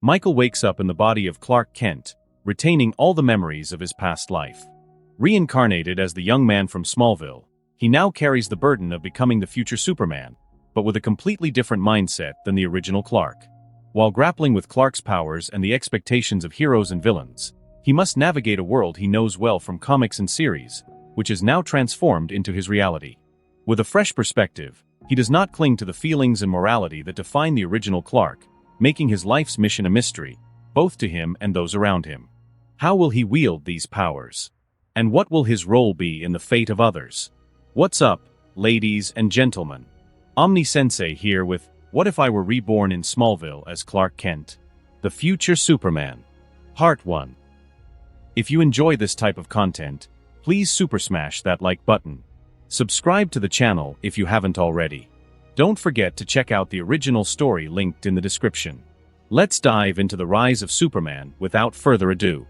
Michael wakes up in the body of Clark Kent, retaining all the memories of his past life. Reincarnated as the young man from Smallville, he now carries the burden of becoming the future Superman, but with a completely different mindset than the original Clark. While grappling with Clark's powers and the expectations of heroes and villains, he must navigate a world he knows well from comics and series, which is now transformed into his reality. With a fresh perspective, he does not cling to the feelings and morality that define the original Clark, making his life's mission a mystery, both to him and those around him. How will he wield these powers? And what will his role be in the fate of others? What's up, ladies and gentlemen? Omni-sensei here with What If I Were Reborn in Smallville as Clark Kent, the Future Superman, Part 1. If you enjoy this type of content, please super smash that like button. Subscribe to the channel if you haven't already. Don't forget to check out the original story linked in the description. Let's dive into the rise of Superman without further ado.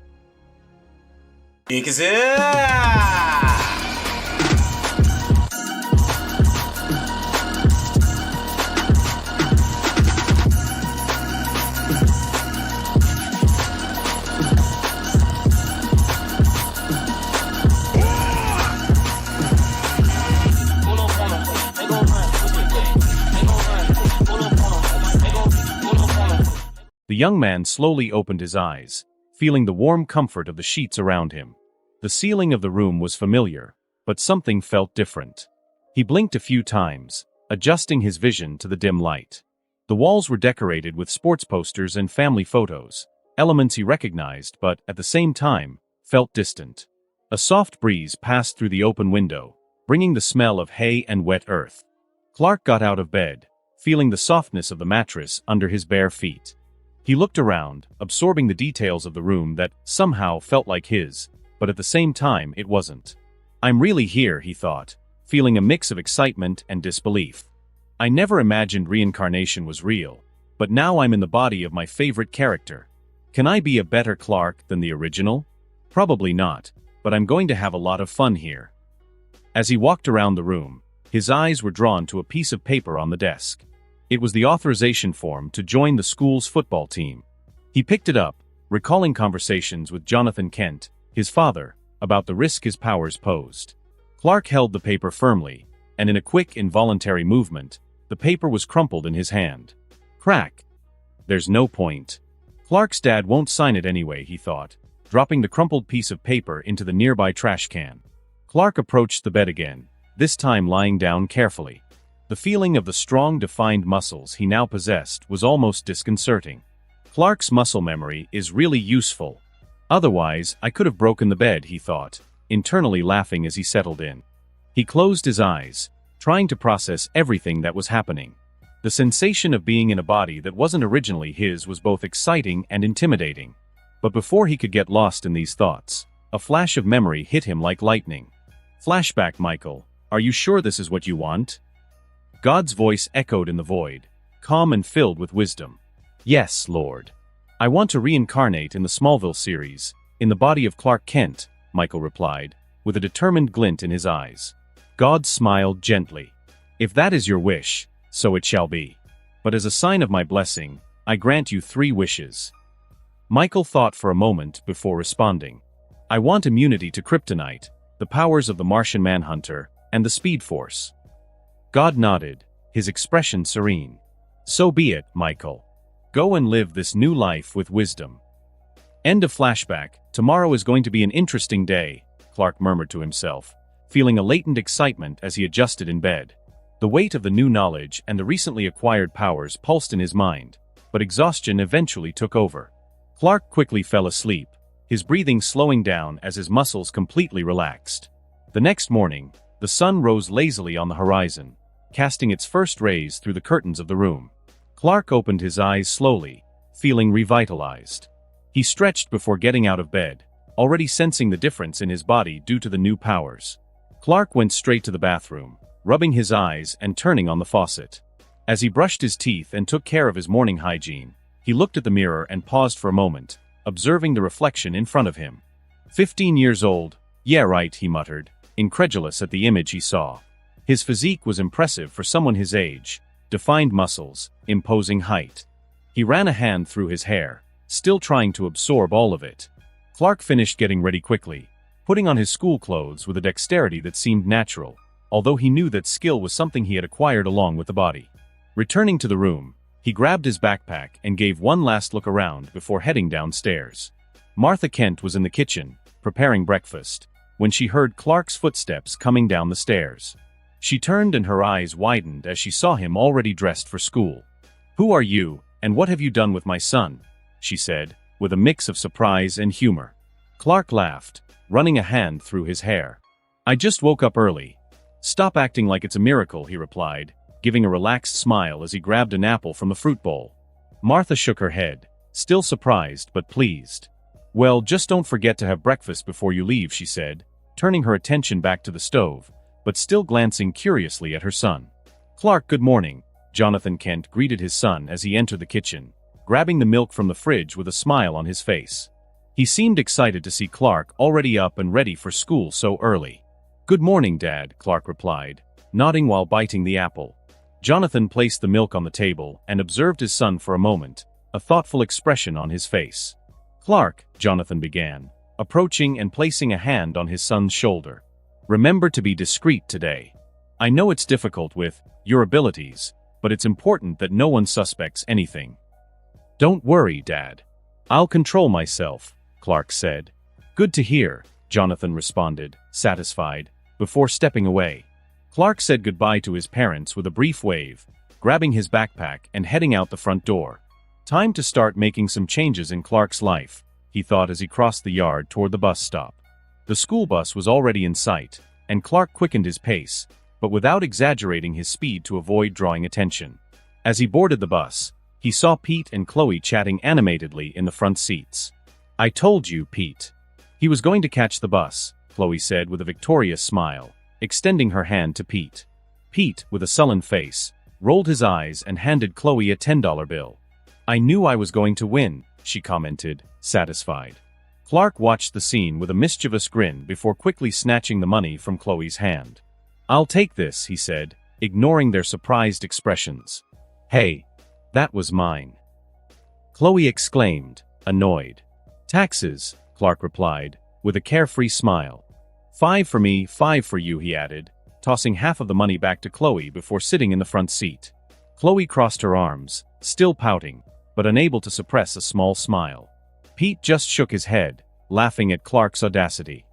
The young man slowly opened his eyes, feeling the warm comfort of the sheets around him. The ceiling of the room was familiar, but something felt different. He blinked a few times, adjusting his vision to the dim light. The walls were decorated with sports posters and family photos, elements he recognized but, at the same time, felt distant. A soft breeze passed through the open window, bringing the smell of hay and wet earth. Clark got out of bed, feeling the softness of the mattress under his bare feet. He looked around, absorbing the details of the room that somehow felt like his, but at the same time it wasn't. I'm really here, he thought, feeling a mix of excitement and disbelief. I never imagined reincarnation was real, but now I'm in the body of my favorite character. Can I be a better Clark than the original? Probably not, but I'm going to have a lot of fun here. As he walked around the room, his eyes were drawn to a piece of paper on the desk. It was the authorization form to join the school's football team. He picked it up, recalling conversations with Jonathan Kent, his father, about the risk his powers posed. Clark held the paper firmly, and in a quick, involuntary movement, the paper was crumpled in his hand. Crack! There's no point. Clark's dad won't sign it anyway, he thought, dropping the crumpled piece of paper into the nearby trash can. Clark approached the bed again, this time lying down carefully. The feeling of the strong, defined muscles he now possessed was almost disconcerting. Clark's muscle memory is really useful. Otherwise, I could have broken the bed, he thought, internally laughing as he settled in. He closed his eyes, trying to process everything that was happening. The sensation of being in a body that wasn't originally his was both exciting and intimidating. But before he could get lost in these thoughts, a flash of memory hit him like lightning. Flashback, Michael. Are you sure this is what you want? God's voice echoed in the void, calm and filled with wisdom. Yes, Lord. I want to reincarnate in the Smallville series, in the body of Clark Kent, Michael replied, with a determined glint in his eyes. God smiled gently. If that is your wish, so it shall be. But as a sign of my blessing, I grant you 3 wishes. Michael thought for a moment before responding. I want immunity to kryptonite, the powers of the Martian Manhunter, and the Speed Force. God nodded, his expression serene. So be it, Michael. Go and live this new life with wisdom. End of flashback. Tomorrow is going to be an interesting day, Clark murmured to himself, feeling a latent excitement as he adjusted in bed. The weight of the new knowledge and the recently acquired powers pulsed in his mind, but exhaustion eventually took over. Clark quickly fell asleep, his breathing slowing down as his muscles completely relaxed. The next morning, the sun rose lazily on the horizon, casting its first rays through the curtains of the room. Clark opened his eyes slowly, feeling revitalized. He stretched before getting out of bed, already sensing the difference in his body due to the new powers. Clark went straight to the bathroom, rubbing his eyes and turning on the faucet. As he brushed his teeth and took care of his morning hygiene, he looked at the mirror and paused for a moment, observing the reflection in front of him. 15 years old, yeah right, he muttered, incredulous at the image he saw. His physique was impressive for someone his age, defined muscles, imposing height. He ran a hand through his hair, still trying to absorb all of it. Clark finished getting ready quickly, putting on his school clothes with a dexterity that seemed natural, although he knew that skill was something he had acquired along with the body. Returning to the room, he grabbed his backpack and gave one last look around before heading downstairs. Martha Kent was in the kitchen, preparing breakfast, when she heard Clark's footsteps coming down the stairs. She turned and her eyes widened as she saw him already dressed for school. "Who are you, and what have you done with my son?" she said, with a mix of surprise and humor. Clark laughed, running a hand through his hair. "I just woke up early." "Stop acting like it's a miracle," he replied, giving a relaxed smile as he grabbed an apple from the fruit bowl. Martha shook her head, still surprised but pleased. "Well, just don't forget to have breakfast before you leave," she said, turning her attention back to the stove, but still glancing curiously at her son. "Clark, good morning," Jonathan Kent greeted his son as he entered the kitchen, grabbing the milk from the fridge with a smile on his face. He seemed excited to see Clark already up and ready for school so early. "Good morning, Dad," Clark replied, nodding while biting the apple. Jonathan placed the milk on the table and observed his son for a moment, a thoughtful expression on his face. "Clark," Jonathan began, approaching and placing a hand on his son's shoulder. "Remember to be discreet today. I know it's difficult with your abilities, but it's important that no one suspects anything." "Don't worry, Dad. I'll control myself," Clark said. "Good to hear," Jonathan responded, satisfied, before stepping away. Clark said goodbye to his parents with a brief wave, grabbing his backpack and heading out the front door. Time to start making some changes in Clark's life, he thought as he crossed the yard toward the bus stop. The school bus was already in sight, and Clark quickened his pace, but without exaggerating his speed to avoid drawing attention. As he boarded the bus, he saw Pete and Chloe chatting animatedly in the front seats. "I told you, Pete." "He was going to catch the bus," Chloe said with a victorious smile, extending her hand to Pete. Pete, with a sullen face, rolled his eyes and handed Chloe a $10 bill. "I knew I was going to win," she commented, satisfied. Clark watched the scene with a mischievous grin before quickly snatching the money from Chloe's hand. "I'll take this," he said, ignoring their surprised expressions. "Hey, that was mine," Chloe exclaimed, annoyed. "Taxes," Clark replied, with a carefree smile. "5 for me, 5 for you," he added, tossing half of the money back to Chloe before sitting in the front seat. Chloe crossed her arms, still pouting, but unable to suppress a small smile. Pete just shook his head, laughing at Clark's audacity.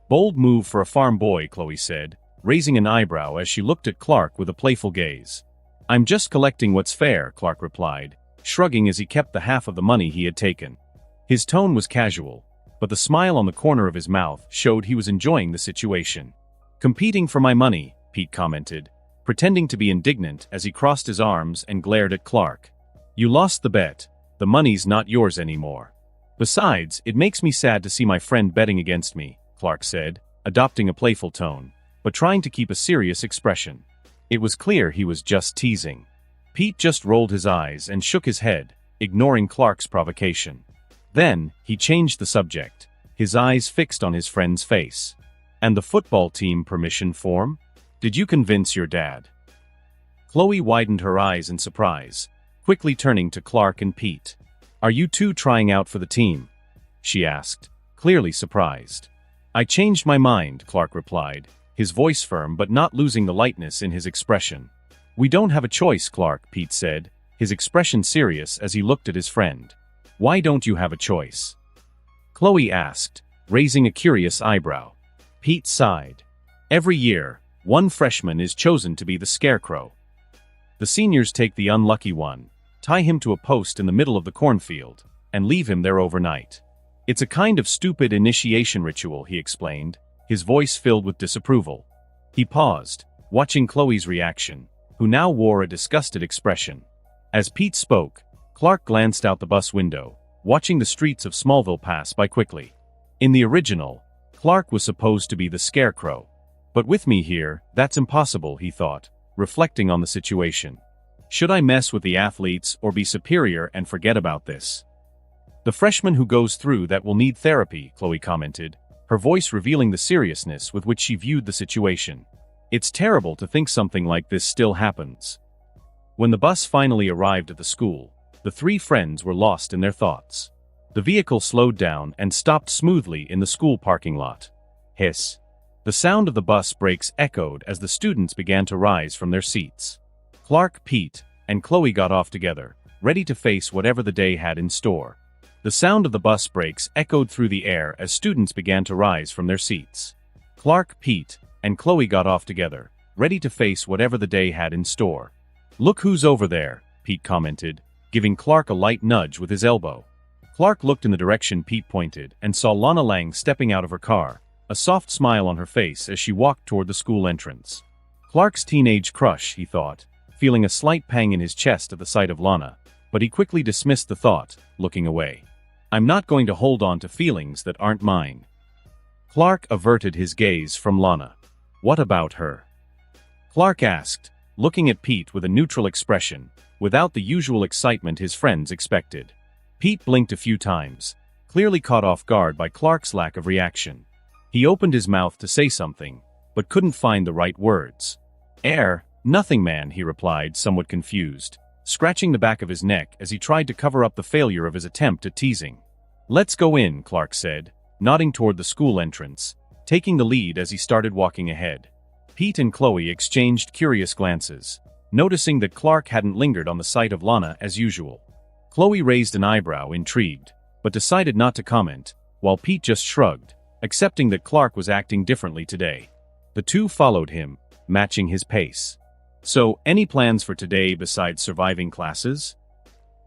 "Bold move for a farm boy," Chloe said, raising an eyebrow as she looked at Clark with a playful gaze. "I'm just collecting what's fair," Clark replied, shrugging as he kept the half of the money he had taken. His tone was casual, but the smile on the corner of his mouth showed he was enjoying the situation. "Competing for my money," Pete commented, pretending to be indignant as he crossed his arms and glared at Clark. "You lost the bet. The money's not yours anymore. Besides, it makes me sad to see my friend betting against me," Clark said, adopting a playful tone, but trying to keep a serious expression. It was clear he was just teasing. Pete just rolled his eyes and shook his head, ignoring Clark's provocation. Then, he changed the subject, his eyes fixed on his friend's face. "And the football team permission form? Did you convince your dad?" Chloe widened her eyes in surprise, quickly turning to Clark and Pete. "Are you two trying out for the team?" she asked, clearly surprised. "I changed my mind," Clark replied, his voice firm but not losing the lightness in his expression. "We don't have a choice, Clark," Pete said, his expression serious as he looked at his friend. "Why don't you have a choice?" Chloe asked, raising a curious eyebrow. Pete sighed. "Every year, one freshman is chosen to be the scarecrow. The seniors take the unlucky one, tie him to a post in the middle of the cornfield, and leave him there overnight. It's a kind of stupid initiation ritual," he explained, his voice filled with disapproval. He paused, watching Chloe's reaction, who now wore a disgusted expression. As Pete spoke, Clark glanced out the bus window, watching the streets of Smallville pass by quickly. In the original, Clark was supposed to be the scarecrow. But with me here, that's impossible, he thought, reflecting on the situation. Should I mess with the athletes or be superior and forget about this? "The freshman who goes through that will need therapy," Chloe commented, her voice revealing the seriousness with which she viewed the situation. "It's terrible to think something like this still happens." When the bus finally arrived at the The three friends were lost in their thoughts. The vehicle slowed down and stopped smoothly in the school parking lot. Hiss. The sound of the bus brakes echoed as the students began to rise from their seats. Clark, Pete, and Chloe got off together, ready to face whatever the day had in store. The sound of the bus brakes echoed through the air as students began to rise from their seats. Clark, Pete, and Chloe got off together, ready to face whatever the day had in store. "Look who's over there," Pete commented, giving Clark a light nudge with his elbow. Clark looked in the direction Pete pointed and saw Lana Lang stepping out of her car, a soft smile on her face as she walked toward the school entrance. Clark's teenage crush, he thought, feeling a slight pang in his chest at the sight of Lana, but he quickly dismissed the thought, looking away. "I'm not going to hold on to feelings that aren't mine." Clark averted his gaze from Lana. "What about her?" Clark asked, looking at Pete with a neutral expression, without the usual excitement his friends expected. Pete blinked a few times, clearly caught off guard by Clark's lack of reaction. He opened his mouth to say something, but couldn't find the right words. Nothing, man," he replied, somewhat confused, scratching the back of his neck as he tried to cover up the failure of his attempt at teasing. "Let's go in," Clark said, nodding toward the school entrance, taking the lead as he started walking ahead. Pete and Chloe exchanged curious glances, noticing that Clark hadn't lingered on the sight of Lana as usual. Chloe raised an eyebrow, intrigued, but decided not to comment, while Pete just shrugged, accepting that Clark was acting differently today. The two followed him, matching his pace. "So, any plans for today besides surviving classes?"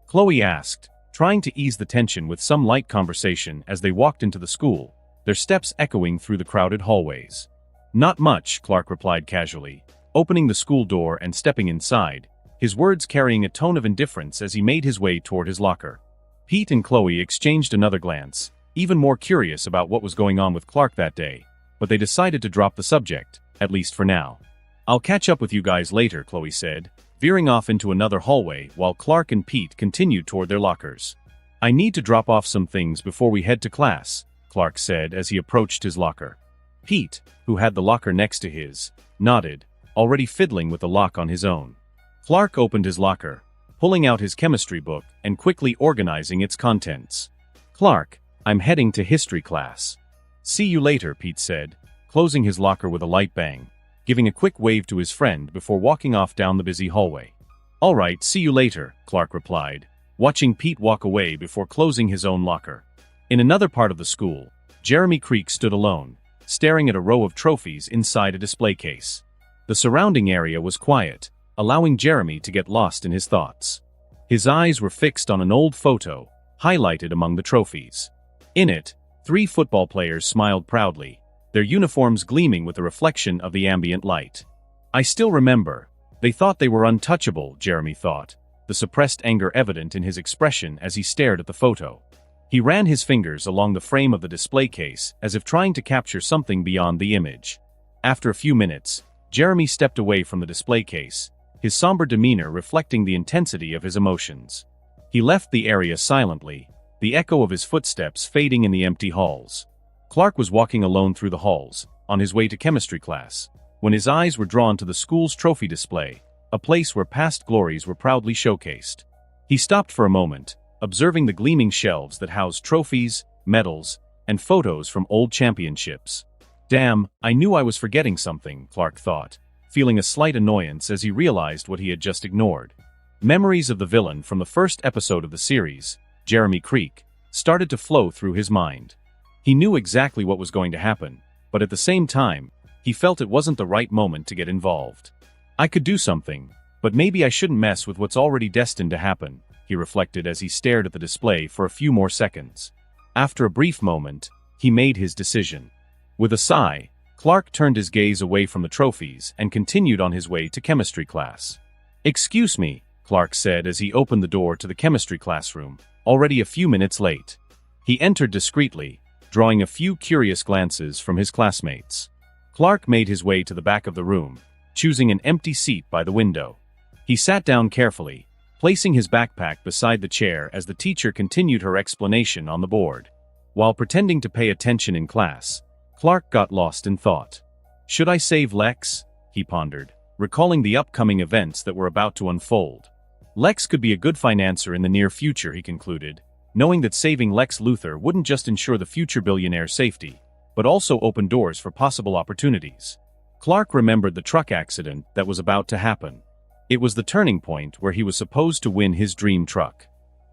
Chloe asked, trying to ease the tension with some light conversation as they walked into the school, their steps echoing through the crowded hallways. "Not much," Clark replied casually, opening the school door and stepping inside, his words carrying a tone of indifference as he made his way toward his locker. Pete and Chloe exchanged another glance, even more curious about what was going on with Clark that day, but they decided to drop the subject, at least for now. "I'll catch up with you guys later," Chloe said, veering off into another hallway while Clark and Pete continued toward their lockers. "I need to drop off some things before we head to class," Clark said as he approached his locker. Pete, who had the locker next to his, nodded, already fiddling with the lock on his own. Clark opened his locker, pulling out his chemistry book and quickly organizing its contents. "Clark, I'm heading to history class." "See you later," Pete said, closing his locker with a light bang, giving a quick wave to his friend before walking off down the busy hallway. "All right, see you later," Clark replied, watching Pete walk away before closing his own locker. In another part of the school, Jeremy Creek stood alone, staring at a row of trophies inside a display case. The surrounding area was quiet, allowing Jeremy to get lost in his thoughts. His eyes were fixed on an old photo, highlighted among the trophies. In it, 3 football players smiled proudly, their uniforms gleaming with the reflection of the ambient light. "I still remember. They thought they were untouchable," Jeremy thought, the suppressed anger evident in his expression as he stared at the photo. He ran his fingers along the frame of the display case as if trying to capture something beyond the image. After a few minutes, Jeremy stepped away from the display case, his somber demeanor reflecting the intensity of his emotions. He left the area silently, the echo of his footsteps fading in the empty halls. Clark was walking alone through the halls, on his way to chemistry class, when his eyes were drawn to the school's trophy display, a place where past glories were proudly showcased. He stopped for a moment, observing the gleaming shelves that housed trophies, medals, and photos from old championships. "Damn, I knew I was forgetting something," Clark thought, feeling a slight annoyance as he realized what he had just ignored. Memories of the villain from the first episode of the series, Jeremy Creek, started to flow through his mind. He knew exactly what was going to happen, but at the same time, he felt it wasn't the right moment to get involved. "I could do something, but maybe I shouldn't mess with what's already destined to happen," he reflected as he stared at the display for a few more seconds. After a brief moment, he made his decision. With a sigh, Clark turned his gaze away from the trophies and continued on his way to chemistry class. "Excuse me," Clark said as he opened the door to the chemistry classroom, already a few minutes late. He entered discreetly, drawing a few curious glances from his classmates. Clark made his way to the back of the room, choosing an empty seat by the window. He sat down carefully, placing his backpack beside the chair as the teacher continued her explanation on the board. While pretending to pay attention in class, Clark got lost in thought. "Should I save Lex?" he pondered, recalling the upcoming events that were about to unfold. Lex could be a good financier in the near future, he concluded, knowing that saving Lex Luthor wouldn't just ensure the future billionaire's safety, but also open doors for possible opportunities. Clark remembered the truck accident that was about to happen. It was the turning point where he was supposed to win his dream truck.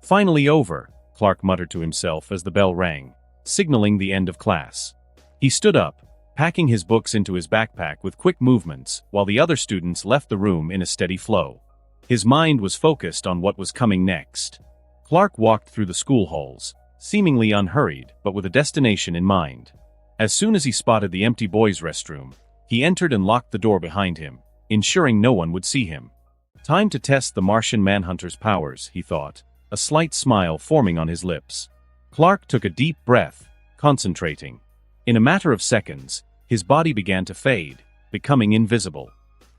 Finally over, Clark muttered to himself as the bell rang, signaling the end of class. He stood up, packing his books into his backpack with quick movements, while the other students left the room in a steady flow. His mind was focused on what was coming next. Clark walked through the school halls, seemingly unhurried, but with a destination in mind. As soon as he spotted the empty boys' restroom, he entered and locked the door behind him, ensuring no one would see him. Time to test the Martian Manhunter's powers, he thought, a slight smile forming on his lips. Clark took a deep breath, concentrating. In a matter of seconds, his body began to fade, becoming invisible.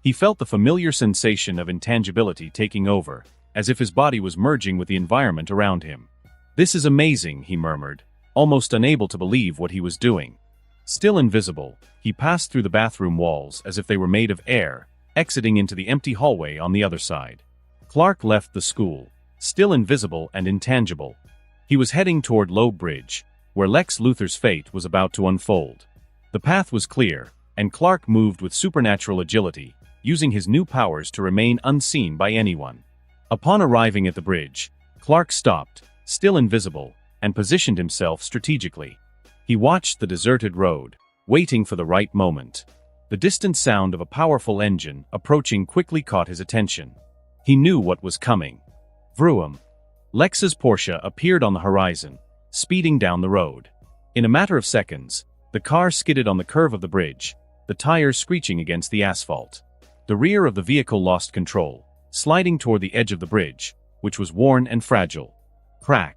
He felt the familiar sensation of intangibility taking over, as if his body was merging with the environment around him. "This is amazing," he murmured, almost unable to believe what he was doing. Still invisible, he passed through the bathroom walls as if they were made of air, exiting into the empty hallway on the other side. Clark left the school, still invisible and intangible. He was heading toward Loeb Bridge, where Lex Luthor's fate was about to unfold. The path was clear, and Clark moved with supernatural agility, using his new powers to remain unseen by anyone. Upon arriving at the bridge, Clark stopped, still invisible, and positioned himself strategically. He watched the deserted road, waiting for the right moment. The distant sound of a powerful engine approaching quickly caught his attention. He knew what was coming. Vroom. Lex's Porsche appeared on the horizon, speeding down the road. In a matter of seconds, the car skidded on the curve of the bridge, the tires screeching against the asphalt. The rear of the vehicle lost control, sliding toward the edge of the bridge, which was worn and fragile. Crack.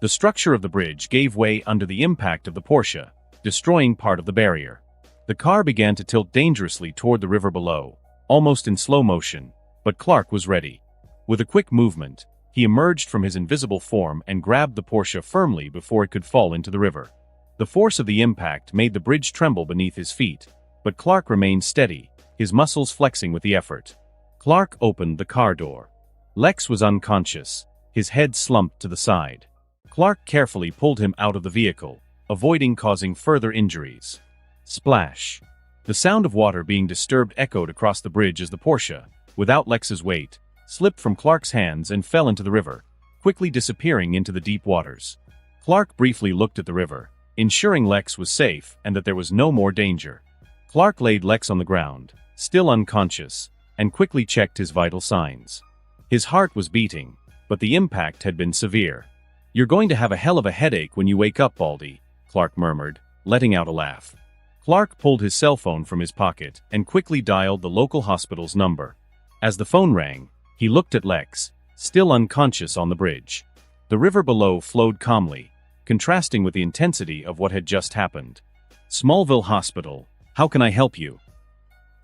The structure of the bridge gave way under the impact of the Porsche, destroying part of the barrier. The car began to tilt dangerously toward the river below, almost in slow motion, but Clark was ready. With a quick movement, he emerged from his invisible form and grabbed the Porsche firmly before it could fall into the river. The force of the impact made the bridge tremble beneath his feet, but Clark remained steady, his muscles flexing with the effort. Clark opened the car door. Lex was unconscious, his head slumped to the side. Clark carefully pulled him out of the vehicle, avoiding causing further injuries. Splash. The sound of water being disturbed echoed across the bridge as the Porsche, without Lex's weight, slipped from Clark's hands and fell into the river, quickly disappearing into the deep waters. Clark briefly looked at the river, ensuring Lex was safe and that there was no more danger. Clark laid Lex on the ground, still unconscious, and quickly checked his vital signs. His heart was beating, but the impact had been severe. "You're going to have a hell of a headache when you wake up, Baldy," Clark murmured, letting out a laugh. Clark pulled his cell phone from his pocket and quickly dialed the local hospital's number. As the phone rang, he looked at Lex, still unconscious on the bridge. The river below flowed calmly, contrasting with the intensity of what had just happened. "Smallville Hospital, how can I help you?"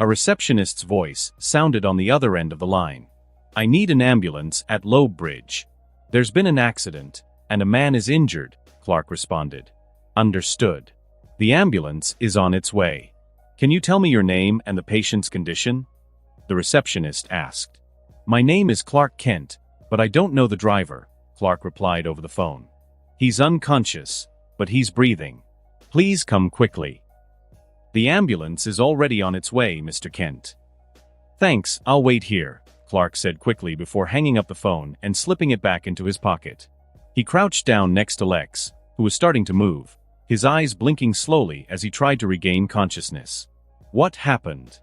A receptionist's voice sounded on the other end of the line. "I need an ambulance at Loeb Bridge. There's been an accident, and a man is injured," Clark responded. "Understood. The ambulance is on its way. Can you tell me your name and the patient's condition?" the receptionist asked. "My name is Clark Kent, but I don't know the driver," Clark replied over the phone. "He's unconscious, but he's breathing. Please come quickly." "The ambulance is already on its way, Mr. Kent." "Thanks, I'll wait here," Clark said quickly before hanging up the phone and slipping it back into his pocket. He crouched down next to Lex, who was starting to move, his eyes blinking slowly as he tried to regain consciousness. "What happened?"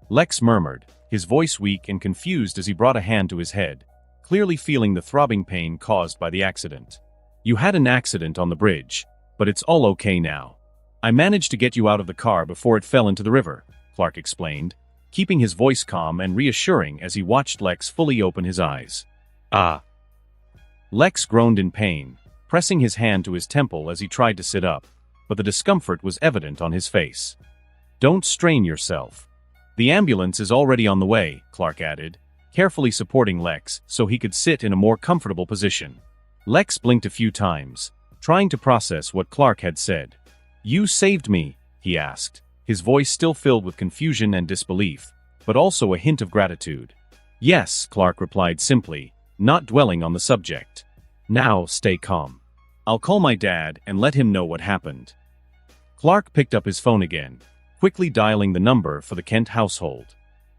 Lex murmured, his voice weak and confused as he brought a hand to his head, clearly feeling the throbbing pain caused by the accident. "You had an accident on the bridge, but it's all okay now. I managed to get you out of the car before it fell into the river," Clark explained, keeping his voice calm and reassuring as he watched Lex fully open his eyes. "Ah." Lex groaned in pain, pressing his hand to his temple as he tried to sit up, but the discomfort was evident on his face. "Don't strain yourself. The ambulance is already on the way," Clark added, carefully supporting Lex so he could sit in a more comfortable position. Lex blinked a few times, trying to process what Clark had said. "You saved me?" he asked, his voice still filled with confusion and disbelief, but also a hint of gratitude. Yes, Clark replied simply, not dwelling on the subject. Now, stay calm. I'll call my dad and let him know what happened. Clark picked up his phone again, quickly dialing the number for the Kent household.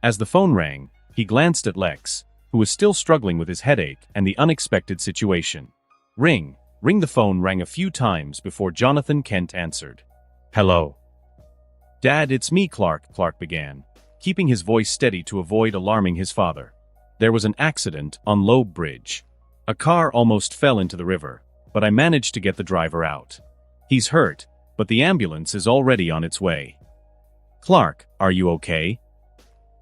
As the phone rang, he glanced at Lex, who was still struggling with his headache and the unexpected situation. Ring. The phone rang a few times before Jonathan Kent answered. Hello. Dad, it's me, Clark began, keeping his voice steady to avoid alarming his father. There was an accident on Loeb Bridge. A car almost fell into the river, but I managed to get the driver out. He's hurt, but the ambulance is already on its way. Clark, are you okay?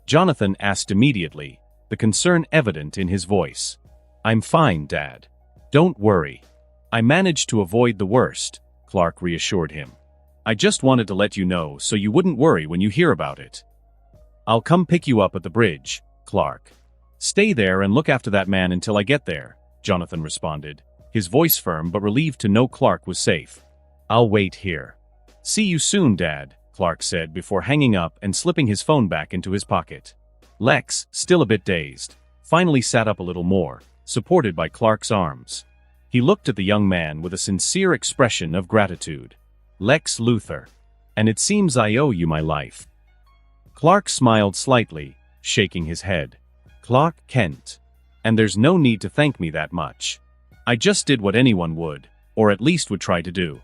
Jonathan asked immediately, the concern evident in his voice. I'm fine, Dad. Don't worry. I managed to avoid the worst, Clark reassured him. I just wanted to let you know so you wouldn't worry when you hear about it. I'll come pick you up at the bridge, Clark. Stay there and look after that man until I get there, Jonathan responded, his voice firm but relieved to know Clark was safe. I'll wait here. See you soon, Dad, Clark said before hanging up and slipping his phone back into his pocket. Lex, still a bit dazed, finally sat up a little more, supported by Clark's arms. He looked at the young man with a sincere expression of gratitude. Lex Luthor. And it seems I owe you my life. Clark smiled slightly, shaking his head. Clark Kent. And there's no need to thank me that much. I just did what anyone would, or at least would try to do.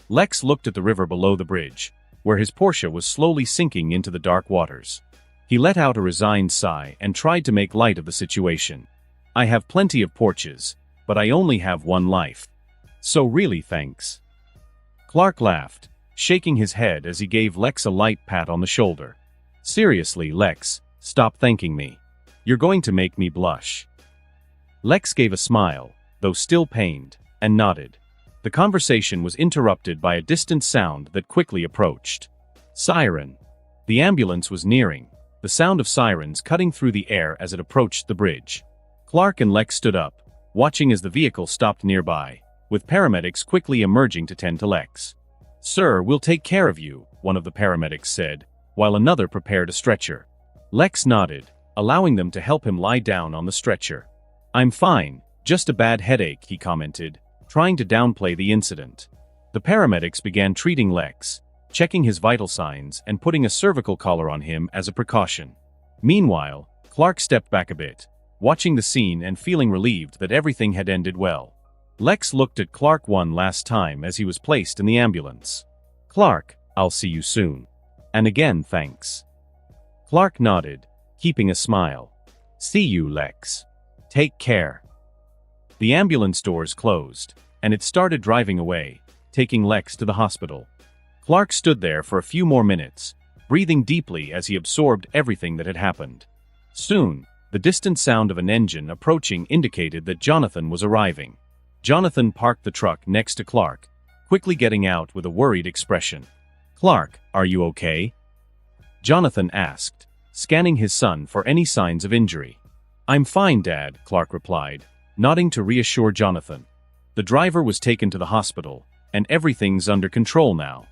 Lex looked at the river below the bridge, where his Porsche was slowly sinking into the dark waters. He let out a resigned sigh and tried to make light of the situation. I have plenty of Porsches, but I only have one life. So really thanks. Clark laughed, shaking his head as he gave Lex a light pat on the shoulder. Seriously, Lex, stop thanking me. You're going to make me blush. Lex gave a smile, though still pained, and nodded. The conversation was interrupted by a distant sound that quickly approached. Siren. The ambulance was nearing, the sound of sirens cutting through the air as it approached the bridge. Clark and Lex stood up, watching as the vehicle stopped nearby, with paramedics quickly emerging to tend to Lex. Sir, we'll take care of you, one of the paramedics said, while another prepared a stretcher. Lex nodded, allowing them to help him lie down on the stretcher. I'm fine, just a bad headache, he commented, trying to downplay the incident. The paramedics began treating Lex, checking his vital signs and putting a cervical collar on him as a precaution. Meanwhile, Clark stepped back a bit, watching the scene and feeling relieved that everything had ended well. Lex looked at Clark one last time as he was placed in the ambulance. Clark, I'll see you soon. And again, thanks. Clark nodded, keeping a smile. See you, Lex. Take care. The ambulance doors closed, and it started driving away, taking Lex to the hospital. Clark stood there for a few more minutes, breathing deeply as he absorbed everything that had happened. Soon, the distant sound of an engine approaching indicated that Jonathan was arriving. Jonathan parked the truck next to Clark, quickly getting out with a worried expression. Clark, are you okay? Jonathan asked, scanning his son for any signs of injury. I'm fine, Dad, Clark replied, nodding to reassure Jonathan. The driver was taken to the hospital, and everything's under control now.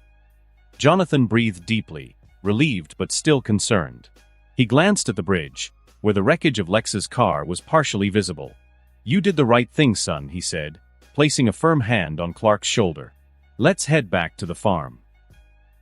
Jonathan breathed deeply, relieved but still concerned. He glanced at the bridge, where the wreckage of Lex's car was partially visible. You did the right thing, son, he said, placing a firm hand on Clark's shoulder. Let's head back to the farm.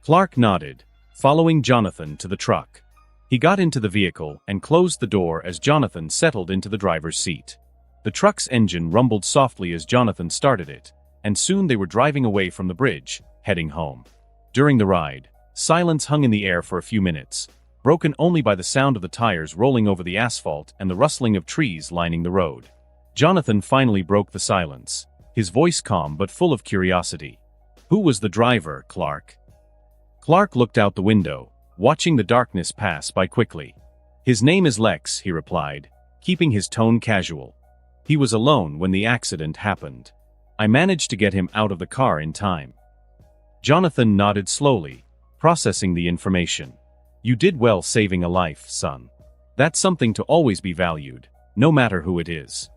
Clark nodded, following Jonathan to the truck. He got into the vehicle and closed the door as Jonathan settled into the driver's seat. The truck's engine rumbled softly as Jonathan started it, and soon they were driving away from the bridge, heading home. During the ride, silence hung in the air for a few minutes, broken only by the sound of the tires rolling over the asphalt and the rustling of trees lining the road. Jonathan finally broke the silence, his voice calm but full of curiosity. Who was the driver, Clark? Clark looked out the window, watching the darkness pass by quickly. His name is Lex, he replied, keeping his tone casual. He was alone when the accident happened. I managed to get him out of the car in time. Jonathan nodded slowly, processing the information. You did well saving a life, son. That's something to always be valued, no matter who it is.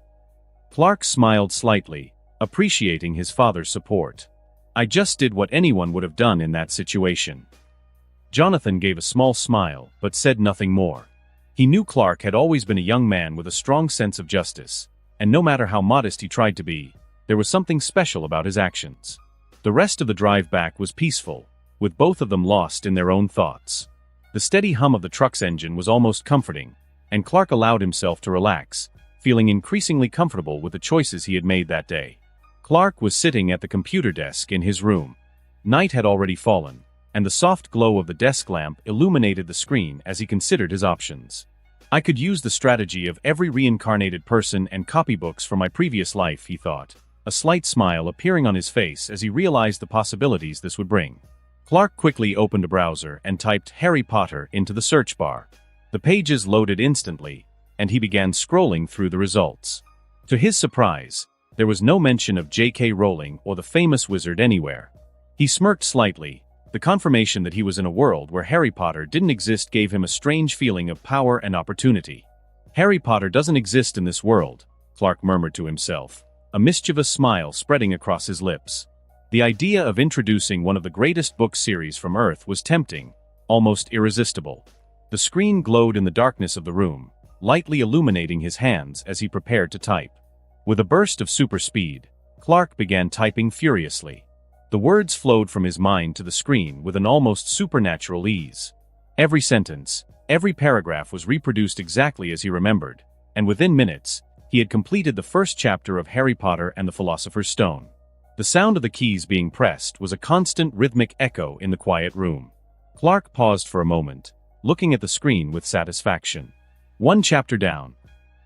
Clark smiled slightly, appreciating his father's support. I just did what anyone would have done in that situation. Jonathan gave a small smile, but said nothing more. He knew Clark had always been a young man with a strong sense of justice, and no matter how modest he tried to be, there was something special about his actions. The rest of the drive back was peaceful, with both of them lost in their own thoughts. The steady hum of the truck's engine was almost comforting, and Clark allowed himself to relax, feeling increasingly comfortable with the choices he had made that day. Clark was sitting at the computer desk in his room. Night had already fallen, and the soft glow of the desk lamp illuminated the screen as he considered his options. I could use the strategy of every reincarnated person and copybooks from my previous life, he thought, a slight smile appearing on his face as he realized the possibilities this would bring. Clark quickly opened a browser and typed Harry Potter into the search bar. The pages loaded instantly, and he began scrolling through the results. To his surprise, there was no mention of J.K. Rowling or the famous wizard anywhere. He smirked slightly. The confirmation that he was in a world where Harry Potter didn't exist gave him a strange feeling of power and opportunity. Harry Potter doesn't exist in this world, Clark murmured to himself, a mischievous smile spreading across his lips. The idea of introducing one of the greatest book series from Earth was tempting, almost irresistible. The screen glowed in the darkness of the room, lightly illuminating his hands as he prepared to type. With a burst of super speed, Clark began typing furiously. The words flowed from his mind to the screen with an almost supernatural ease. Every sentence, every paragraph was reproduced exactly as he remembered, and within minutes, he had completed the first chapter of Harry Potter and the Philosopher's Stone. The sound of the keys being pressed was a constant rhythmic echo in the quiet room. Clark paused for a moment, looking at the screen with satisfaction. One chapter down.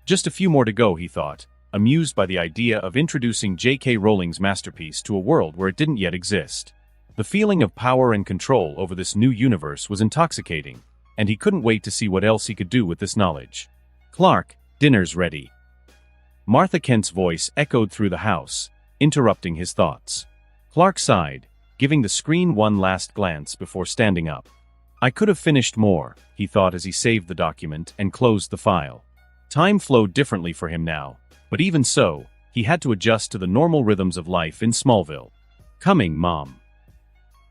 Just a few more to go, he thought, amused by the idea of introducing J.K. Rowling's masterpiece to a world where it didn't yet exist. The feeling of power and control over this new universe was intoxicating, and he couldn't wait to see what else he could do with this knowledge. Clark, dinner's ready. Martha Kent's voice echoed through the house, interrupting his thoughts. Clark sighed, giving the screen one last glance before standing up. I could have finished more, he thought as he saved the document and closed the file. Time flowed differently for him now, but even so, he had to adjust to the normal rhythms of life in Smallville. Coming, Mom.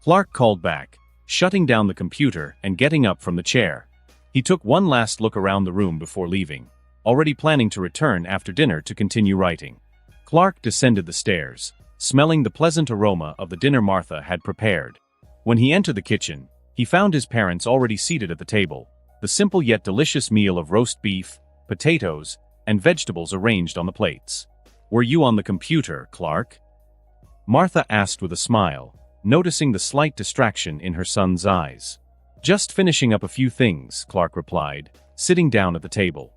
Clark called back, shutting down the computer and getting up from the chair. He took one last look around the room before leaving, already planning to return after dinner to continue writing. Clark descended the stairs, smelling the pleasant aroma of the dinner Martha had prepared. When he entered the kitchen, he found his parents already seated at the table, the simple yet delicious meal of roast beef, potatoes, and vegetables arranged on the plates. Were you on the computer, Clark? Martha asked with a smile, noticing the slight distraction in her son's eyes. Just finishing up a few things, Clark replied, sitting down at the table.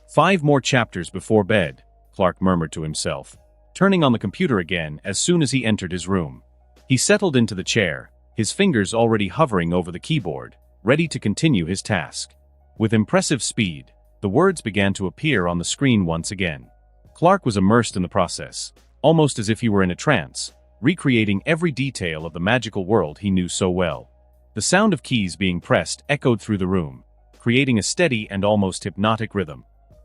5 more chapters before bed, Clark murmured to himself, turning on the computer again as soon as he entered his room. He settled into the chair, his fingers already hovering over the keyboard, ready to continue his task. With impressive speed, the words began to appear on the screen once again. Clark was immersed in the process, almost as if he were in a trance, recreating every detail of the magical world he knew so well. The sound of keys being pressed echoed through the room, creating a steady and almost hypnotic rhythm.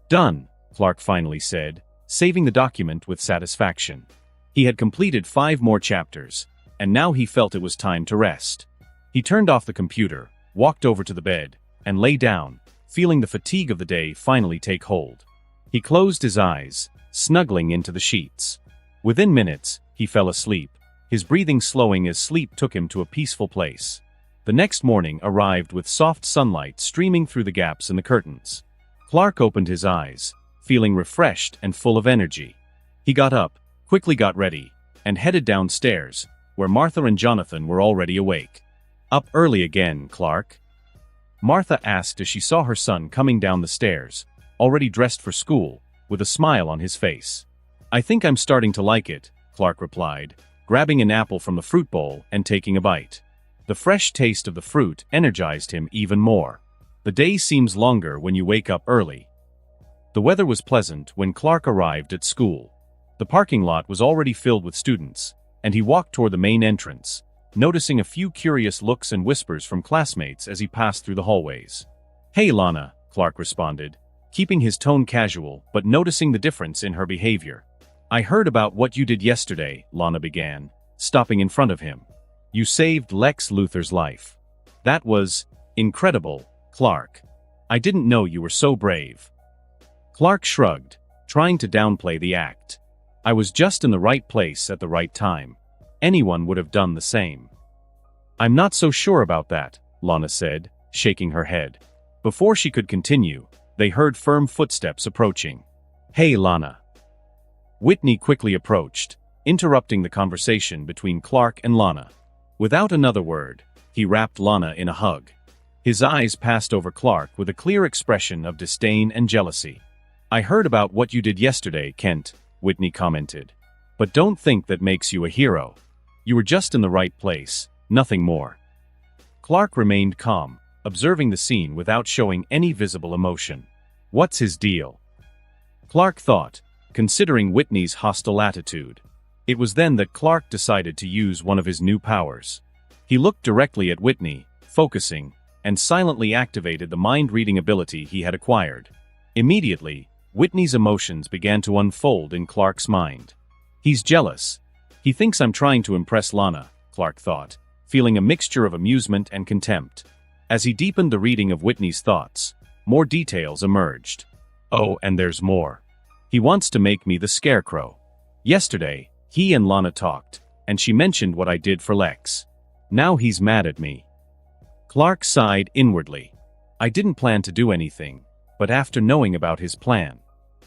Done, Clark finally said, saving the document with satisfaction. He had completed 5 more chapters, and now he felt it was time to rest. He turned off the computer, walked over to the bed, and lay down, feeling the fatigue of the day finally take hold. He closed his eyes, snuggling into the sheets. Within minutes, he fell asleep, his breathing slowing as sleep took him to a peaceful place. The next morning arrived with soft sunlight streaming through the gaps in the curtains. Clark opened his eyes, feeling refreshed and full of energy. He got up, quickly got ready, and headed downstairs, where Martha and Jonathan were already awake. Up early again, Clark? Martha asked as she saw her son coming down the stairs, already dressed for school, with a smile on his face. I think I'm starting to like it, Clark replied, grabbing an apple from the fruit bowl and taking a bite. The fresh taste of the fruit energized him even more. The day seems longer when you wake up early. The weather was pleasant when Clark arrived at school. The parking lot was already filled with students, and he walked toward the main entrance, noticing a few curious looks and whispers from classmates as he passed through the hallways. Hey Lana, Clark responded, keeping his tone casual but noticing the difference in her behavior. I heard about what you did yesterday, Lana began, stopping in front of him. You saved Lex Luthor's life. That was incredible, Clark. I didn't know you were so brave. Clark shrugged, trying to downplay the act. I was just in the right place at the right time. Anyone would have done the same. I'm not so sure about that, Lana said, shaking her head. Before she could continue, they heard firm footsteps approaching. Hey, Lana. Whitney quickly approached, interrupting the conversation between Clark and Lana. Without another word, he wrapped Lana in a hug. His eyes passed over Clark with a clear expression of disdain and jealousy. I heard about what you did yesterday, Kent, Whitney commented. But don't think that makes you a hero. You were just in the right place, nothing more. Clark remained calm, observing the scene without showing any visible emotion. What's his deal? Clark thought, considering Whitney's hostile attitude. It was then that Clark decided to use one of his new powers. He looked directly at Whitney, focusing, and silently activated the mind-reading ability he had acquired. Immediately, Whitney's emotions began to unfold in Clark's mind. He's jealous. He thinks I'm trying to impress Lana, Clark thought, feeling a mixture of amusement and contempt. As he deepened the reading of Whitney's thoughts, more details emerged. Oh, and there's more. He wants to make me the Scarecrow. Yesterday, he and Lana talked, and she mentioned what I did for Lex. Now he's mad at me. Clark sighed inwardly. I didn't plan to do anything, but after knowing about his plan,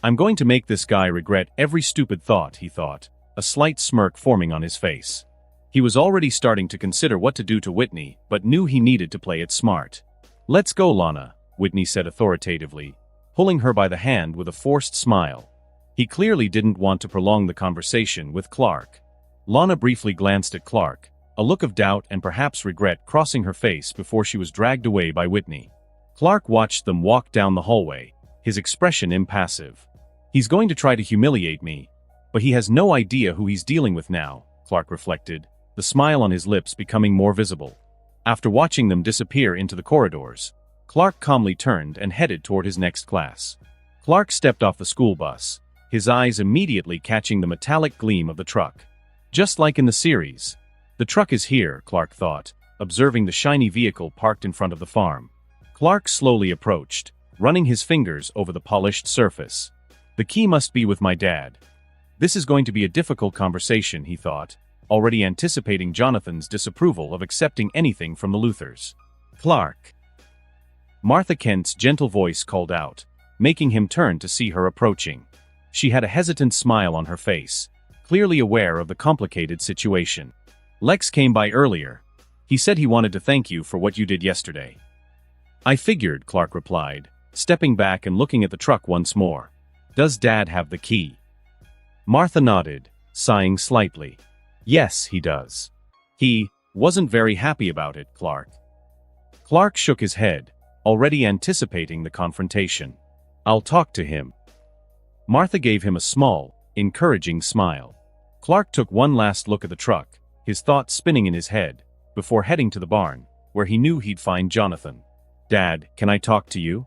I'm going to make this guy regret every stupid thought, he thought, a slight smirk forming on his face. He was already starting to consider what to do to Whitney, but knew he needed to play it smart. Let's go, Lana, Whitney said authoritatively, pulling her by the hand with a forced smile. He clearly didn't want to prolong the conversation with Clark. Lana briefly glanced at Clark, a look of doubt and perhaps regret crossing her face before she was dragged away by Whitney. Clark watched them walk down the hallway, his expression impassive. He's going to try to humiliate me, but he has no idea who he's dealing with now, Clark reflected, the smile on his lips becoming more visible. After watching them disappear into the corridors, Clark calmly turned and headed toward his next class. Clark stepped off the school bus, his eyes immediately catching the metallic gleam of the truck. Just like in the series. The truck is here, Clark thought, observing the shiny vehicle parked in front of the farm. Clark slowly approached, running his fingers over the polished surface. The key must be with my dad. This is going to be a difficult conversation, he thought, already anticipating Jonathan's disapproval of accepting anything from the Luthers. Clark. Martha Kent's gentle voice called out, making him turn to see her approaching. She had a hesitant smile on her face, clearly aware of the complicated situation. Lex came by earlier. He said he wanted to thank you for what you did yesterday. I figured, Clark replied, stepping back and looking at the truck once more. Does Dad have the key? Martha nodded, sighing slightly. Yes, he does. He wasn't very happy about it, Clark. Clark shook his head, already anticipating the confrontation. I'll talk to him. Martha gave him a small, encouraging smile. Clark took one last look at the truck, his thoughts spinning in his head, before heading to the barn, where he knew he'd find Jonathan. Dad, can I talk to you?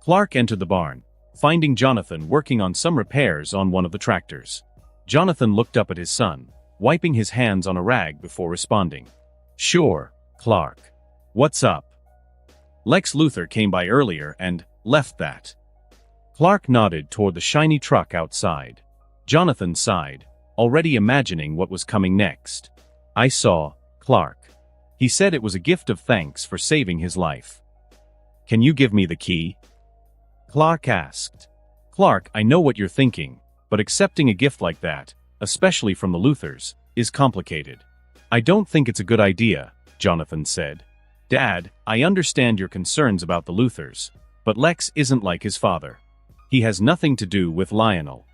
Clark entered the barn, finding Jonathan working on some repairs on one of the tractors. Jonathan looked up at his son, wiping his hands on a rag before responding. Sure, Clark. What's up? Lex Luthor came by earlier and left that. Clark nodded toward the shiny truck outside. Jonathan sighed, already imagining what was coming next. I saw Clark. He said it was a gift of thanks for saving his life. Can you give me the key? Clark asked. Clark, I know what you're thinking, but accepting a gift like that, especially from the Luthers, is complicated. I don't think it's a good idea, Jonathan said. Dad, I understand your concerns about the Luthers, but Lex isn't like his father. He has nothing to do with Lionel.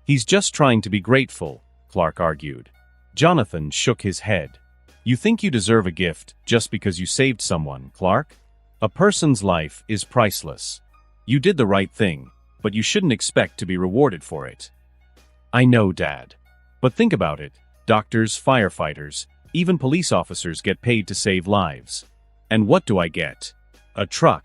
He's just trying to be grateful, Clark argued. Jonathan shook his head. You think you deserve a gift just because you saved someone, Clark? A person's life is priceless. You did the right thing, but you shouldn't expect to be rewarded for it. I know, Dad. But think about it. Doctors, firefighters, even police officers get paid to save lives. And what do I get? A truck.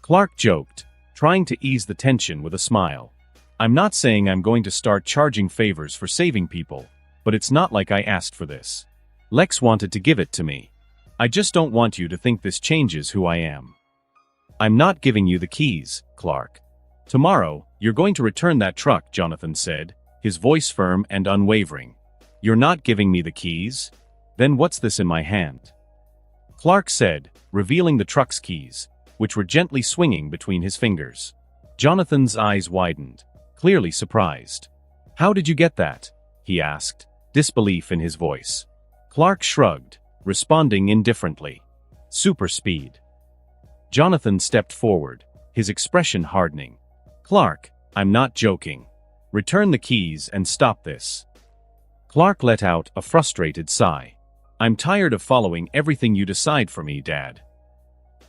Clark joked, trying to ease the tension with a smile. I'm not saying I'm going to start charging favors for saving people, but it's not like I asked for this. Lex wanted to give it to me. I just don't want you to think this changes who I am. I'm not giving you the keys, Clark. Tomorrow, you're going to return that truck, Jonathan said, his voice firm and unwavering. You're not giving me the keys? Then what's this in my hand? Clark said, revealing the truck's keys, which were gently swinging between his fingers. Jonathan's eyes widened, clearly surprised. How did you get that? He asked, disbelief in his voice. Clark shrugged, responding indifferently. Super speed. Jonathan stepped forward, his expression hardening. Clark, I'm not joking. Return the keys and stop this. Clark let out a frustrated sigh. I'm tired of following everything you decide for me, Dad.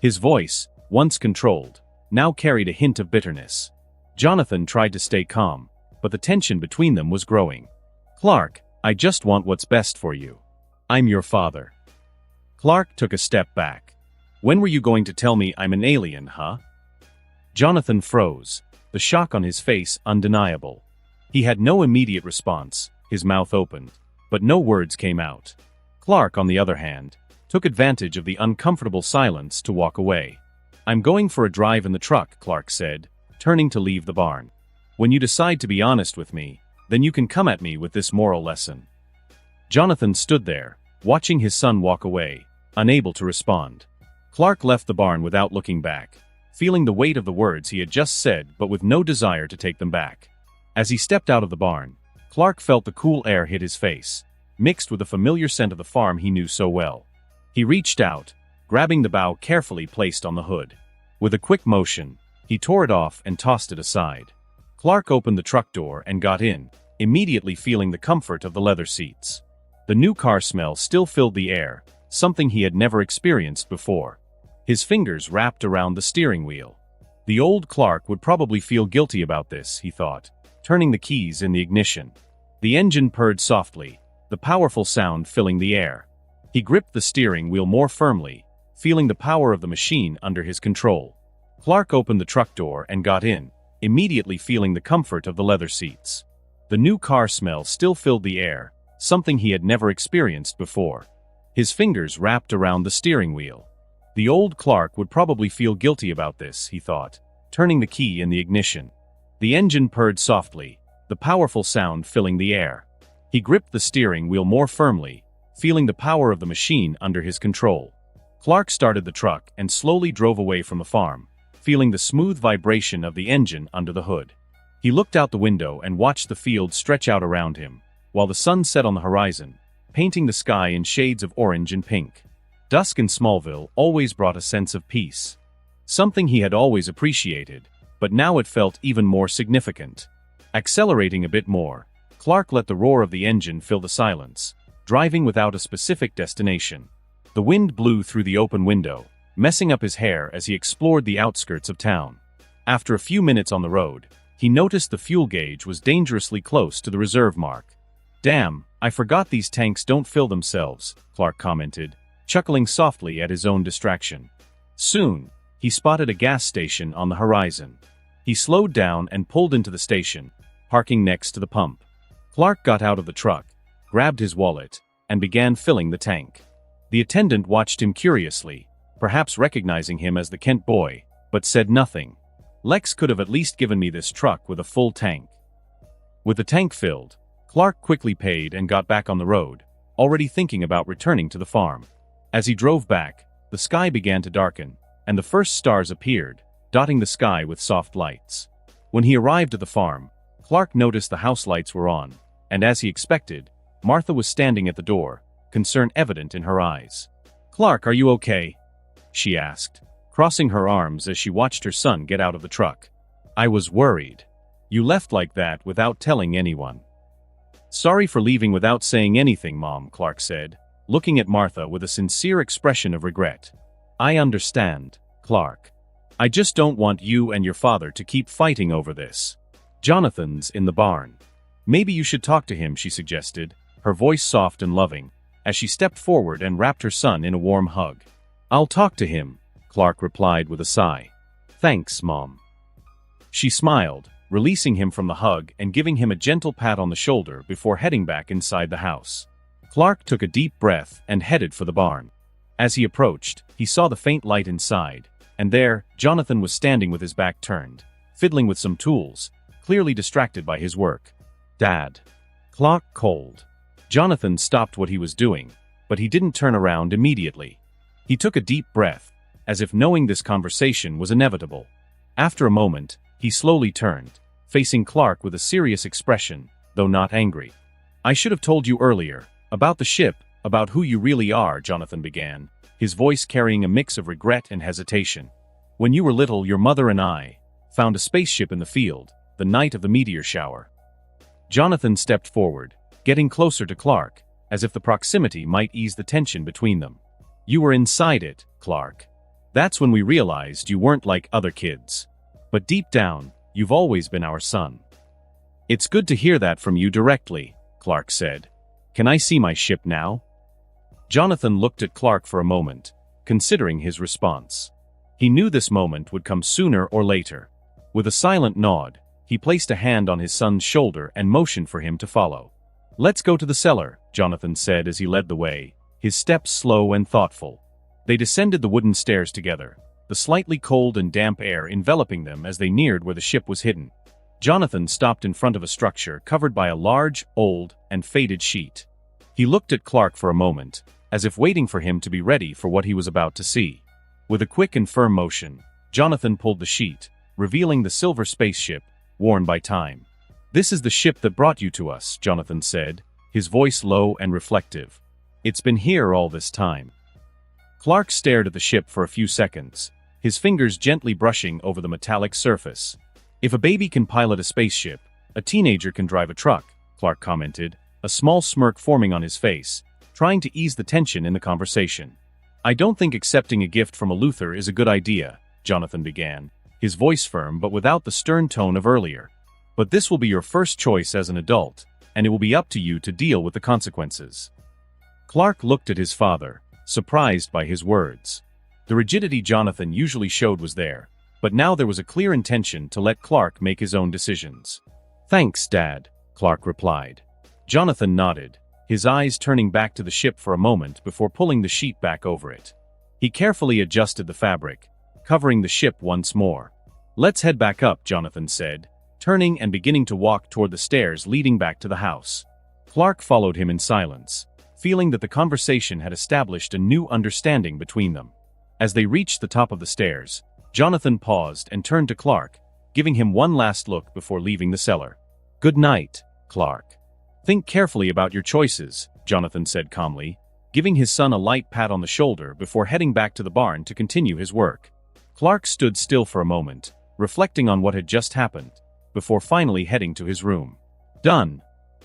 His voice, once controlled, now carried a hint of bitterness. Jonathan tried to stay calm, but the tension between them was growing. Clark, I just want what's best for you. I'm your father. Clark took a step back. When were you going to tell me I'm an alien, huh? Jonathan froze, the shock on his face undeniable. He had no immediate response, his mouth opened, but no words came out. Clark, on the other hand, took advantage of the uncomfortable silence to walk away. I'm going for a drive in the truck, Clark said, turning to leave the barn. When you decide to be honest with me, then you can come at me with this moral lesson. Jonathan stood there, watching his son walk away, unable to respond. Clark left the barn without looking back, feeling the weight of the words he had just said but with no desire to take them back. As he stepped out of the barn, Clark felt the cool air hit his face, mixed with the familiar scent of the farm he knew so well. He reached out, grabbing the bough carefully placed on the hood. With a quick motion, he tore it off and tossed it aside. Clark opened the truck door and got in, immediately feeling the comfort of the leather seats. The new car smell still filled the air, something he had never experienced before. His fingers wrapped around the steering wheel. The old Clark would probably feel guilty about this, he thought, turning the keys in the ignition. The engine purred softly, the powerful sound filling the air. He gripped the steering wheel more firmly, feeling the power of the machine under his control. Clark opened the truck door and got in, immediately feeling the comfort of the leather seats. The new car smell still filled the air, something he had never experienced before. His fingers wrapped around the steering wheel. The old Clark would probably feel guilty about this, he thought, turning the key in the ignition. The engine purred softly, the powerful sound filling the air. He gripped the steering wheel more firmly, feeling the power of the machine under his control. Clark started the truck and slowly drove away from the farm, feeling the smooth vibration of the engine under the hood. He looked out the window and watched the field stretch out around him, while the sun set on the horizon, painting the sky in shades of orange and pink. Dusk in Smallville always brought a sense of peace. Something he had always appreciated, but now it felt even more significant. Accelerating a bit more, Clark let the roar of the engine fill the silence, driving without a specific destination. The wind blew through the open window, messing up his hair as he explored the outskirts of town. After a few minutes on the road, he noticed the fuel gauge was dangerously close to the reserve mark. Damn, I forgot these tanks don't fill themselves, Clark commented, chuckling softly at his own distraction. Soon, he spotted a gas station on the horizon. He slowed down and pulled into the station, parking next to the pump. Clark got out of the truck, grabbed his wallet, and began filling the tank. The attendant watched him curiously, perhaps recognizing him as the Kent boy, but said nothing. Lex could have at least given me this truck with a full tank. With the tank filled, Clark quickly paid and got back on the road, already thinking about returning to the farm. As he drove back, the sky began to darken, and the first stars appeared, dotting the sky with soft lights. When he arrived at the farm, Clark noticed the house lights were on, and as he expected, Martha was standing at the door, concern evident in her eyes. "Clark, are you okay?" she asked, crossing her arms as she watched her son get out of the truck. "I was worried. You left like that without telling anyone." "Sorry for leaving without saying anything, Mom," Clark said, looking at Martha with a sincere expression of regret. "I understand, Clark. I just don't want you and your father to keep fighting over this." "Jonathan's in the barn. Maybe you should talk to him," she suggested, her voice soft and loving, as she stepped forward and wrapped her son in a warm hug. "I'll talk to him," Clark replied with a sigh. "Thanks, Mom." She smiled, releasing him from the hug and giving him a gentle pat on the shoulder before heading back inside the house. Clark took a deep breath and headed for the barn. As he approached, he saw the faint light inside, and there, Jonathan was standing with his back turned, fiddling with some tools, clearly distracted by his work. "Dad." Clark called. Jonathan stopped what he was doing, but he didn't turn around immediately. He took a deep breath, as if knowing this conversation was inevitable. After a moment, he slowly turned, facing Clark with a serious expression, though not angry. "I should have told you earlier, about the ship, about who you really are," Jonathan began, his voice carrying a mix of regret and hesitation. "When you were little, your mother and I found a spaceship in the field, the night of the meteor shower." Jonathan stepped forward, getting closer to Clark, as if the proximity might ease the tension between them. "You were inside it, Clark. That's when we realized you weren't like other kids. But deep down, you've always been our son." "It's good to hear that from you directly," Clark said. "Can I see my ship now?" Jonathan looked at Clark for a moment, considering his response. He knew this moment would come sooner or later. With a silent nod, he placed a hand on his son's shoulder and motioned for him to follow. "Let's go to the cellar," Jonathan said as he led the way, his steps slow and thoughtful. They descended the wooden stairs together, the slightly cold and damp air enveloping them as they neared where the ship was hidden. Jonathan stopped in front of a structure covered by a large, old, and faded sheet. He looked at Clark for a moment, as if waiting for him to be ready for what he was about to see. With a quick and firm motion, Jonathan pulled the sheet, revealing the silver spaceship, worn by time. "This is the ship that brought you to us," Jonathan said, his voice low and reflective. "It's been here all this time." Clark stared at the ship for a few seconds, his fingers gently brushing over the metallic surface. "If a baby can pilot a spaceship, a teenager can drive a truck," Clark commented, a small smirk forming on his face, trying to ease the tension in the conversation. "I don't think accepting a gift from a Luther is a good idea," Jonathan began, his voice firm but without the stern tone of earlier. "But this will be your first choice as an adult, and it will be up to you to deal with the consequences." Clark looked at his father, surprised by his words. The rigidity Jonathan usually showed was there, but now there was a clear intention to let Clark make his own decisions. "Thanks, Dad," Clark replied. Jonathan nodded, his eyes turning back to the ship for a moment before pulling the sheet back over it. He carefully adjusted the fabric, covering the ship once more. "Let's head back up," Jonathan said, turning and beginning to walk toward the stairs leading back to the house. Clark followed him in silence, feeling that the conversation had established a new understanding between them. As they reached the top of the stairs, Jonathan paused and turned to Clark, giving him one last look before leaving the cellar. "Good night, Clark. Think carefully about your choices," Jonathan said calmly, giving his son a light pat on the shoulder before heading back to the barn to continue his work. Clark stood still for a moment, reflecting on what had just happened, before finally heading to his room. "Done.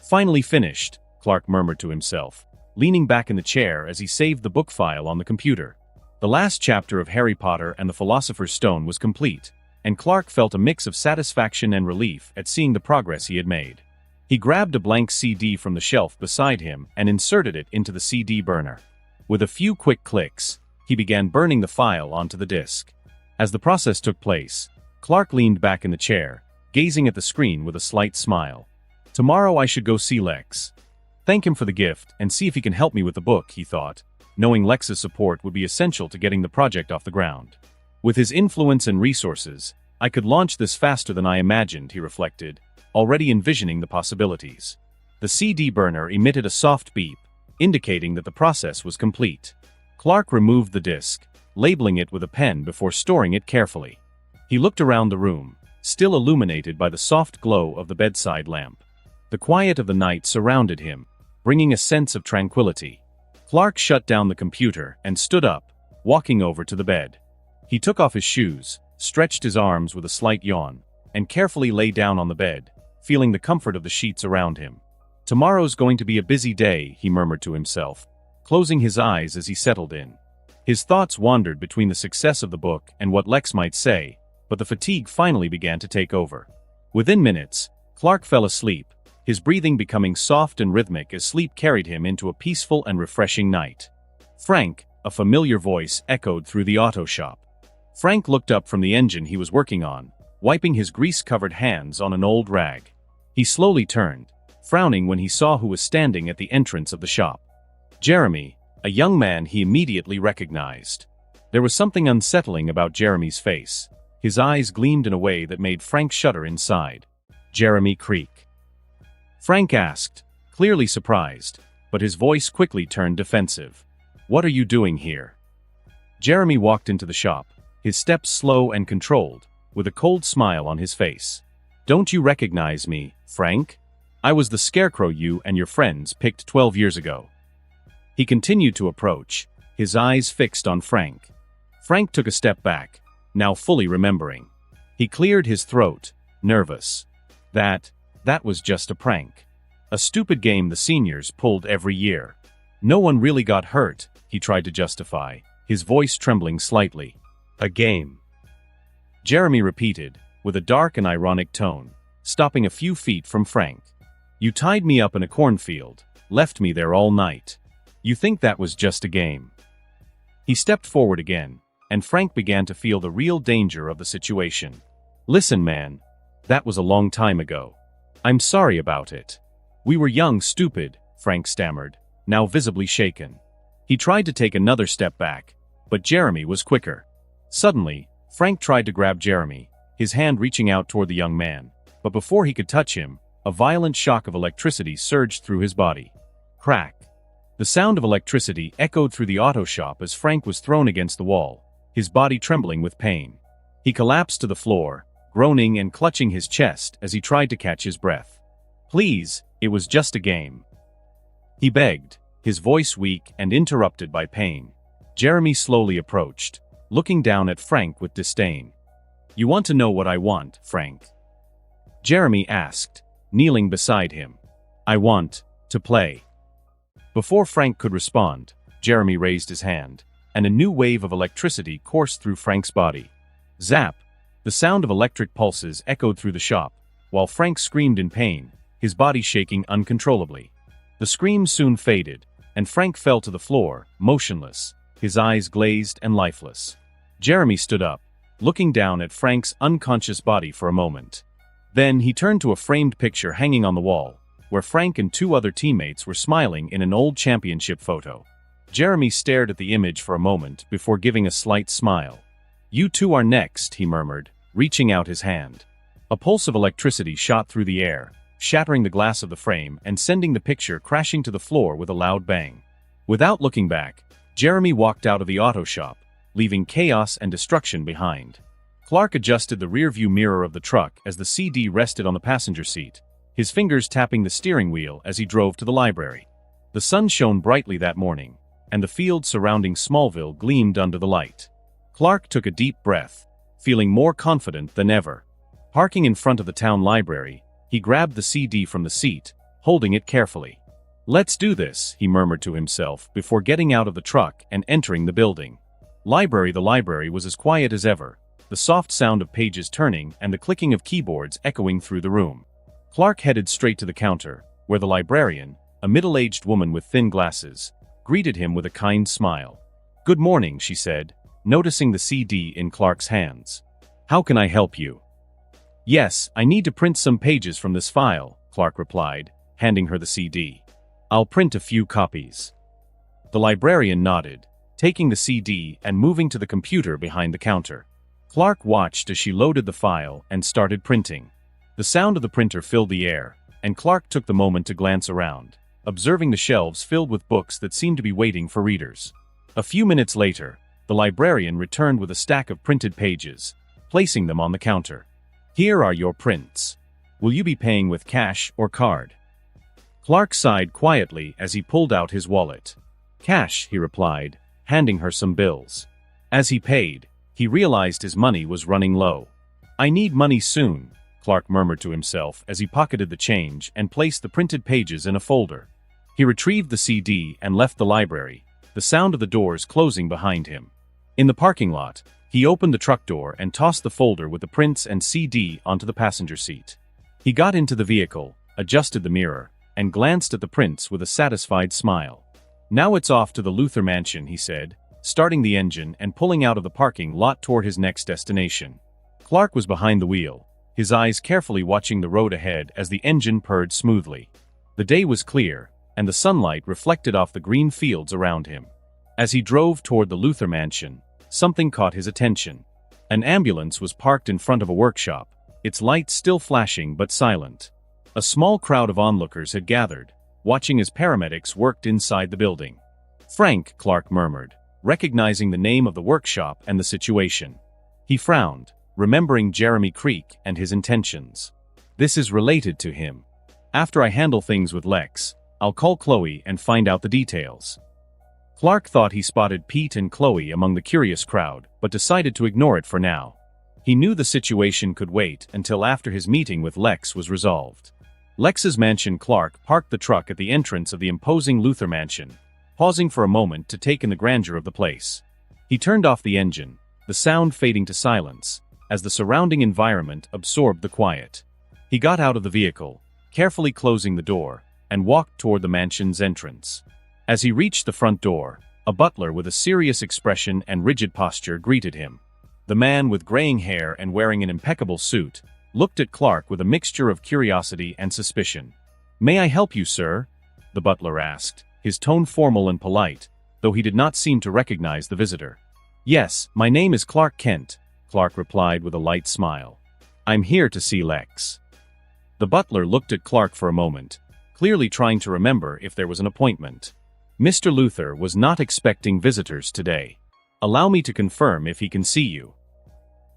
Finally finished," Clark murmured to himself, leaning back in the chair as he saved the book file on the computer. The last chapter of Harry Potter and the Philosopher's Stone was complete, and Clark felt a mix of satisfaction and relief at seeing the progress he had made. He grabbed a blank CD from the shelf beside him and inserted it into the CD burner. With a few quick clicks, he began burning the file onto the disc. As the process took place, Clark leaned back in the chair, gazing at the screen with a slight smile. "Tomorrow I should go see Lex. Thank him for the gift and see if he can help me with the book," he thought, knowing Lex's support would be essential to getting the project off the ground. "With his influence and resources, I could launch this faster than I imagined," he reflected, already envisioning the possibilities. The CD burner emitted a soft beep, indicating that the process was complete. Clark removed the disc, labeling it with a pen before storing it carefully. He looked around the room, still illuminated by the soft glow of the bedside lamp. The quiet of the night surrounded him, bringing a sense of tranquility. Clark shut down the computer and stood up, walking over to the bed. He took off his shoes, stretched his arms with a slight yawn, and carefully lay down on the bed, feeling the comfort of the sheets around him. "Tomorrow's going to be a busy day," he murmured to himself, closing his eyes as he settled in. His thoughts wandered between the success of the book and what Lex might say, but the fatigue finally began to take over. Within minutes, Clark fell asleep, his breathing becoming soft and rhythmic as sleep carried him into a peaceful and refreshing night. "Frank," a familiar voice echoed through the auto shop. Frank looked up from the engine he was working on, wiping his grease-covered hands on an old rag. He slowly turned, frowning when he saw who was standing at the entrance of the shop. Jeremy, a young man he immediately recognized. There was something unsettling about Jeremy's face. His eyes gleamed in a way that made Frank shudder inside. "Jeremy Creek?" Frank asked, clearly surprised, but his voice quickly turned defensive. "What are you doing here?" Jeremy walked into the shop, his steps slow and controlled, with a cold smile on his face. "Don't you recognize me, Frank? I was the scarecrow you and your friends picked 12 years ago." He continued to approach, his eyes fixed on Frank. Frank took a step back, now fully remembering. He cleared his throat, nervous. That was just a prank. A stupid game the seniors pulled every year. No one really got hurt, he tried to justify, his voice trembling slightly. "A game," Jeremy repeated, with a dark and ironic tone, stopping a few feet from Frank. "You tied me up in a cornfield, left me there all night. You think that was just a game?" He stepped forward again, and Frank began to feel the real danger of the situation. "Listen, man. That was a long time ago. I'm sorry about it. We were young, stupid," Frank stammered, now visibly shaken. He tried to take another step back, but Jeremy was quicker. Suddenly, Frank tried to grab Jeremy, his hand reaching out toward the young man, but before he could touch him, a violent shock of electricity surged through his body. Crack. The sound of electricity echoed through the auto shop as Frank was thrown against the wall, his body trembling with pain. He collapsed to the floor, groaning and clutching his chest as he tried to catch his breath. "Please, it was just a game," he begged, his voice weak and interrupted by pain. Jeremy slowly approached, looking down at Frank with disdain. "You want to know what I want, Frank?" Jeremy asked, kneeling beside him. "I want to play." Before Frank could respond, Jeremy raised his hand, and a new wave of electricity coursed through Frank's body. Zap! The sound of electric pulses echoed through the shop, while Frank screamed in pain, his body shaking uncontrollably. The screams soon faded, and Frank fell to the floor, motionless, his eyes glazed and lifeless. Jeremy stood up, looking down at Frank's unconscious body for a moment. Then he turned to a framed picture hanging on the wall, where Frank and two other teammates were smiling in an old championship photo. Jeremy stared at the image for a moment before giving a slight smile. "You two are next," he murmured, reaching out his hand. A pulse of electricity shot through the air, shattering the glass of the frame and sending the picture crashing to the floor with a loud bang. Without looking back, Jeremy walked out of the auto shop, leaving chaos and destruction behind. Clark adjusted the rearview mirror of the truck as the CD rested on the passenger seat, his fingers tapping the steering wheel as he drove to the library. The sun shone brightly that morning, and the fields surrounding Smallville gleamed under the light. Clark took a deep breath, feeling more confident than ever. Parking in front of the town library, he grabbed the CD from the seat, holding it carefully. "Let's do this," he murmured to himself before getting out of the truck and entering the building. The library was as quiet as ever, the soft sound of pages turning and the clicking of keyboards echoing through the room. Clark headed straight to the counter, where the librarian, a middle-aged woman with thin glasses, greeted him with a kind smile. "Good morning," she said, noticing the CD in Clark's hands. "How can I help you?" "Yes, I need to print some pages from this file," Clark replied, handing her the CD. "I'll print a few copies." The librarian nodded, taking the CD and moving to the computer behind the counter. Clark watched as she loaded the file and started printing. The sound of the printer filled the air, and Clark took the moment to glance around, observing the shelves filled with books that seemed to be waiting for readers. A few minutes later, the librarian returned with a stack of printed pages, placing them on the counter. "Here are your prints. Will you be paying with cash or card?" Clark sighed quietly as he pulled out his wallet. "Cash," he replied, handing her some bills. As he paid, he realized his money was running low. "I need money soon," Clark murmured to himself as he pocketed the change and placed the printed pages in a folder. He retrieved the CD and left the library, the sound of the doors closing behind him. In the parking lot, he opened the truck door and tossed the folder with the prints and CD onto the passenger seat. He got into the vehicle, adjusted the mirror, and glanced at the prints with a satisfied smile. "Now it's off to the Luther mansion," he said, starting the engine and pulling out of the parking lot toward his next destination. Clark was behind the wheel, his eyes carefully watching the road ahead as the engine purred smoothly. The day was clear, and the sunlight reflected off the green fields around him. As he drove toward the Luther mansion, something caught his attention. An ambulance was parked in front of a workshop, its lights still flashing but silent. A small crowd of onlookers had gathered, watching as paramedics worked inside the building. "Frank," Clark murmured, recognizing the name of the workshop and the situation. He frowned, remembering Jeremy Creek and his intentions. This is related to him. After I handle things with Lex, I'll call Chloe and find out the details. Clark thought he spotted Pete and Chloe among the curious crowd, but decided to ignore it for now. He knew the situation could wait until after his meeting with Lex was resolved. Lex's mansion. Clark parked the truck at the entrance of the imposing Luthor mansion, pausing for a moment to take in the grandeur of the place. He turned off the engine, the sound fading to silence, as the surrounding environment absorbed the quiet. He got out of the vehicle, carefully closing the door, and walked toward the mansion's entrance. As he reached the front door, a butler with a serious expression and rigid posture greeted him. The man, with graying hair and wearing an impeccable suit, looked at Clark with a mixture of curiosity and suspicion. "May I help you, sir?" the butler asked, his tone formal and polite, though he did not seem to recognize the visitor. "Yes, my name is Clark Kent," Clark replied with a light smile. "I'm here to see Lex." The butler looked at Clark for a moment, clearly trying to remember if there was an appointment. "Mr. Luthor was not expecting visitors today. Allow me to confirm if he can see you."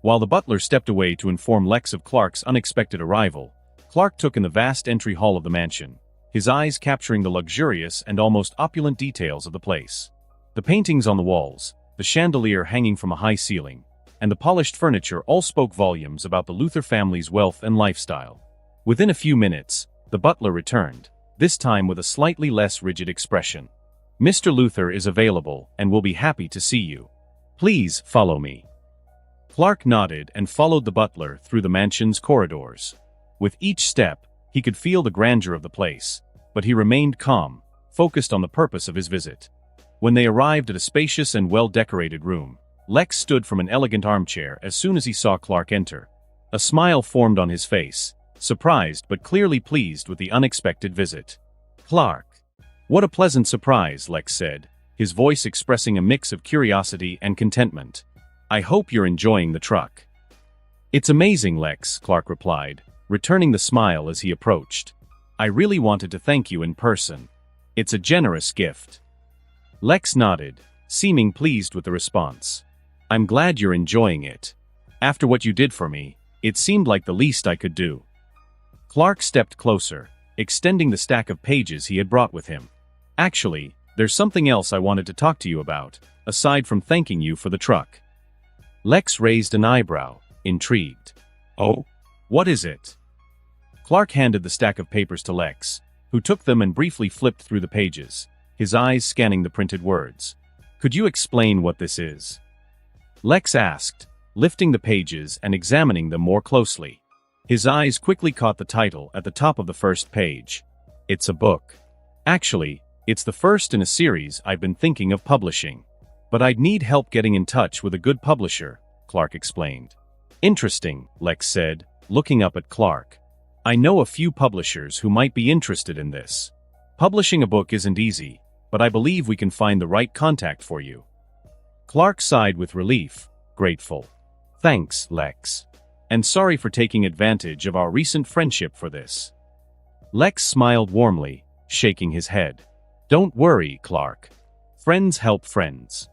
While the butler stepped away to inform Lex of Clark's unexpected arrival, Clark took in the vast entry hall of the mansion, his eyes capturing the luxurious and almost opulent details of the place. The paintings on the walls, the chandelier hanging from a high ceiling, and the polished furniture all spoke volumes about the Luthor family's wealth and lifestyle. Within a few minutes, the butler returned, this time with a slightly less rigid expression. "Mr. Luthor is available and will be happy to see you. Please follow me." Clark nodded and followed the butler through the mansion's corridors. With each step, he could feel the grandeur of the place, but he remained calm, focused on the purpose of his visit. When they arrived at a spacious and well-decorated room, Lex stood from an elegant armchair as soon as he saw Clark enter. A smile formed on his face, surprised but clearly pleased with the unexpected visit. "Clark. What a pleasant surprise," Lex said, his voice expressing a mix of curiosity and contentment. "I hope you're enjoying the truck." "It's amazing, Lex," Clark replied, returning the smile as he approached. "I really wanted to thank you in person. It's a generous gift." Lex nodded, seeming pleased with the response. "I'm glad you're enjoying it. After what you did for me, it seemed like the least I could do." Clark stepped closer, extending the stack of pages he had brought with him. "Actually, there's something else I wanted to talk to you about, aside from thanking you for the truck." Lex raised an eyebrow, intrigued. "Oh? What is it?" Clark handed the stack of papers to Lex, who took them and briefly flipped through the pages, his eyes scanning the printed words. "Could you explain what this is?" Lex asked, lifting the pages and examining them more closely. His eyes quickly caught the title at the top of the first page. "It's a book. Actually, it's the first in a series I've been thinking of publishing. But I'd need help getting in touch with a good publisher," Clark explained. "Interesting," Lex said, looking up at Clark. "I know a few publishers who might be interested in this. Publishing a book isn't easy, but I believe we can find the right contact for you." Clark sighed with relief, grateful. "Thanks, Lex. And sorry for taking advantage of our recent friendship for this." Lex smiled warmly, shaking his head. "Don't worry, Clark. Friends help friends."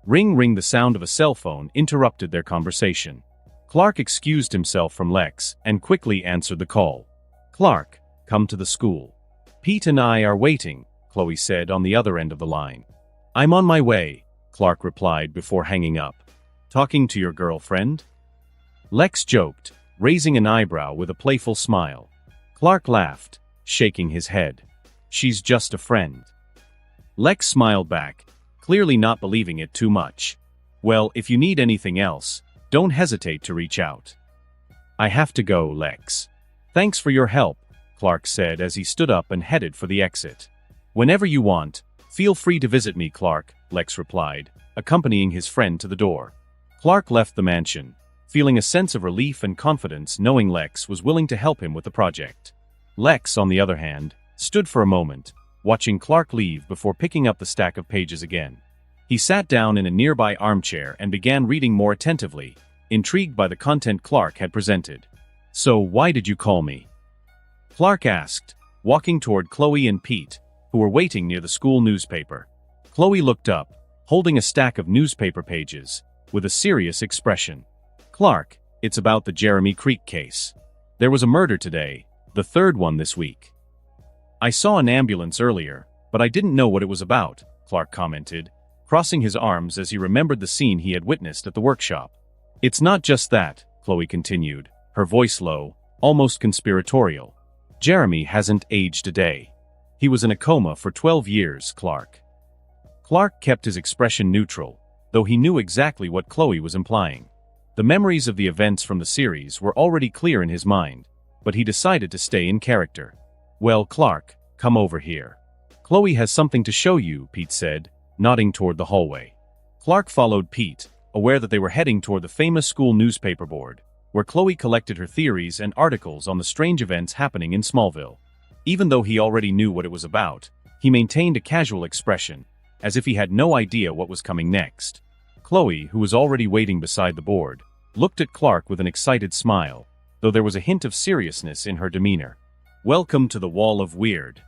Ring ring. The sound of a cell phone interrupted their conversation. Clark excused himself from Lex and quickly answered the call. "Clark, come to the school. Pete and I are waiting," Chloe said on the other end of the line. "I'm on my way," Clark replied before hanging up. "Talking to your girlfriend?" Lex joked, raising an eyebrow with a playful smile. Clark laughed, shaking his head. "She's just a friend." Lex smiled back, clearly not believing it too much. "Well, if you need anything else, don't hesitate to reach out." "I have to go, Lex. Thanks for your help," Clark said as he stood up and headed for the exit. "Whenever you want, feel free to visit me, Clark," Lex replied, accompanying his friend to the door. Clark left the mansion, feeling a sense of relief and confidence knowing Lex was willing to help him with the project. Lex, on the other hand, stood for a moment, watching Clark leave before picking up the stack of pages again. He sat down in a nearby armchair and began reading more attentively, intrigued by the content Clark had presented. "So, why did you call me?" Clark asked, walking toward Chloe and Pete, who were waiting near the school newspaper. Chloe looked up, holding a stack of newspaper pages, with a serious expression. "Clark, it's about the Jeremy Creek case. There was a murder today, the third one this week." "I saw an ambulance earlier, but I didn't know what it was about," Clark commented, crossing his arms as he remembered the scene he had witnessed at the workshop. "It's not just that," Chloe continued, her voice low, almost conspiratorial. "Jeremy hasn't aged a day. He was in a coma for 12 years, Clark." Clark kept his expression neutral, though he knew exactly what Chloe was implying. The memories of the events from the series were already clear in his mind, but he decided to stay in character. "Well, Clark, come over here. Chloe has something to show you," Pete said, nodding toward the hallway. Clark followed Pete, aware that they were heading toward the famous school newspaper board, where Chloe collected her theories and articles on the strange events happening in Smallville. Even though he already knew what it was about, he maintained a casual expression, as if he had no idea what was coming next. Chloe, who was already waiting beside the board, looked at Clark with an excited smile, though there was a hint of seriousness in her demeanor. "Welcome to the Wall of Weird,"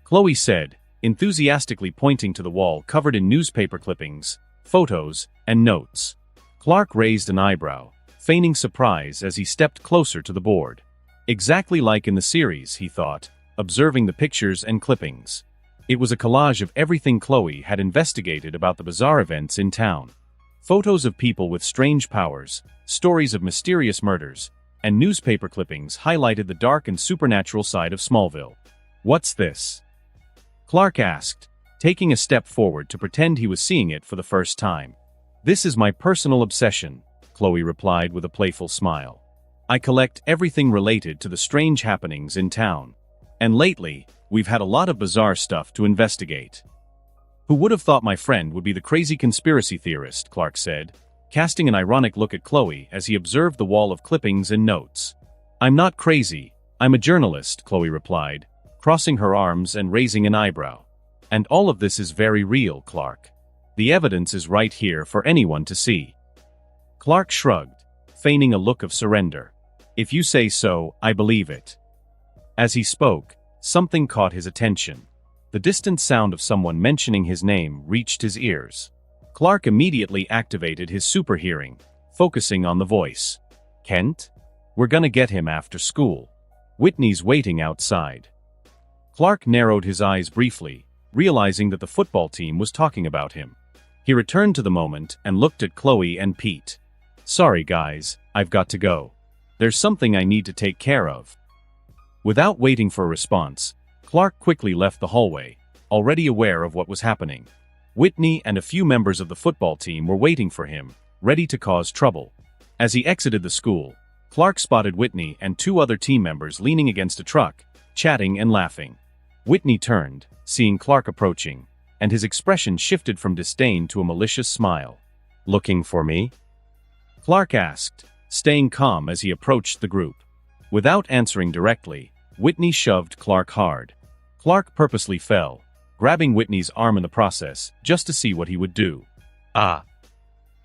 Chloe said, enthusiastically pointing to the wall covered in newspaper clippings, photos, and notes. Clark raised an eyebrow, feigning surprise as he stepped closer to the board. Exactly like in the series, he thought, observing the pictures and clippings. It was a collage of everything Chloe had investigated about the bizarre events in town. Photos of people with strange powers, stories of mysterious murders, and newspaper clippings highlighted the dark and supernatural side of Smallville. "What's this?" Clark asked, taking a step forward to pretend he was seeing it for the first time. "This is my personal obsession," Chloe replied with a playful smile. "I collect everything related to the strange happenings in town. And lately, we've had a lot of bizarre stuff to investigate." "Who would have thought my friend would be the crazy conspiracy theorist," Clark said, casting an ironic look at Chloe as he observed the wall of clippings and notes. "I'm not crazy, I'm a journalist," Chloe replied, crossing her arms and raising an eyebrow. "And all of this is very real, Clark. The evidence is right here for anyone to see." Clark shrugged, feigning a look of surrender. "If you say so, I believe it." As he spoke, something caught his attention. The distant sound of someone mentioning his name reached his ears. Clark immediately activated his super hearing, focusing on the voice. "Kent? We're gonna get him after school. Whitney's waiting outside." Clark narrowed his eyes briefly, realizing that the football team was talking about him. He returned to the moment and looked at Chloe and Pete. "Sorry guys, I've got to go. There's something I need to take care of." Without waiting for a response, Clark quickly left the hallway, already aware of what was happening. Whitney and a few members of the football team were waiting for him, ready to cause trouble. As he exited the school, Clark spotted Whitney and two other team members leaning against a truck, chatting and laughing. Whitney turned, seeing Clark approaching, and his expression shifted from disdain to a malicious smile. "Looking for me?" Clark asked, staying calm as he approached the group. Without answering directly, Whitney shoved Clark hard. Clark purposely fell, grabbing Whitney's arm in the process, just to see what he would do. "Ah!"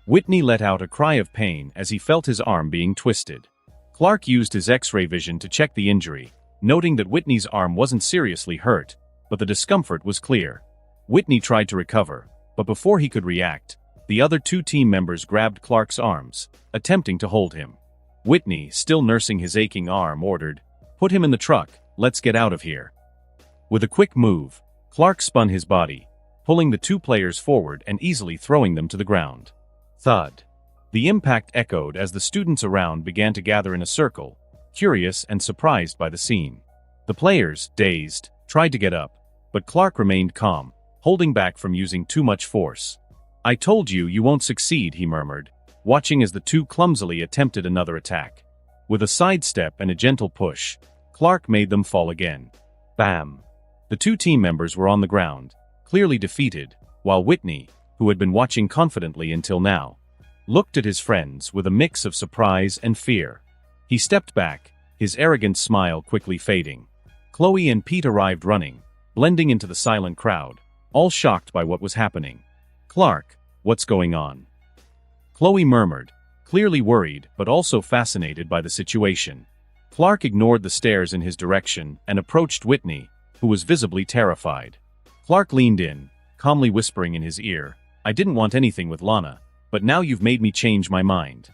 Whitney let out a cry of pain as he felt his arm being twisted. Clark used his X-ray vision to check the injury, noting that Whitney's arm wasn't seriously hurt, but the discomfort was clear. Whitney tried to recover, but before he could react, the other two team members grabbed Clark's arms, attempting to hold him. Whitney, still nursing his aching arm, ordered, "Put him in the truck, let's get out of here." With a quick move, Clark spun his body, pulling the two players forward and easily throwing them to the ground. Thud. The impact echoed as the students around began to gather in a circle, curious and surprised by the scene. The players, dazed, tried to get up, but Clark remained calm, holding back from using too much force. "I told you you won't succeed," he murmured, watching as the two clumsily attempted another attack. With a sidestep and a gentle push, Clark made them fall again. Bam! The two team members were on the ground, clearly defeated, while Whitney, who had been watching confidently until now, looked at his friends with a mix of surprise and fear. He stepped back, his arrogant smile quickly fading. Chloe and Pete arrived running, blending into the silent crowd, all shocked by what was happening. "Clark, what's going on?" Chloe murmured, clearly worried but also fascinated by the situation. Clark ignored the stares in his direction and approached Whitney, who was visibly terrified. Clark leaned in, calmly whispering in his ear, "I didn't want anything with Lana, but now you've made me change my mind."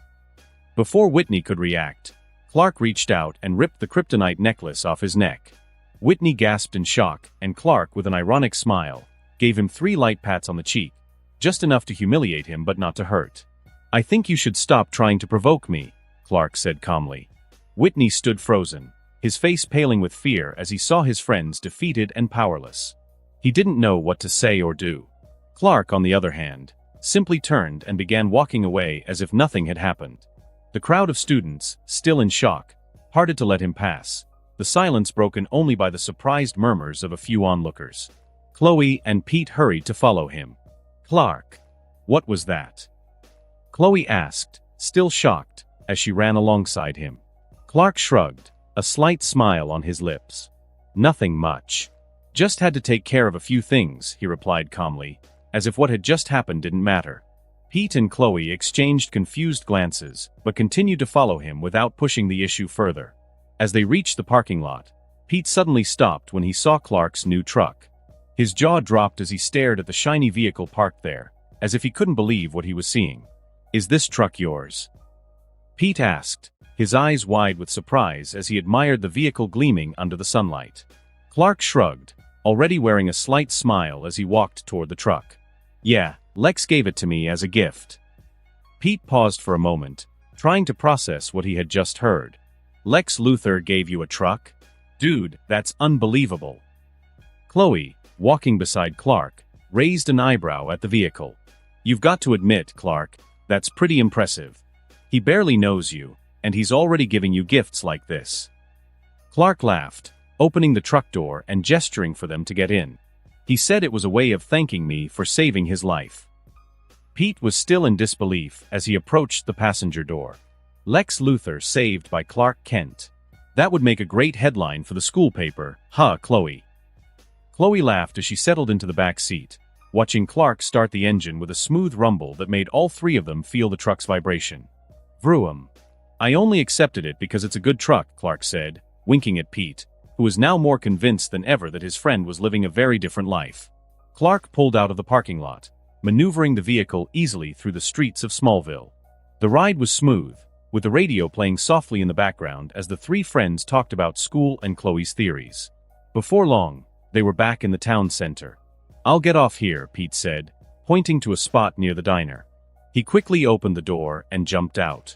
Before Whitney could react, Clark reached out and ripped the kryptonite necklace off his neck. Whitney gasped in shock, and Clark, with an ironic smile, gave him 3 light pats on the cheek, just enough to humiliate him but not to hurt. "I think you should stop trying to provoke me," Clark said calmly. Whitney stood frozen, his face paling with fear as he saw his friends defeated and powerless. He didn't know what to say or do. Clark, on the other hand, simply turned and began walking away as if nothing had happened. The crowd of students, still in shock, parted to let him pass, the silence broken only by the surprised murmurs of a few onlookers. Chloe and Pete hurried to follow him. "Clark, what was that?" Chloe asked, still shocked, as she ran alongside him. Clark shrugged, a slight smile on his lips. "Nothing much. Just had to take care of a few things," he replied calmly, as if what had just happened didn't matter. Pete and Chloe exchanged confused glances, but continued to follow him without pushing the issue further. As they reached the parking lot, Pete suddenly stopped when he saw Clark's new truck. His jaw dropped as he stared at the shiny vehicle parked there, as if he couldn't believe what he was seeing. "Is this truck yours?" Pete asked, his eyes wide with surprise as he admired the vehicle gleaming under the sunlight. Clark shrugged, already wearing a slight smile as he walked toward the truck. "Yeah, Lex gave it to me as a gift." Pete paused for a moment, trying to process what he had just heard. "Lex Luthor gave you a truck? Dude, that's unbelievable." Chloe, walking beside Clark, raised an eyebrow at the vehicle. "You've got to admit, Clark, that's pretty impressive. He barely knows you, and he's already giving you gifts like this." Clark laughed, opening the truck door and gesturing for them to get in. "He said it was a way of thanking me for saving his life." Pete was still in disbelief as he approached the passenger door. Lex Luthor saved by Clark Kent. That would make a great headline for the school paper, huh, Chloe? Chloe laughed as she settled into the back seat, watching Clark start the engine with a smooth rumble that made all 3 of them feel the truck's vibration. "Vroom. I only accepted it because it's a good truck," Clark said, winking at Pete, who was now more convinced than ever that his friend was living a very different life. Clark pulled out of the parking lot, maneuvering the vehicle easily through the streets of Smallville. The ride was smooth, with the radio playing softly in the background as the 3 friends talked about school and Chloe's theories. Before long, they were back in the town center. "I'll get off here," Pete said, pointing to a spot near the diner. He quickly opened the door and jumped out.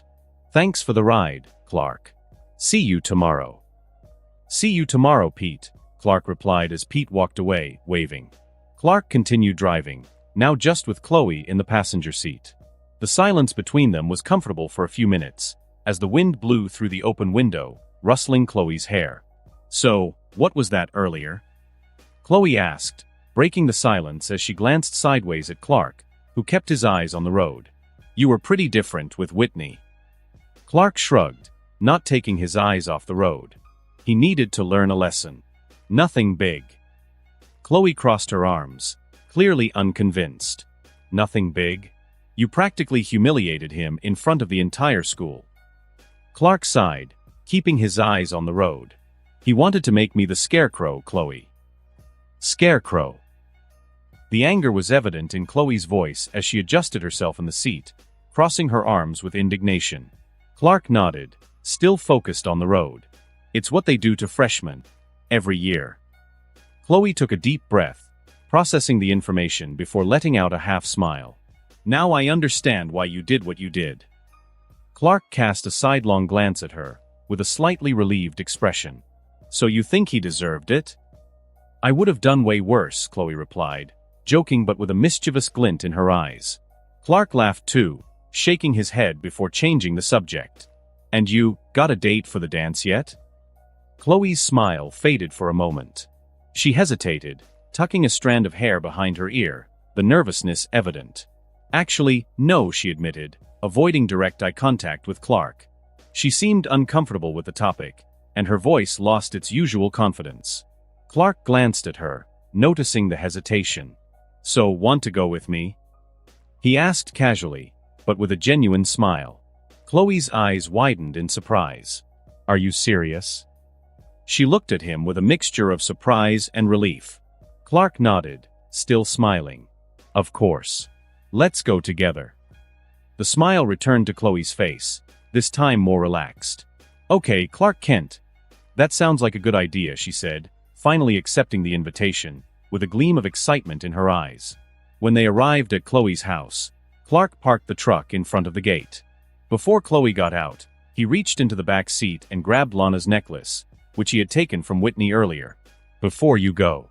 "Thanks for the ride, Clark. See you tomorrow." "See you tomorrow, Pete," Clark replied as Pete walked away, waving. Clark continued driving, now just with Chloe in the passenger seat. The silence between them was comfortable for a few minutes, as the wind blew through the open window, rustling Chloe's hair. "So, what was that earlier?" Chloe asked, breaking the silence as she glanced sideways at Clark, who kept his eyes on the road. "You were pretty different with Whitney." Clark shrugged, not taking his eyes off the road. He needed to learn a lesson. "Nothing big." Chloe crossed her arms, clearly unconvinced. "Nothing big? You practically humiliated him in front of the entire school." Clark sighed, keeping his eyes on the road. "He wanted to make me the scarecrow, Chloe." "Scarecrow?" The anger was evident in Chloe's voice as she adjusted herself in the seat, crossing her arms with indignation. Clark nodded, still focused on the road. "It's what they do to freshmen. Every year." Chloe took a deep breath, processing the information before letting out a half smile. "Now I understand why you did what you did." Clark cast a sidelong glance at her, with a slightly relieved expression. "So you think he deserved it?" "I would have done way worse," Chloe replied, joking but with a mischievous glint in her eyes. Clark laughed too, shaking his head before changing the subject. "And you, got a date for the dance yet?" Chloe's smile faded for a moment. She hesitated, tucking a strand of hair behind her ear, the nervousness evident. "Actually, no," she admitted, avoiding direct eye contact with Clark. She seemed uncomfortable with the topic, and her voice lost its usual confidence. Clark glanced at her, noticing the hesitation. "So, want to go with me?" He asked casually, but with a genuine smile. Chloe's eyes widened in surprise. Are you serious? She looked at him with a mixture of surprise and relief. Clark nodded, still smiling. Of course. Let's go together. The smile returned to Chloe's face, this time more relaxed. Okay, Clark Kent. That sounds like a good idea, she said, finally accepting the invitation, with a gleam of excitement in her eyes. When they arrived at Chloe's house, Clark parked the truck in front of the gate. Before Chloe got out, he reached into the back seat and grabbed Lana's necklace, which he had taken from Whitney earlier. Before you go,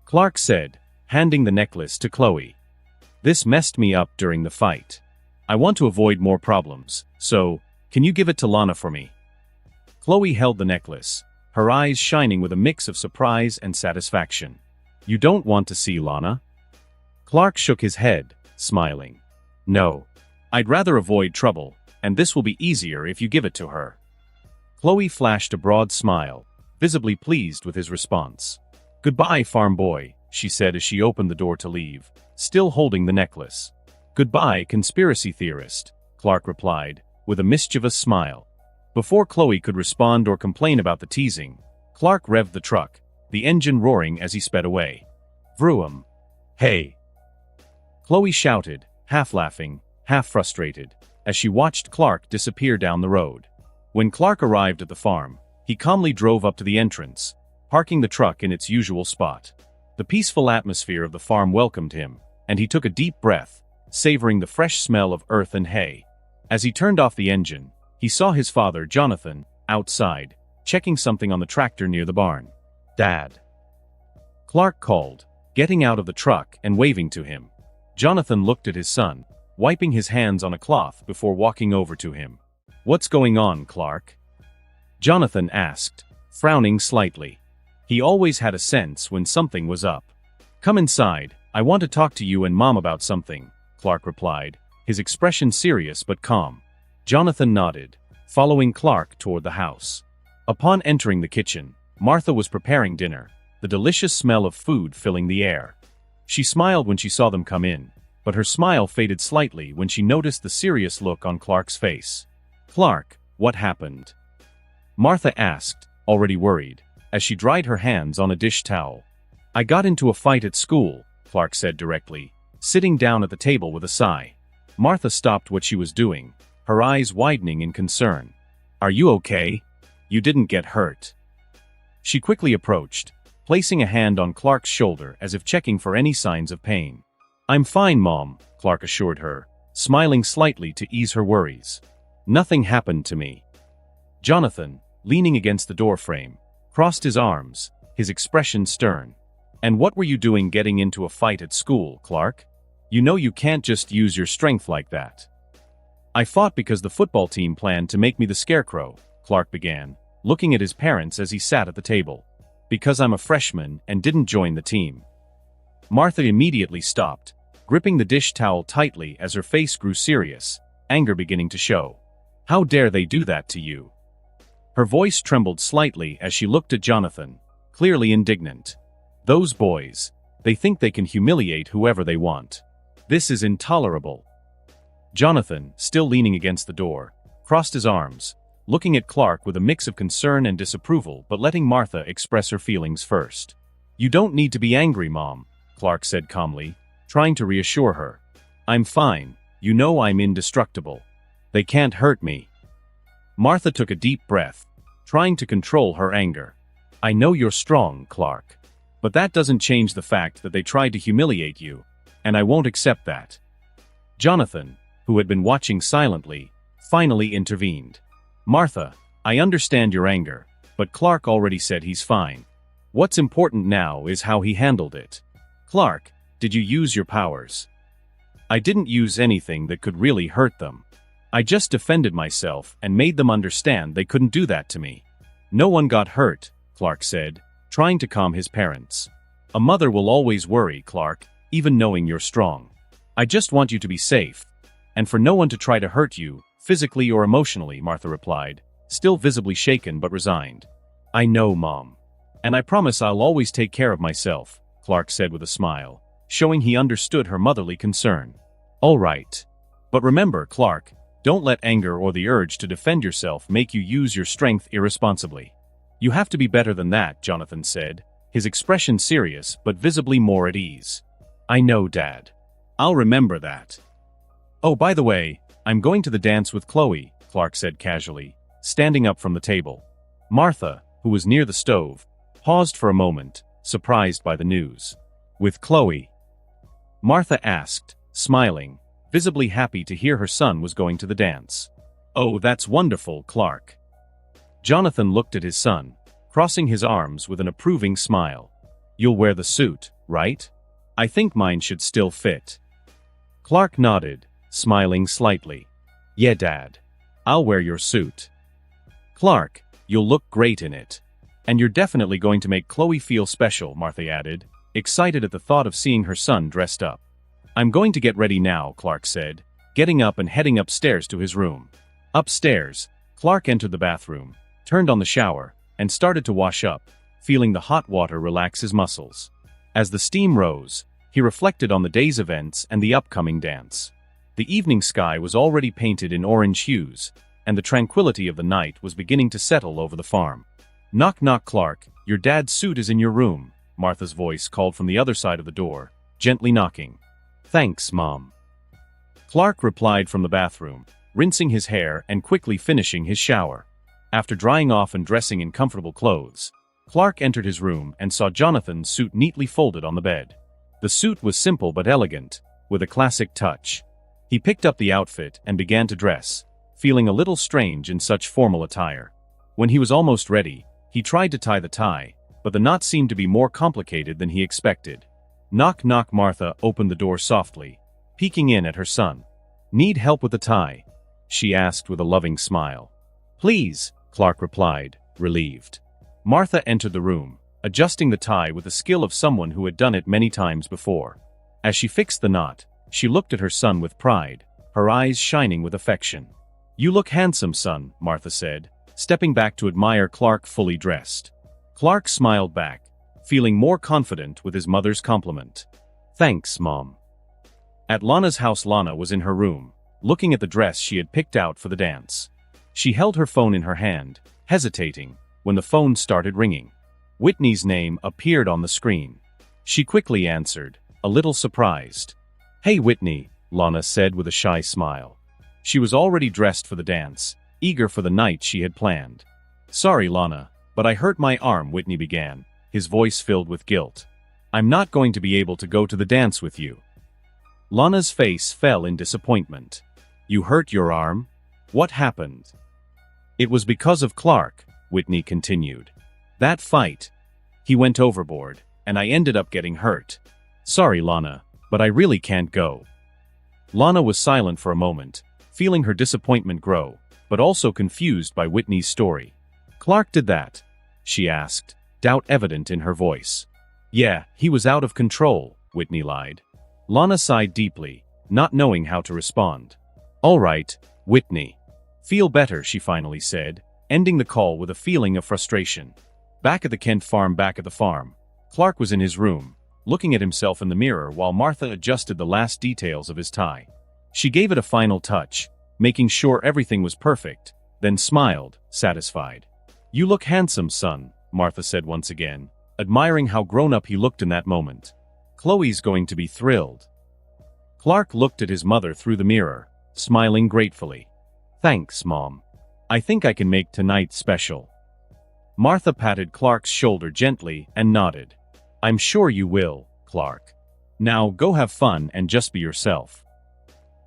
Clark said, handing the necklace to Chloe. This messed me up during the fight. I want to avoid more problems, so, can you give it to Lana for me? Chloe held the necklace, her eyes shining with a mix of surprise and satisfaction. You don't want to see Lana? Clark shook his head, smiling. No. I'd rather avoid trouble, and this will be easier if you give it to her. Chloe flashed a broad smile, visibly pleased with his response. Goodbye, farm boy, she said as she opened the door to leave, still holding the necklace. Goodbye, conspiracy theorist, Clark replied, with a mischievous smile. Before Chloe could respond or complain about the teasing, Clark revved the truck, the engine roaring as he sped away. Vroom. Hey! Chloe shouted, half laughing, half frustrated, as she watched Clark disappear down the road. When Clark arrived at the farm, he calmly drove up to the entrance, parking the truck in its usual spot. The peaceful atmosphere of the farm welcomed him, and he took a deep breath, savoring the fresh smell of earth and hay. As he turned off the engine, he saw his father, Jonathan, outside, checking something on the tractor near the barn. Dad. Clark called, getting out of the truck and waving to him. Jonathan looked at his son, wiping his hands on a cloth before walking over to him. What's going on, Clark? Jonathan asked, frowning slightly. He always had a sense when something was up. Come inside, I want to talk to you and Mom about something, Clark replied, his expression serious but calm. Jonathan nodded, following Clark toward the house. Upon entering the kitchen, Martha was preparing dinner, the delicious smell of food filling the air. She smiled when she saw them come in, but her smile faded slightly when she noticed the serious look on Clark's face. Clark, what happened? Martha asked, already worried, as she dried her hands on a dish towel. I got into a fight at school, Clark said directly, sitting down at the table with a sigh. Martha stopped what she was doing, her eyes widening in concern. Are you okay? You didn't get hurt. She quickly approached, placing a hand on Clark's shoulder as if checking for any signs of pain. I'm fine, Mom, Clark assured her, smiling slightly to ease her worries. Nothing happened to me. Jonathan, leaning against the doorframe, crossed his arms, his expression stern. And what were you doing getting into a fight at school, Clark? You know you can't just use your strength like that. I fought because the football team planned to make me the scarecrow, Clark began, looking at his parents as he sat at the table. Because I'm a freshman and didn't join the team. Martha immediately stopped, gripping the dish towel tightly as her face grew serious, anger beginning to show. How dare they do that to you? Her voice trembled slightly as she looked at Jonathan, clearly indignant. Those boys, they think they can humiliate whoever they want. This is intolerable. Jonathan, still leaning against the door, crossed his arms, looking at Clark with a mix of concern and disapproval but letting Martha express her feelings first. You don't need to be angry, Mom, Clark said calmly, trying to reassure her. I'm fine, you know I'm indestructible. They can't hurt me. Martha took a deep breath, trying to control her anger. I know you're strong, Clark. But that doesn't change the fact that they tried to humiliate you, and I won't accept that. Jonathan, who had been watching silently, finally intervened. Martha, I understand your anger, but Clark already said he's fine. What's important now is how he handled it. Clark, did you use your powers? I didn't use anything that could really hurt them. I just defended myself and made them understand they couldn't do that to me. No one got hurt, Clark said, trying to calm his parents. A mother will always worry, Clark, even knowing you're strong. I just want you to be safe. And for no one to try to hurt you, physically or emotionally, Martha replied, still visibly shaken but resigned. I know, Mom. And I promise I'll always take care of myself, Clark said with a smile, showing he understood her motherly concern. All right. But remember, Clark, don't let anger or the urge to defend yourself make you use your strength irresponsibly. You have to be better than that, Jonathan said, his expression serious but visibly more at ease. I know, Dad. I'll remember that. Oh, by the way, I'm going to the dance with Chloe, Clark said casually, standing up from the table. Martha, who was near the stove, paused for a moment, surprised by the news. With Chloe? Martha asked, smiling, visibly happy to hear her son was going to the dance. Oh, that's wonderful, Clark. Jonathan looked at his son, crossing his arms with an approving smile. You'll wear the suit, right? I think mine should still fit. Clark nodded, smiling slightly. Yeah, Dad. I'll wear your suit. Clark, you'll look great in it. And you're definitely going to make Chloe feel special, Martha added, excited at the thought of seeing her son dressed up. I'm going to get ready now, Clark said, getting up and heading upstairs to his room. Upstairs, Clark entered the bathroom, turned on the shower, and started to wash up, feeling the hot water relax his muscles. As the steam rose, he reflected on the day's events and the upcoming dance. The evening sky was already painted in orange hues, and the tranquility of the night was beginning to settle over the farm. Knock knock, Clark, your dad's suit is in your room, Martha's voice called from the other side of the door, gently knocking. Thanks, Mom. Clark replied from the bathroom, rinsing his hair and quickly finishing his shower. After drying off and dressing in comfortable clothes, Clark entered his room and saw Jonathan's suit neatly folded on the bed. The suit was simple but elegant, with a classic touch. He picked up the outfit and began to dress, feeling a little strange in such formal attire. When he was almost ready, he tried to tie the tie, but the knot seemed to be more complicated than he expected. Knock knock, Martha opened the door softly, peeking in at her son. Need help with the tie? She asked with a loving smile. Please, Clark replied, relieved. Martha entered the room, adjusting the tie with the skill of someone who had done it many times before. As she fixed the knot, she looked at her son with pride, her eyes shining with affection. You look handsome, son, Martha said, stepping back to admire Clark fully dressed. Clark smiled back, feeling more confident with his mother's compliment. Thanks, Mom. At Lana's house, Lana was in her room, looking at the dress she had picked out for the dance. She held her phone in her hand, hesitating, when the phone started ringing. Whitney's name appeared on the screen. She quickly answered, a little surprised. Hey, Whitney, Lana said with a shy smile. She was already dressed for the dance, eager for the night she had planned. Sorry, Lana, but I hurt my arm, Whitney began, his voice filled with guilt. I'm not going to be able to go to the dance with you. Lana's face fell in disappointment. You hurt your arm? What happened? It was because of Clark, Whitney continued. That fight. He went overboard, and I ended up getting hurt. Sorry, Lana, but I really can't go. Lana was silent for a moment, feeling her disappointment grow, but also confused by Whitney's story. Clark did that? She asked, doubt evident in her voice. Yeah, he was out of control, Whitney lied. Lana sighed deeply, not knowing how to respond. All right, Whitney. Feel better, she finally said, ending the call with a feeling of frustration. Back at the Kent farm, Clark was in his room, looking at himself in the mirror while Martha adjusted the last details of his tie. She gave it a final touch, making sure everything was perfect, then smiled, satisfied. You look handsome, son, Martha said once again, admiring how grown-up he looked in that moment. Chloe's going to be thrilled. Clark looked at his mother through the mirror, smiling gratefully. Thanks, Mom. I think I can make tonight special. Martha patted Clark's shoulder gently and nodded. I'm sure you will, Clark. Now go have fun and just be yourself.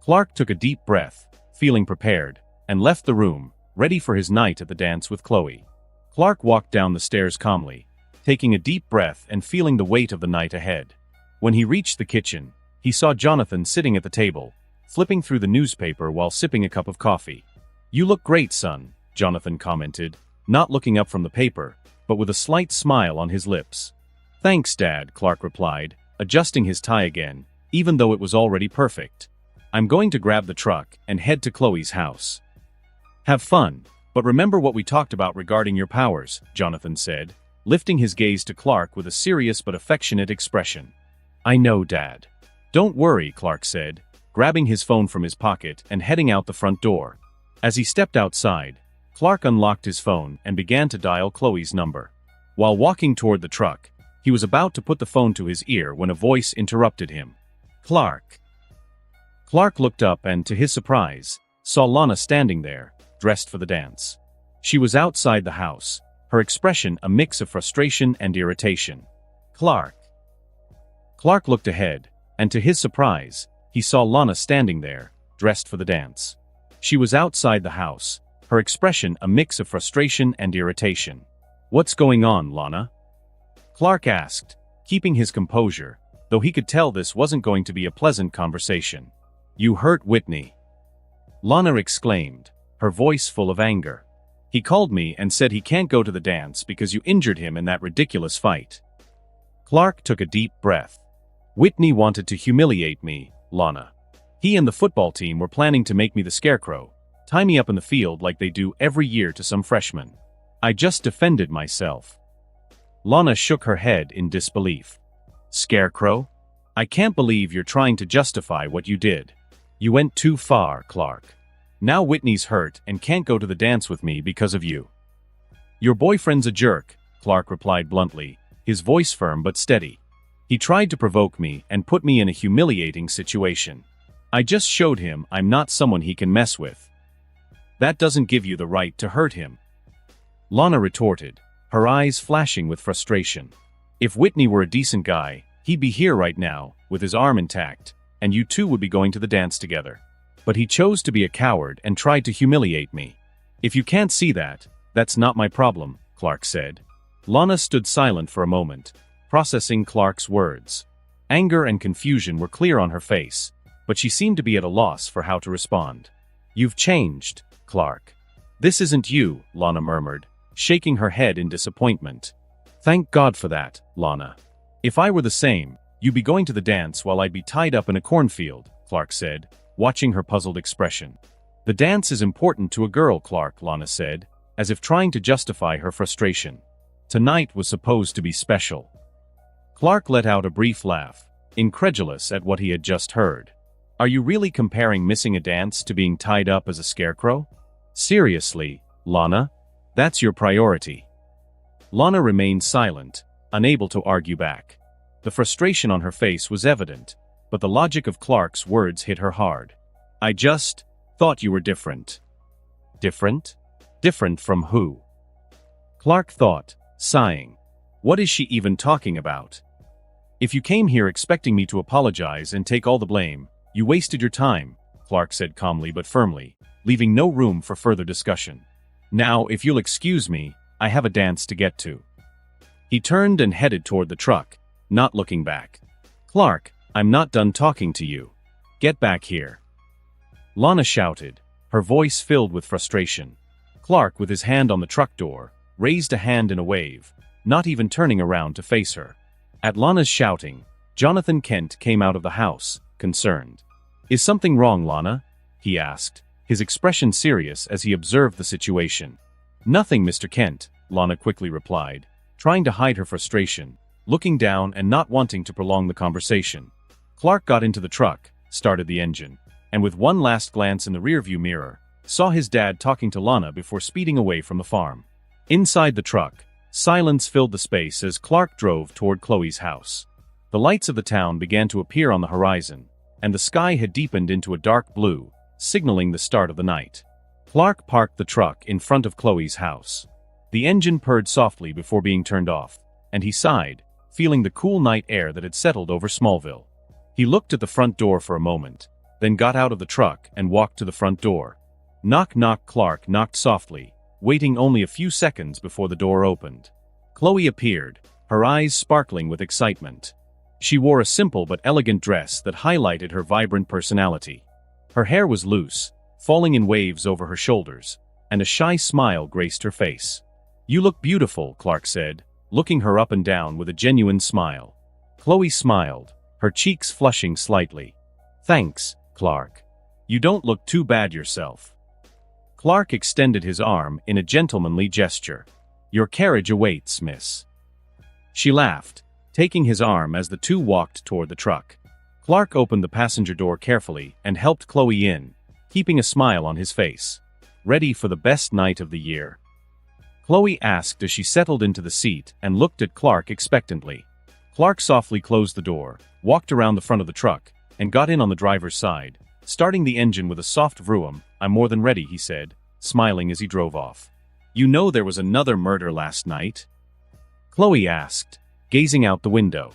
Clark took a deep breath, feeling prepared, and left the room, ready for his night at the dance with Chloe. Clark walked down the stairs calmly, taking a deep breath and feeling the weight of the night ahead. When he reached the kitchen, he saw Jonathan sitting at the table, flipping through the newspaper while sipping a cup of coffee. You look great, son, Jonathan commented, not looking up from the paper, but with a slight smile on his lips. Thanks, Dad, Clark replied, adjusting his tie again, even though it was already perfect. I'm going to grab the truck and head to Chloe's house. Have fun, but remember what we talked about regarding your powers, Jonathan said, lifting his gaze to Clark with a serious but affectionate expression. I know, Dad. Don't worry, Clark said, grabbing his phone from his pocket and heading out the front door. As he stepped outside, Clark unlocked his phone and began to dial Chloe's number. While walking toward the truck, he was about to put the phone to his ear when a voice interrupted him. "Clark." Clark looked up and, to his surprise, saw Lana standing there, dressed for the dance. She was outside the house, her expression a mix of frustration and irritation. "Clark." Clark looked ahead, and to his surprise, he saw Lana standing there, dressed for the dance. She was outside the house, her expression a mix of frustration and irritation. "What's going on, Lana?" Clark asked, keeping his composure, though he could tell this wasn't going to be a pleasant conversation. "You hurt Whitney," Lana exclaimed, her voice full of anger. "He called me and said he can't go to the dance because you injured him in that ridiculous fight." Clark took a deep breath. "Whitney wanted to humiliate me, Lana. He and the football team were planning to make me the scarecrow, tie me up in the field like they do every year to some freshman. I just defended myself." Lana shook her head in disbelief. "Scarecrow? I can't believe you're trying to justify what you did. You went too far, Clark. Now Whitney's hurt and can't go to the dance with me because of you." "Your boyfriend's a jerk," Clark replied bluntly, his voice firm but steady. "He tried to provoke me and put me in a humiliating situation. I just showed him I'm not someone he can mess with." "That doesn't give you the right to hurt him," Lana retorted, her eyes flashing with frustration. "If Whitney were a decent guy, he'd be here right now, with his arm intact, and you two would be going to the dance together. But he chose to be a coward and tried to humiliate me. If you can't see that, that's not my problem," Clark said. Lana stood silent for a moment, processing Clark's words. Anger and confusion were clear on her face, but she seemed to be at a loss for how to respond. "You've changed, Clark." "This isn't you," Lana murmured, shaking her head in disappointment. "Thank God for that, Lana. If I were the same, you'd be going to the dance while I'd be tied up in a cornfield," Clark said, watching her puzzled expression. "The dance is important to a girl, Clark," Lana said, as if trying to justify her frustration. "Tonight was supposed to be special." Clark let out a brief laugh, incredulous at what he had just heard. "Are you really comparing missing a dance to being tied up as a scarecrow? Seriously, Lana? That's your priority?" Lana remained silent, unable to argue back. The frustration on her face was evident, but the logic of Clark's words hit her hard. "I just thought you were different." "Different? Different from who?" Clark thought, sighing. What is she even talking about? "If you came here expecting me to apologize and take all the blame, you wasted your time," Clark said calmly but firmly, leaving no room for further discussion. "Now, if you'll excuse me, I have a dance to get to." He turned and headed toward the truck, not looking back. "Clark, I'm not done talking to you. Get back here," Lana shouted, her voice filled with frustration. Clark, with his hand on the truck door, raised a hand in a wave, not even turning around to face her. At Lana's shouting, Jonathan Kent came out of the house, concerned. "Is something wrong, Lana?" he asked, his expression serious as he observed the situation. "Nothing, Mr. Kent," Lana quickly replied, trying to hide her frustration, looking down and not wanting to prolong the conversation. Clark got into the truck, started the engine, and with one last glance in the rearview mirror, saw his dad talking to Lana before speeding away from the farm. Inside the truck, silence filled the space as Clark drove toward Chloe's house. The lights of the town began to appear on the horizon, and the sky had deepened into a dark blue, signaling the start of the night. Clark parked the truck in front of Chloe's house. The engine purred softly before being turned off, and he sighed, feeling the cool night air that had settled over Smallville. He looked at the front door for a moment, then got out of the truck and walked to the front door. Knock, knock. Clark knocked softly, waiting only a few seconds before the door opened. Chloe appeared, her eyes sparkling with excitement. She wore a simple but elegant dress that highlighted her vibrant personality. Her hair was loose, falling in waves over her shoulders, and a shy smile graced her face. "You look beautiful," Clark said, looking her up and down with a genuine smile. Chloe smiled, her cheeks flushing slightly. "Thanks, Clark. You don't look too bad yourself." Clark extended his arm in a gentlemanly gesture. "Your carriage awaits, miss." She laughed, taking his arm as the two walked toward the truck. Clark opened the passenger door carefully and helped Chloe in, keeping a smile on his face. Ready for the best night of the year? Chloe asked as she settled into the seat and looked at Clark expectantly. Clark softly closed the door, walked around the front of the truck, and got in on the driver's side, starting the engine with a soft vroom. "I'm more than ready," he said, smiling as he drove off. "You know there was another murder last night?" Chloe asked, gazing out the window.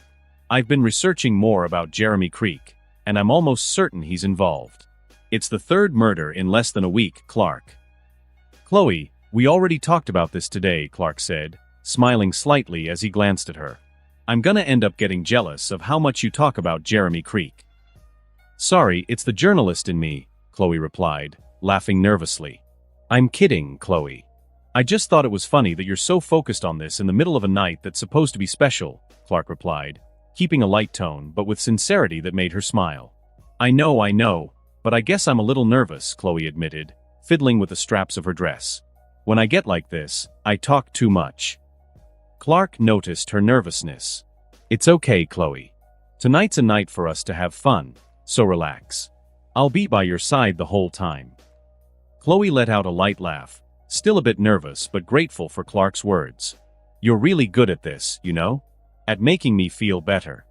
"I've been researching more about Jeremy Creek, and I'm almost certain he's involved. It's the third murder in less than a week, Clark." "Chloe, we already talked about this today," Clark said, smiling slightly as he glanced at her. "I'm gonna end up getting jealous of how much you talk about Jeremy Creek." "Sorry, it's the journalist in me," Chloe replied, laughing nervously. "I'm kidding, Chloe. I just thought it was funny that you're so focused on this in the middle of a night that's supposed to be special," Clark replied, keeping a light tone but with sincerity that made her smile. I know, but I guess I'm a little nervous," Chloe admitted, fiddling with the straps of her dress. "When I get like this, I talk too much." Clark noticed her nervousness. "It's okay, Chloe. Tonight's a night for us to have fun, so relax. I'll be by your side the whole time." Chloe let out a light laugh, still a bit nervous but grateful for Clark's words. "You're really good at this, you know? At making me feel better."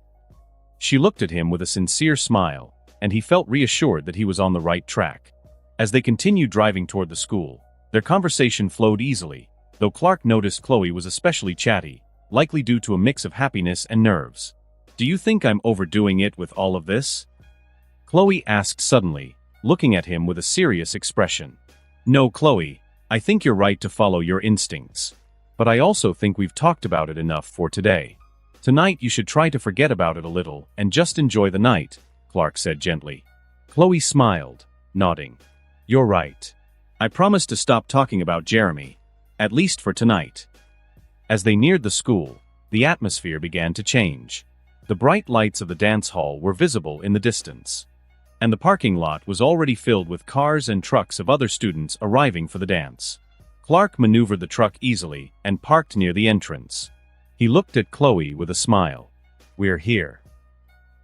She looked at him with a sincere smile, and he felt reassured that he was on the right track. As they continued driving toward the school, their conversation flowed easily, though Clark noticed Chloe was especially chatty, likely due to a mix of happiness and nerves. "Do you think I'm overdoing it with all of this?" Chloe asked suddenly, looking at him with a serious expression. "No, Chloe, I think you're right to follow your instincts. But I also think we've talked about it enough for today. Tonight you should try to forget about it a little and just enjoy the night," Clark said gently. Chloe smiled, nodding. "You're right. I promise to stop talking about Jeremy, at least for tonight." As they neared the school, the atmosphere began to change. The bright lights of the dance hall were visible in the distance, and the parking lot was already filled with cars and trucks of other students arriving for the dance. Clark maneuvered the truck easily and parked near the entrance. He looked at Chloe with a smile. "We're here."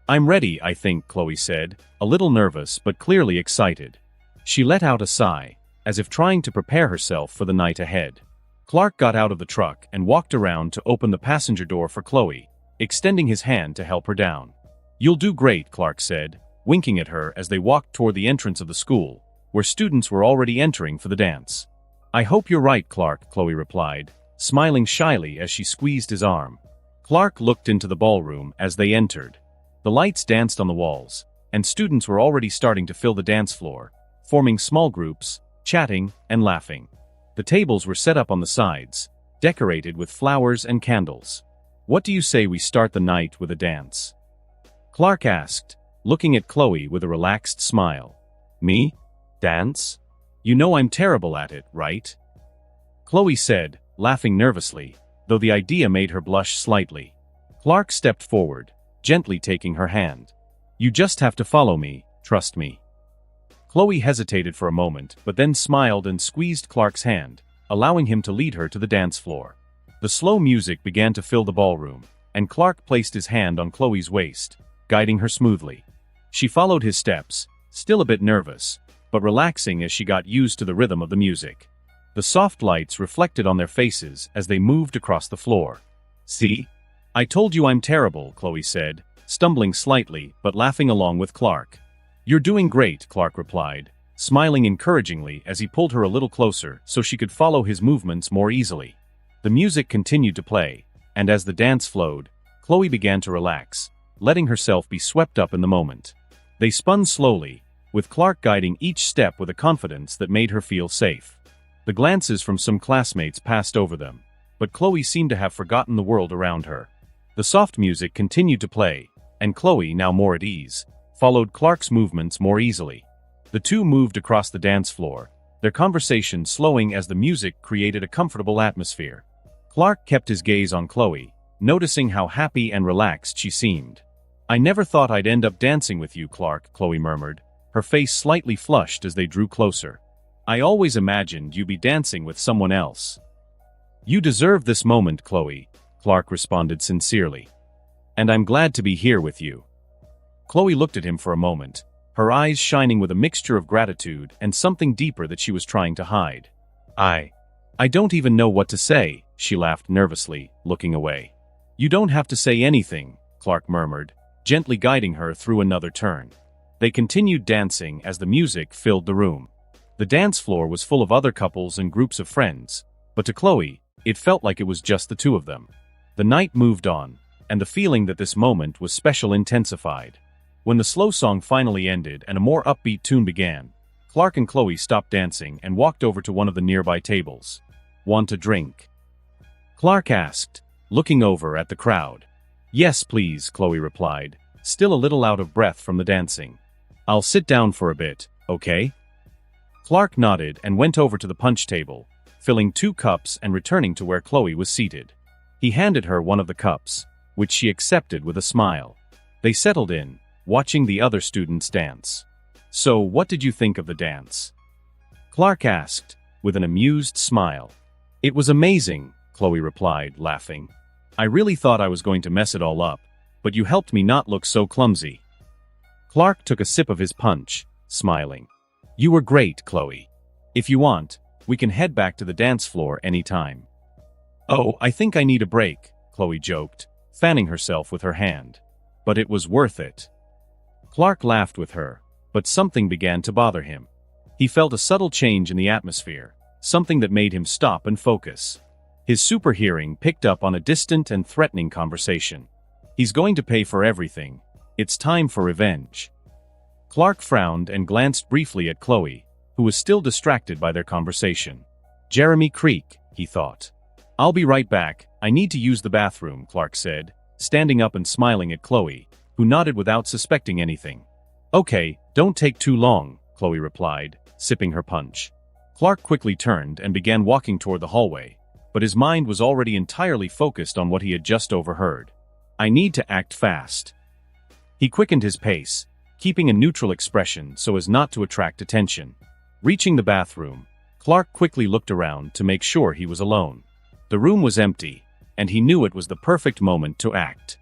"I'm ready, I think," Chloe said, a little nervous but clearly excited. She let out a sigh, as if trying to prepare herself for the night ahead. Clark got out of the truck and walked around to open the passenger door for Chloe, extending his hand to help her down. "You'll do great," Clark said, winking at her as they walked toward the entrance of the school, where students were already entering for the dance. "I hope you're right, Clark," Chloe replied, smiling shyly as she squeezed his arm. Clark looked into the ballroom as they entered. The lights danced on the walls, and students were already starting to fill the dance floor, forming small groups, chatting and laughing. The tables were set up on the sides, decorated with flowers and candles. "What do you say we start the night with a dance?" Clark asked, looking at Chloe with a relaxed smile. "Me? Dance? You know I'm terrible at it, right?" Chloe said, laughing nervously, though the idea made her blush slightly. Clark stepped forward, gently taking her hand. "You just have to follow me, trust me." Chloe hesitated for a moment but then smiled and squeezed Clark's hand, allowing him to lead her to the dance floor. The slow music began to fill the ballroom, and Clark placed his hand on Chloe's waist, guiding her smoothly. She followed his steps, still a bit nervous, but relaxing as she got used to the rhythm of the music. The soft lights reflected on their faces as they moved across the floor. "See? I told you I'm terrible," Chloe said, stumbling slightly but laughing along with Clark. "You're doing great," Clark replied, smiling encouragingly as he pulled her a little closer so she could follow his movements more easily. The music continued to play, and as the dance flowed, Chloe began to relax, letting herself be swept up in the moment. They spun slowly, with Clark guiding each step with a confidence that made her feel safe. The glances from some classmates passed over them, but Chloe seemed to have forgotten the world around her. The soft music continued to play, and Chloe, now more at ease, followed Clark's movements more easily. The two moved across the dance floor, their conversation slowing as the music created a comfortable atmosphere. Clark kept his gaze on Chloe, noticing how happy and relaxed she seemed. "I never thought I'd end up dancing with you, Clark," Chloe murmured, her face slightly flushed as they drew closer. "I always imagined you'd be dancing with someone else." "You deserve this moment, Chloe," Clark responded sincerely. "And I'm glad to be here with you." Chloe looked at him for a moment, her eyes shining with a mixture of gratitude and something deeper that she was trying to hide. I don't even know what to say, she laughed nervously, looking away. You don't have to say anything, Clark murmured, gently guiding her through another turn. They continued dancing as the music filled the room. The dance floor was full of other couples and groups of friends, but to Chloe, it felt like it was just the two of them. The night moved on, and the feeling that this moment was special intensified. When the slow song finally ended and a more upbeat tune began, Clark and Chloe stopped dancing and walked over to one of the nearby tables. Want a drink? Clark asked, looking over at the crowd. Yes, please, Chloe replied, still a little out of breath from the dancing. I'll sit down for a bit, okay? Clark nodded and went over to the punch table, filling 2 cups and returning to where Chloe was seated. He handed her one of the cups, which she accepted with a smile. They settled in, watching the other students dance. So, what did you think of the dance? Clark asked, with an amused smile. It was amazing, Chloe replied, laughing. I really thought I was going to mess it all up, but you helped me not look so clumsy. Clark took a sip of his punch, smiling. You were great, Chloe. If you want, we can head back to the dance floor anytime. Oh, I think I need a break, Chloe joked, fanning herself with her hand. But it was worth it. Clark laughed with her, but something began to bother him. He felt a subtle change in the atmosphere, something that made him stop and focus. His super hearing picked up on a distant and threatening conversation. He's going to pay for everything. It's time for revenge. Clark frowned and glanced briefly at Chloe, who was still distracted by their conversation. Jeremy Creek, he thought. I'll be right back, I need to use the bathroom, Clark said, standing up and smiling at Chloe, who nodded without suspecting anything. Okay, don't take too long, Chloe replied, sipping her punch. Clark quickly turned and began walking toward the hallway, but his mind was already entirely focused on what he had just overheard. I need to act fast. He quickened his pace, keeping a neutral expression so as not to attract attention. Reaching the bathroom, Clark quickly looked around to make sure he was alone. The room was empty, and he knew it was the perfect moment to act.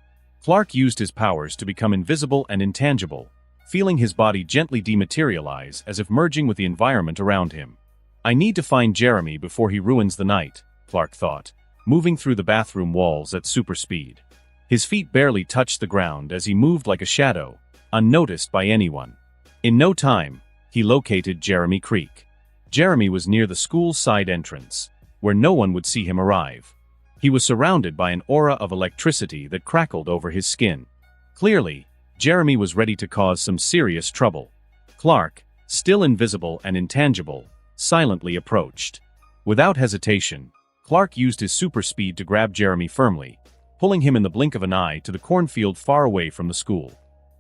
Clark used his powers to become invisible and intangible, feeling his body gently dematerialize as if merging with the environment around him. I need to find Jeremy before he ruins the night, Clark thought, moving through the bathroom walls at super speed. His feet barely touched the ground as he moved like a shadow, unnoticed by anyone. In no time, he located Jeremy Creek. Jeremy was near the school's side entrance, where no one would see him arrive. He was surrounded by an aura of electricity that crackled over his skin. Clearly, Jeremy was ready to cause some serious trouble. Clark, still invisible and intangible, silently approached. Without hesitation, Clark used his super speed to grab Jeremy firmly, pulling him in the blink of an eye to the cornfield far away from the school.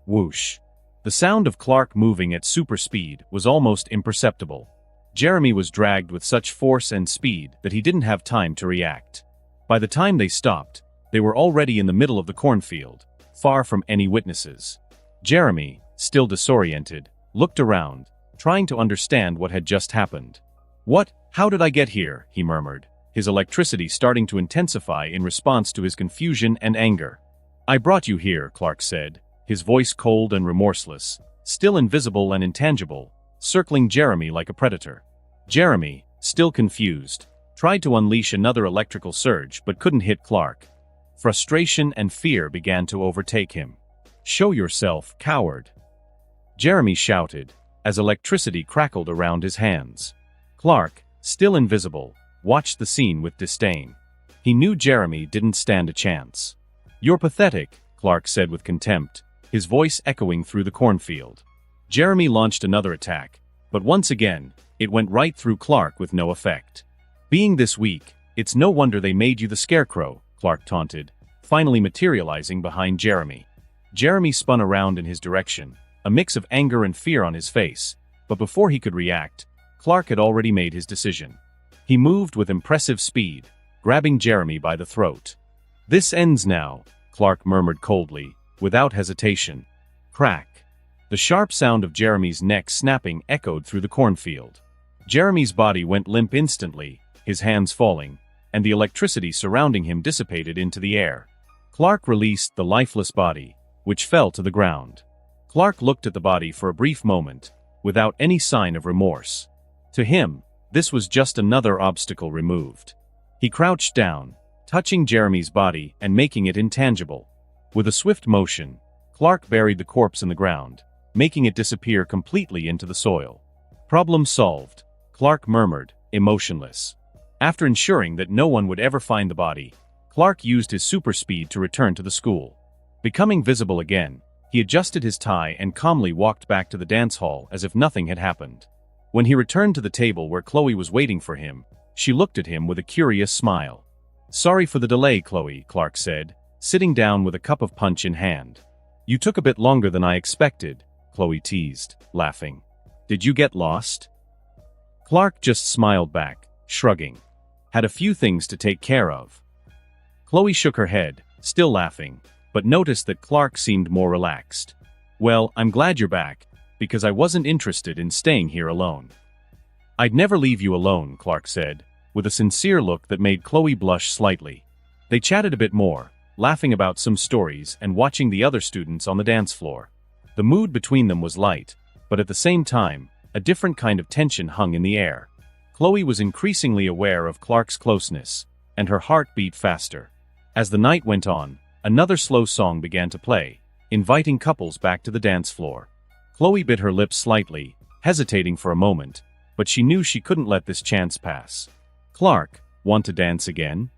Whoosh. The sound of Clark moving at super speed was almost imperceptible. Jeremy was dragged with such force and speed that he didn't have time to react. By the time they stopped, they were already in the middle of the cornfield, far from any witnesses. Jeremy, still disoriented, looked around, trying to understand what had just happened. What? How did I get here? He murmured, his electricity starting to intensify in response to his confusion and anger. I brought you here, Clark said, his voice cold and remorseless, still invisible and intangible, circling Jeremy like a predator. Jeremy, still confused, tried to unleash another electrical surge but couldn't hit Clark. Frustration and fear began to overtake him. Show yourself, coward! Jeremy shouted, as electricity crackled around his hands. Clark, still invisible, watched the scene with disdain. He knew Jeremy didn't stand a chance. You're pathetic, Clark said with contempt, his voice echoing through the cornfield. Jeremy launched another attack, but once again, it went right through Clark with no effect. Being this weak, it's no wonder they made you the scarecrow, Clark taunted, finally materializing behind Jeremy. Jeremy spun around in his direction, a mix of anger and fear on his face, but before he could react, Clark had already made his decision. He moved with impressive speed, grabbing Jeremy by the throat. This ends now, Clark murmured coldly, without hesitation. Crack. The sharp sound of Jeremy's neck snapping echoed through the cornfield. Jeremy's body went limp instantly, his hands falling, and the electricity surrounding him dissipated into the air. Clark released the lifeless body, which fell to the ground. Clark looked at the body for a brief moment, without any sign of remorse. To him, this was just another obstacle removed. He crouched down, touching Jeremy's body and making it intangible. With a swift motion, Clark buried the corpse in the ground, making it disappear completely into the soil. Problem solved, Clark murmured, emotionless. After ensuring that no one would ever find the body, Clark used his super speed to return to the school. Becoming visible again, he adjusted his tie and calmly walked back to the dance hall as if nothing had happened. When he returned to the table where Chloe was waiting for him, she looked at him with a curious smile. "Sorry for the delay, Chloe," Clark said, sitting down with a cup of punch in hand. "You took a bit longer than I expected," Chloe teased, laughing. "Did you get lost?" Clark just smiled back, shrugging. "Had a few things to take care of." Chloe shook her head, still laughing, but noticed that Clark seemed more relaxed. "Well, I'm glad you're back, because I wasn't interested in staying here alone." "I'd never leave you alone," Clark said, with a sincere look that made Chloe blush slightly. They chatted a bit more, laughing about some stories and watching the other students on the dance floor. The mood between them was light, but at the same time, a different kind of tension hung in the air. Chloe was increasingly aware of Clark's closeness, and her heart beat faster. As the night went on, another slow song began to play, inviting couples back to the dance floor. Chloe bit her lips slightly, hesitating for a moment, but she knew she couldn't let this chance pass. "Clark, want to dance again?"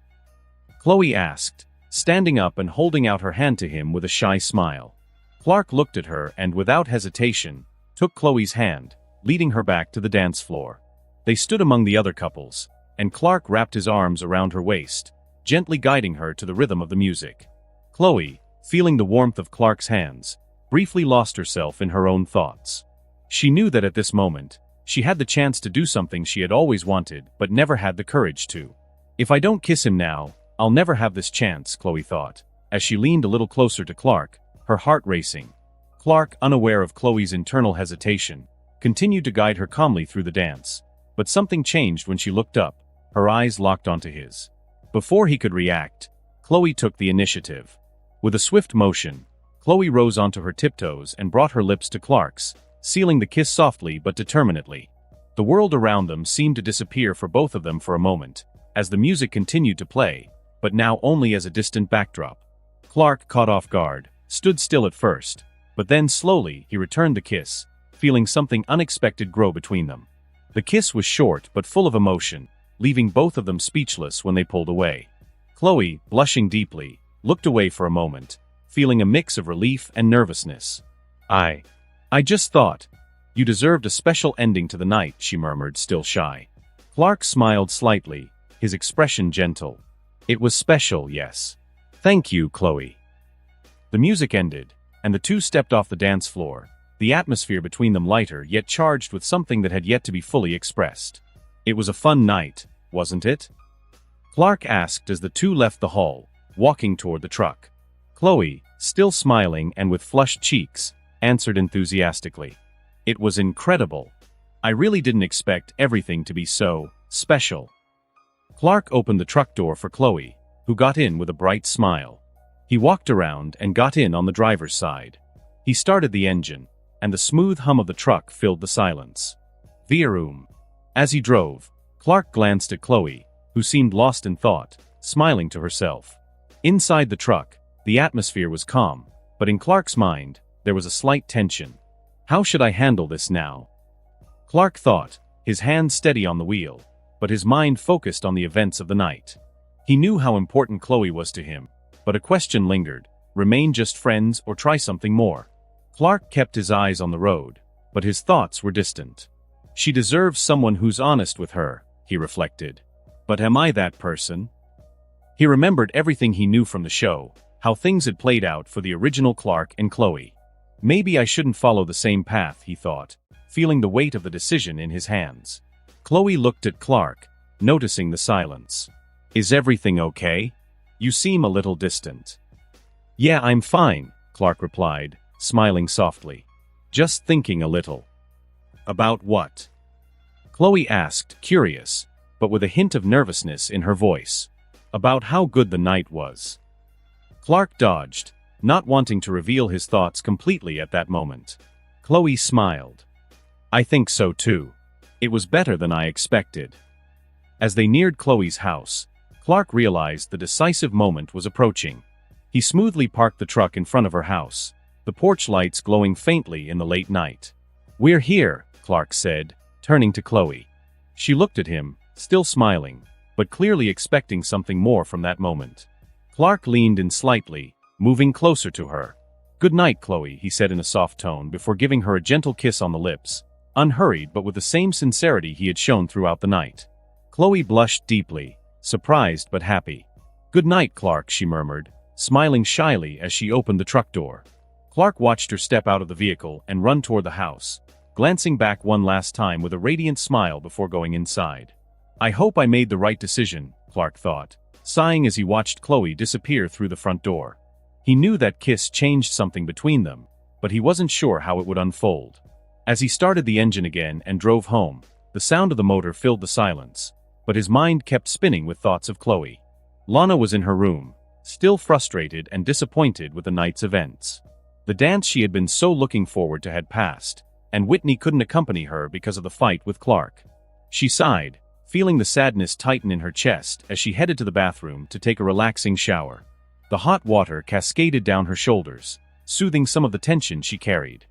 Chloe asked, standing up and holding out her hand to him with a shy smile. Clark looked at her and, without hesitation, took Chloe's hand, leading her back to the dance floor. They stood among the other couples, and Clark wrapped his arms around her waist, gently guiding her to the rhythm of the music. Chloe, feeling the warmth of Clark's hands, briefly lost herself in her own thoughts. She knew that at this moment, she had the chance to do something she had always wanted but never had the courage to. "If I don't kiss him now, I'll never have this chance," Chloe thought, as she leaned a little closer to Clark, her heart racing. Clark, unaware of Chloe's internal hesitation, continued to guide her calmly through the dance. But something changed when she looked up, her eyes locked onto his. Before he could react, Chloe took the initiative. With a swift motion, Chloe rose onto her tiptoes and brought her lips to Clark's, sealing the kiss softly but determinedly. The world around them seemed to disappear for both of them for a moment, as the music continued to play, but now only as a distant backdrop. Clark, caught off guard, stood still at first, but then slowly he returned the kiss, feeling something unexpected grow between them. The kiss was short but full of emotion, leaving both of them speechless when they pulled away. Chloe, blushing deeply, looked away for a moment, feeling a mix of relief and nervousness. I just thought, you deserved a special ending to the night," she murmured, still shy. Clark smiled slightly, his expression gentle. "It was special, yes. Thank you, Chloe." The music ended, and the two stepped off the dance floor, the atmosphere between them lighter yet charged with something that had yet to be fully expressed. "It was a fun night, wasn't it?" Clark asked as the two left the hall, walking toward the truck. Chloe, still smiling and with flushed cheeks, answered enthusiastically. "It was incredible. I really didn't expect everything to be so special." Clark opened the truck door for Chloe, who got in with a bright smile. He walked around and got in on the driver's side. He started the engine, and the smooth hum of the truck filled the silence. Vroom. As he drove, Clark glanced at Chloe, who seemed lost in thought, smiling to herself. Inside the truck, the atmosphere was calm, but in Clark's mind, there was a slight tension. How should I handle this now? Clark thought, his hand steady on the wheel, but his mind focused on the events of the night. He knew how important Chloe was to him, but a question lingered: remain just friends or try something more? Clark kept his eyes on the road, but his thoughts were distant. She deserves someone who's honest with her, he reflected. But am I that person? He remembered everything he knew from the show, how things had played out for the original Clark and Chloe. Maybe I shouldn't follow the same path, he thought, feeling the weight of the decision in his hands. Chloe looked at Clark, noticing the silence. Is everything okay? You seem a little distant. Yeah, I'm fine, Clark replied, smiling softly. Just thinking a little. About what? Chloe asked, curious, but with a hint of nervousness in her voice. About how good the night was. Clark dodged, not wanting to reveal his thoughts completely at that moment. Chloe smiled. I think so too. It was better than I expected. As they neared Chloe's house, Clark realized the decisive moment was approaching. He smoothly parked the truck in front of her house, the porch lights glowing faintly in the late night. We're here, Clark said, turning to Chloe. She looked at him, still smiling, but clearly expecting something more from that moment. Clark leaned in slightly, moving closer to her. Good night, Chloe, he said in a soft tone before giving her a gentle kiss on the lips, unhurried but with the same sincerity he had shown throughout the night. Chloe blushed deeply, surprised but happy. Good night, Clark, she murmured, smiling shyly as she opened the truck door. Clark watched her step out of the vehicle and run toward the house, glancing back one last time with a radiant smile before going inside. I hope I made the right decision, Clark thought, sighing as he watched Chloe disappear through the front door. He knew that kiss changed something between them, but he wasn't sure how it would unfold. As he started the engine again and drove home, the sound of the motor filled the silence, but his mind kept spinning with thoughts of Chloe. Lana was in her room, still frustrated and disappointed with the night's events. The dance she had been so looking forward to had passed, and Whitney couldn't accompany her because of the fight with Clark. She sighed, feeling the sadness tighten in her chest as she headed to the bathroom to take a relaxing shower. The hot water cascaded down her shoulders, soothing some of the tension she carried.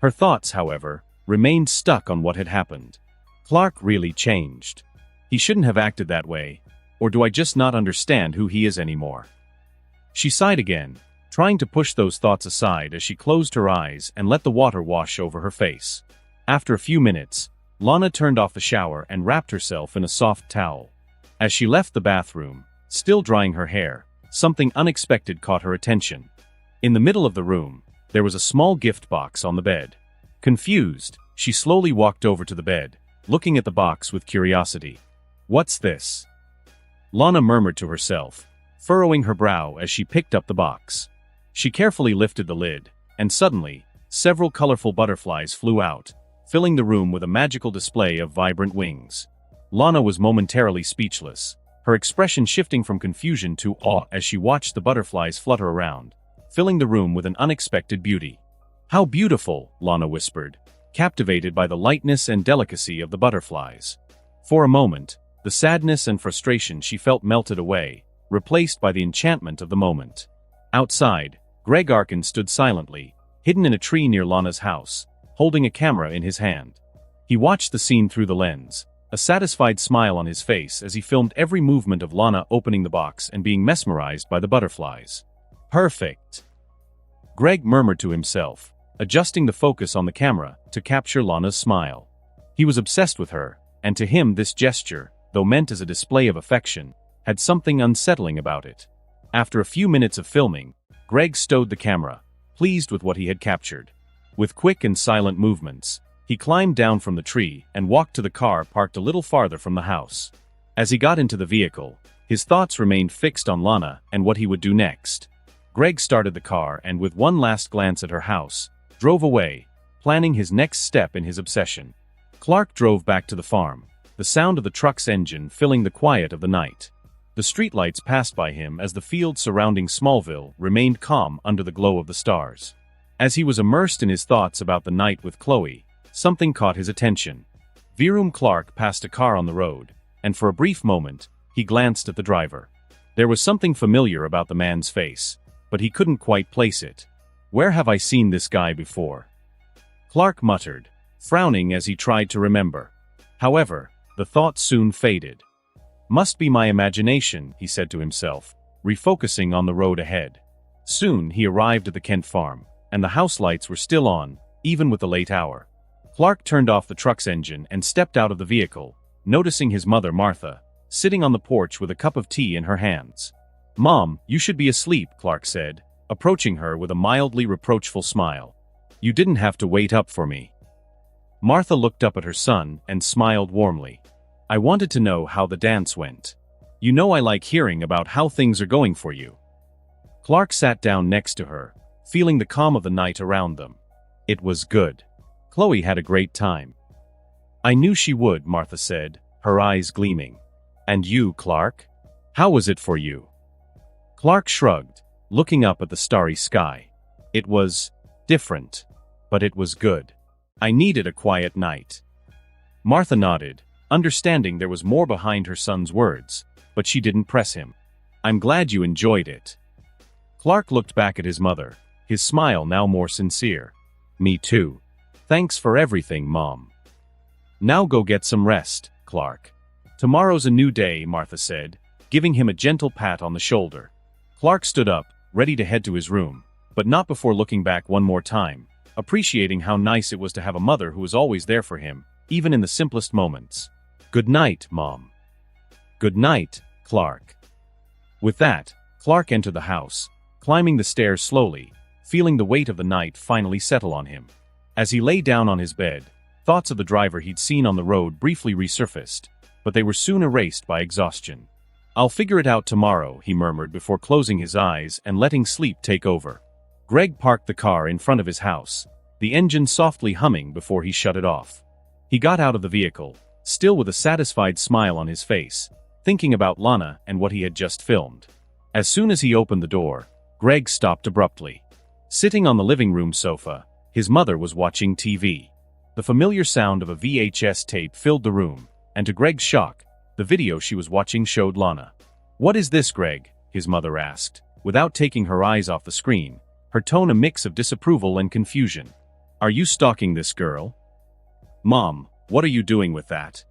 Her thoughts, however, remained stuck on what had happened. Clark really changed. He shouldn't have acted that way, or do I just not understand who he is anymore? She sighed again, trying to push those thoughts aside as she closed her eyes and let the water wash over her face. After a few minutes, Lana turned off the shower and wrapped herself in a soft towel. As she left the bathroom, still drying her hair, something unexpected caught her attention. In the middle of the room, there was a small gift box on the bed. Confused, she slowly walked over to the bed, looking at the box with curiosity. What's this? Lana murmured to herself, furrowing her brow as she picked up the box. She carefully lifted the lid, and suddenly, several colorful butterflies flew out, filling the room with a magical display of vibrant wings. Lana was momentarily speechless, her expression shifting from confusion to awe as she watched the butterflies flutter around, filling the room with an unexpected beauty. How beautiful, Lana whispered, captivated by the lightness and delicacy of the butterflies. For a moment, the sadness and frustration she felt melted away, replaced by the enchantment of the moment. Outside, Greg Arkin stood silently, hidden in a tree near Lana's house, holding a camera in his hand. He watched the scene through the lens, a satisfied smile on his face as he filmed every movement of Lana opening the box and being mesmerized by the butterflies. Perfect! Greg murmured to himself, adjusting the focus on the camera to capture Lana's smile. He was obsessed with her, and to him this gesture, though meant as a display of affection, had something unsettling about it. After a few minutes of filming, Greg stowed the camera, pleased with what he had captured. With quick and silent movements, he climbed down from the tree and walked to the car parked a little farther from the house. As he got into the vehicle, his thoughts remained fixed on Lana and what he would do next. Greg started the car and with one last glance at her house, drove away, planning his next step in his obsession. Clark drove back to the farm, the sound of the truck's engine filling the quiet of the night. The streetlights passed by him as the fields surrounding Smallville remained calm under the glow of the stars. As he was immersed in his thoughts about the night with Chloe, something caught his attention. Virum Clark passed a car on the road, and for a brief moment, he glanced at the driver. There was something familiar about the man's face, but he couldn't quite place it. Where have I seen this guy before? Clark muttered, frowning as he tried to remember. However, the thought soon faded. Must be my imagination, he said to himself, refocusing on the road ahead. Soon he arrived at the Kent farm, and the house lights were still on, even with the late hour. Clark turned off the truck's engine and stepped out of the vehicle, noticing his mother, Martha, sitting on the porch with a cup of tea in her hands. "Mom, you should be asleep," Clark said, approaching her with a mildly reproachful smile. "You didn't have to wait up for me." Martha looked up at her son and smiled warmly. "I wanted to know how the dance went. You know I like hearing about how things are going for you." Clark sat down next to her, feeling the calm of the night around them. "It was good. Chloe had a great time." "I knew she would," Martha said, her eyes gleaming. "And you, Clark? How was it for you?" Clark shrugged, looking up at the starry sky. It was different, but it was good. I needed a quiet night. Martha nodded, understanding there was more behind her son's words, but she didn't press him. I'm glad you enjoyed it. Clark looked back at his mother, his smile now more sincere. Me too. Thanks for everything, Mom. Now go get some rest, Clark. Tomorrow's a new day, Martha said, giving him a gentle pat on the shoulder. Clark stood up, ready to head to his room, but not before looking back one more time, appreciating how nice it was to have a mother who was always there for him, even in the simplest moments. Good night, Mom. Good night, Clark. With that, Clark entered the house, climbing the stairs slowly, feeling the weight of the night finally settle on him. As he lay down on his bed, thoughts of the driver he'd seen on the road briefly resurfaced, but they were soon erased by exhaustion. I'll figure it out tomorrow, he murmured before closing his eyes and letting sleep take over. Greg parked the car in front of his house, the engine softly humming before he shut it off. He got out of the vehicle, still with a satisfied smile on his face, thinking about Lana and what he had just filmed. As soon as he opened the door, Greg stopped abruptly. Sitting on the living room sofa, his mother was watching TV. The familiar sound of a VHS tape filled the room, and to Greg's shock, the video she was watching showed Lana. What is this, Greg? His mother asked, without taking her eyes off the screen, her tone a mix of disapproval and confusion. Are you stalking this girl? Mom, what are you doing with that?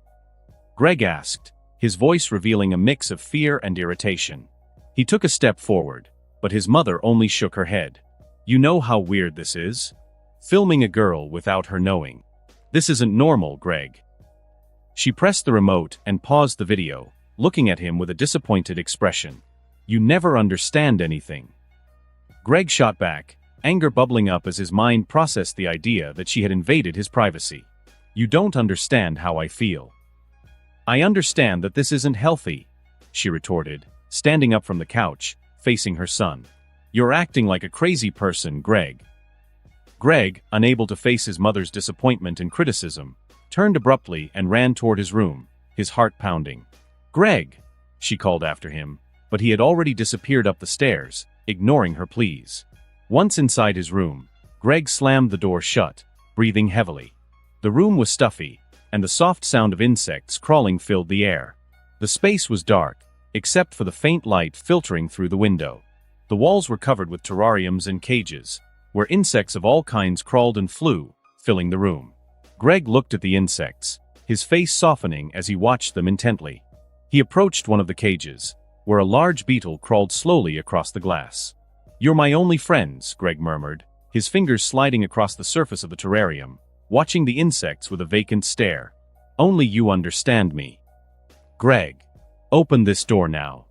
Greg asked, his voice revealing a mix of fear and irritation. He took a step forward, but his mother only shook her head. You know how weird this is? Filming a girl without her knowing. This isn't normal, Greg. She pressed the remote and paused the video, looking at him with a disappointed expression. You never understand anything. Greg shot back, anger bubbling up as his mind processed the idea that she had invaded his privacy. You don't understand how I feel. I understand that this isn't healthy, she retorted, standing up from the couch, facing her son. You're acting like a crazy person, Greg. Greg, unable to face his mother's disappointment and criticism, turned abruptly and ran toward his room, his heart pounding. Greg, she called after him, but he had already disappeared up the stairs, ignoring her pleas. Once inside his room, Greg slammed the door shut, breathing heavily. The room was stuffy, and the soft sound of insects crawling filled the air. The space was dark, except for the faint light filtering through the window. The walls were covered with terrariums and cages, where insects of all kinds crawled and flew, filling the room. Greg looked at the insects, his face softening as he watched them intently. He approached one of the cages, where a large beetle crawled slowly across the glass. You're my only friends, Greg murmured, his fingers sliding across the surface of the terrarium, watching the insects with a vacant stare. Only you understand me. Greg, open this door now.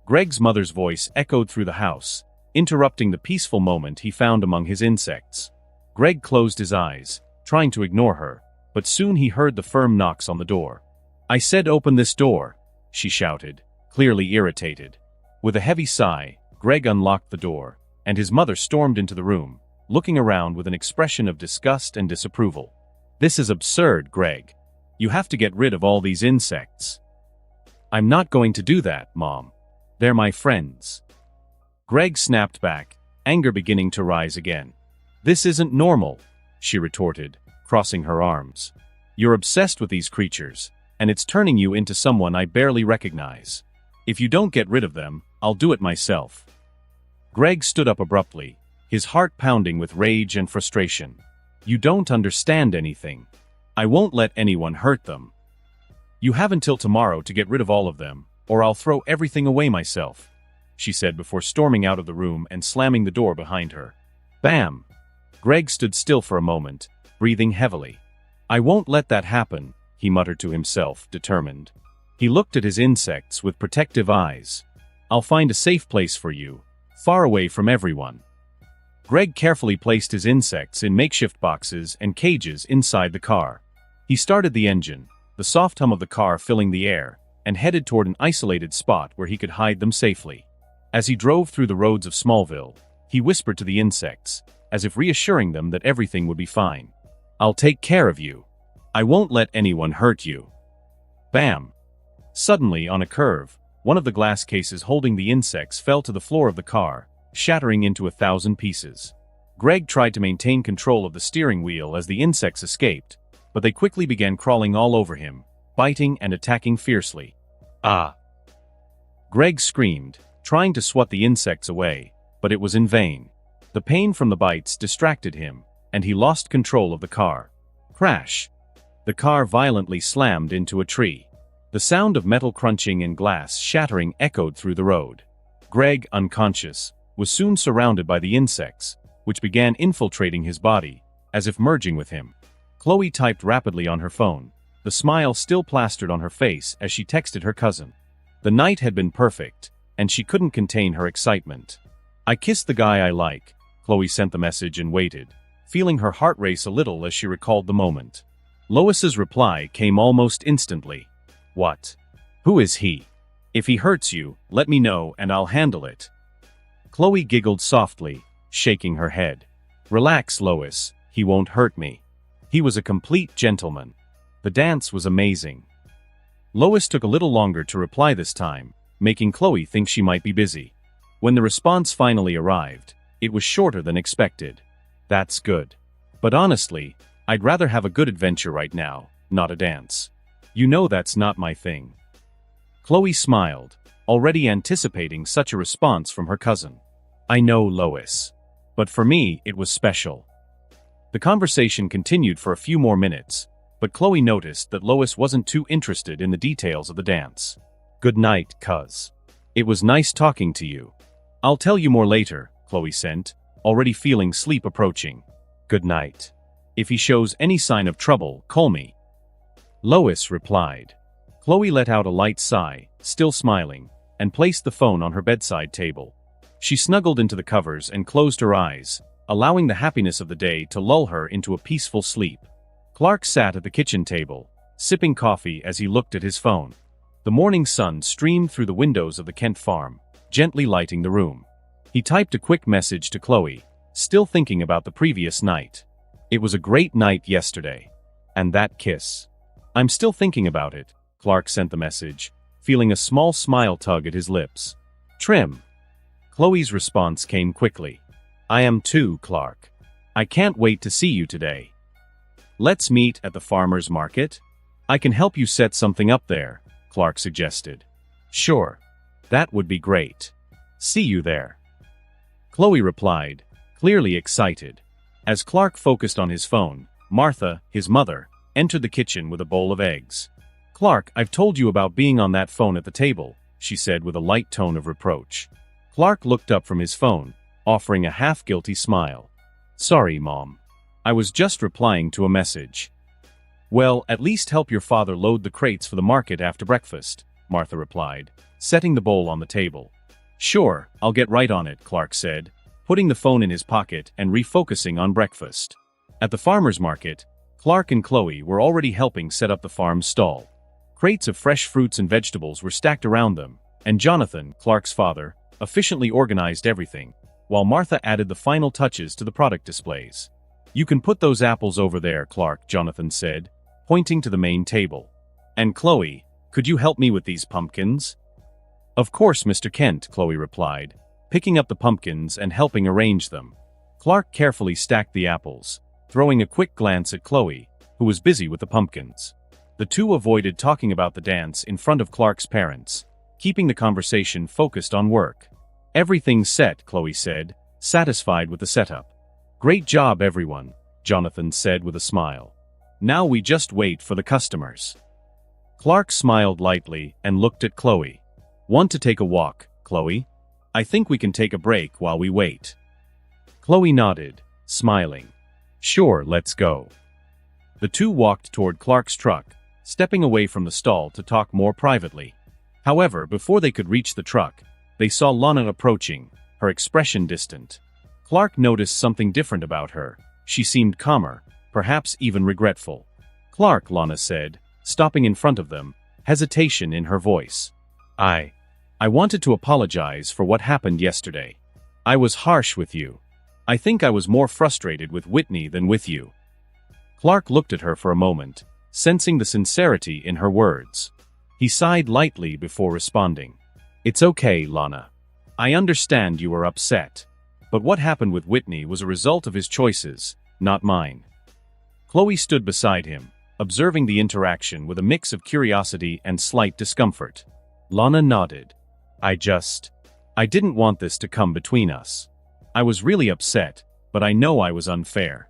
Greg's mother's voice echoed through the house, interrupting the peaceful moment he found among his insects. Greg closed his eyes, trying to ignore her, but soon he heard the firm knocks on the door. I said open this door, she shouted, clearly irritated. With a heavy sigh, Greg unlocked the door, and his mother stormed into the room, looking around with an expression of disgust and disapproval. This is absurd, Greg. You have to get rid of all these insects. I'm not going to do that, Mom. They're my friends. Greg snapped back, anger beginning to rise again. This isn't normal, she retorted, crossing her arms. You're obsessed with these creatures, and it's turning you into someone I barely recognize. If you don't get rid of them, I'll do it myself. Greg stood up abruptly, his heart pounding with rage and frustration. You don't understand anything. I won't let anyone hurt them. You have until tomorrow to get rid of all of them, or I'll throw everything away myself, she said before storming out of the room and slamming the door behind her. Bam! Greg stood still for a moment, breathing heavily. I won't let that happen, he muttered to himself, determined. He looked at his insects with protective eyes. I'll find a safe place for you, far away from everyone. Greg carefully placed his insects in makeshift boxes and cages inside the car. He started the engine, the soft hum of the car filling the air, and headed toward an isolated spot where he could hide them safely. As he drove through the roads of Smallville, he whispered to the insects, as if reassuring them that everything would be fine. I'll take care of you. I won't let anyone hurt you. Bam! Suddenly, on a curve, one of the glass cases holding the insects fell to the floor of the car, shattering into 1,000 pieces. Greg tried to maintain control of the steering wheel as the insects escaped, but they quickly began crawling all over him, biting and attacking fiercely. Ah! Greg screamed, trying to swat the insects away, but it was in vain. The pain from the bites distracted him, and he lost control of the car. Crash! The car violently slammed into a tree. The sound of metal crunching and glass shattering echoed through the road. Greg, unconscious, was soon surrounded by the insects, which began infiltrating his body, as if merging with him. Chloe typed rapidly on her phone, the smile still plastered on her face as she texted her cousin. The night had been perfect, and she couldn't contain her excitement. "I kissed the guy I like," Chloe sent the message and waited, feeling her heart race a little as she recalled the moment. Lois's reply came almost instantly. "What? Who is he? If he hurts you, let me know and I'll handle it." Chloe giggled softly, shaking her head. "Relax, Lois, he won't hurt me. He was a complete gentleman. The dance was amazing." Lois took a little longer to reply this time, making Chloe think she might be busy. When the response finally arrived, it was shorter than expected. "That's good. But honestly, I'd rather have a good adventure right now, not a dance. You know that's not my thing." Chloe smiled, already anticipating such a response from her cousin. "I know, Lois. But for me, it was special." The conversation continued for a few more minutes, but Chloe noticed that Lois wasn't too interested in the details of the dance. "Good night, cuz. It was nice talking to you. I'll tell you more later," Chloe sent, already feeling sleep approaching. "Good night. If he shows any sign of trouble, call me." Lois replied. Chloe let out a light sigh, still smiling, and placed the phone on her bedside table. She snuggled into the covers and closed her eyes, allowing the happiness of the day to lull her into a peaceful sleep. Clark sat at the kitchen table, sipping coffee as he looked at his phone. The morning sun streamed through the windows of the Kent farm, gently lighting the room. He typed a quick message to Chloe, still thinking about the previous night. "It was a great night yesterday. And that kiss. I'm still thinking about it," Clark sent the message, feeling a small smile tug at his lips. "Trim." Chloe's response came quickly. "I am too, Clark. I can't wait to see you today. Let's meet at the farmer's market? I can help you set something up there," Clark suggested. "Sure. That would be great. See you there." Chloe replied, clearly excited. As Clark focused on his phone, Martha, his mother, entered the kitchen with a bowl of eggs. "Clark, I've told you about being on that phone at the table," she said with a light tone of reproach. Clark looked up from his phone, offering a half-guilty smile. "Sorry, Mom. I was just replying to a message." "Well, at least help your father load the crates for the market after breakfast," Martha replied, setting the bowl on the table. "Sure, I'll get right on it," Clark said, putting the phone in his pocket and refocusing on breakfast. At the farmer's market, Clark and Chloe were already helping set up the farm's stall. Crates of fresh fruits and vegetables were stacked around them, and Jonathan, Clark's father, efficiently organized everything, while Martha added the final touches to the product displays. "You can put those apples over there, Clark," Jonathan said, pointing to the main table. "And Chloe, could you help me with these pumpkins?" "Of course, Mr. Kent," Chloe replied, picking up the pumpkins and helping arrange them. Clark carefully stacked the apples, throwing a quick glance at Chloe, who was busy with the pumpkins. The two avoided talking about the dance in front of Clark's parents, keeping the conversation focused on work. "Everything's set," Chloe said, satisfied with the setup. "Great job, everyone," Jonathan said with a smile. "Now we just wait for the customers." Clark smiled lightly and looked at Chloe. "Want to take a walk, Chloe? I think we can take a break while we wait." Chloe nodded, smiling. "Sure, let's go." The two walked toward Clark's truck, stepping away from the stall to talk more privately. However, before they could reach the truck, they saw Lana approaching, her expression distant. Clark noticed something different about her. She seemed calmer, perhaps even regretful. "Clark," Lana said, stopping in front of them, hesitation in her voice. I wanted to apologize for what happened yesterday. I was harsh with you. I think I was more frustrated with Whitney than with you." Clark looked at her for a moment, sensing the sincerity in her words. He sighed lightly before responding. "It's okay, Lana. I understand you are upset. But what happened with Whitney was a result of his choices, not mine. Chloe stood beside him, observing the interaction with a mix of curiosity and slight discomfort. Lana nodded. I didn't want this to come between us. I was really upset, but I know I was unfair.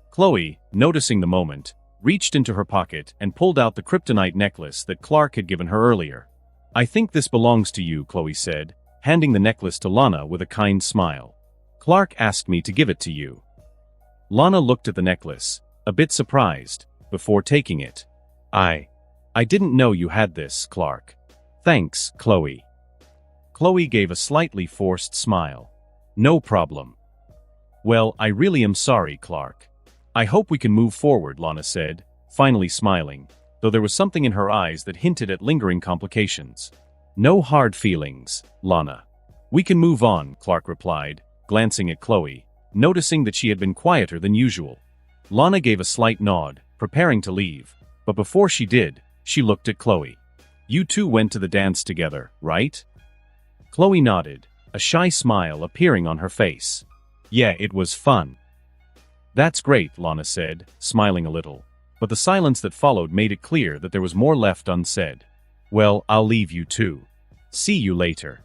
Chloe, noticing the moment, reached into her pocket and pulled out the kryptonite necklace that Clark had given her earlier. I think this belongs to you, Chloe said, handing the necklace to Lana with a kind smile. Clark asked me to give it to you. Lana looked at the necklace, a bit surprised, before taking it. I didn't know you had this, Clark. Thanks, Chloe. Chloe gave a slightly forced smile. No problem. Well, I really am sorry, Clark. I hope we can move forward, Lana said, finally smiling, though there was something in her eyes that hinted at lingering complications. No hard feelings, Lana. We can move on, Clark replied, glancing at Chloe, noticing that she had been quieter than usual. Lana gave a slight nod, preparing to leave, but before she did, she looked at Chloe. You two went to the dance together, right? Chloe nodded, a shy smile appearing on her face. Yeah, it was fun. That's great, Lana said, smiling a little, but the silence that followed made it clear that there was more left unsaid. Well, I'll leave you two. See you later.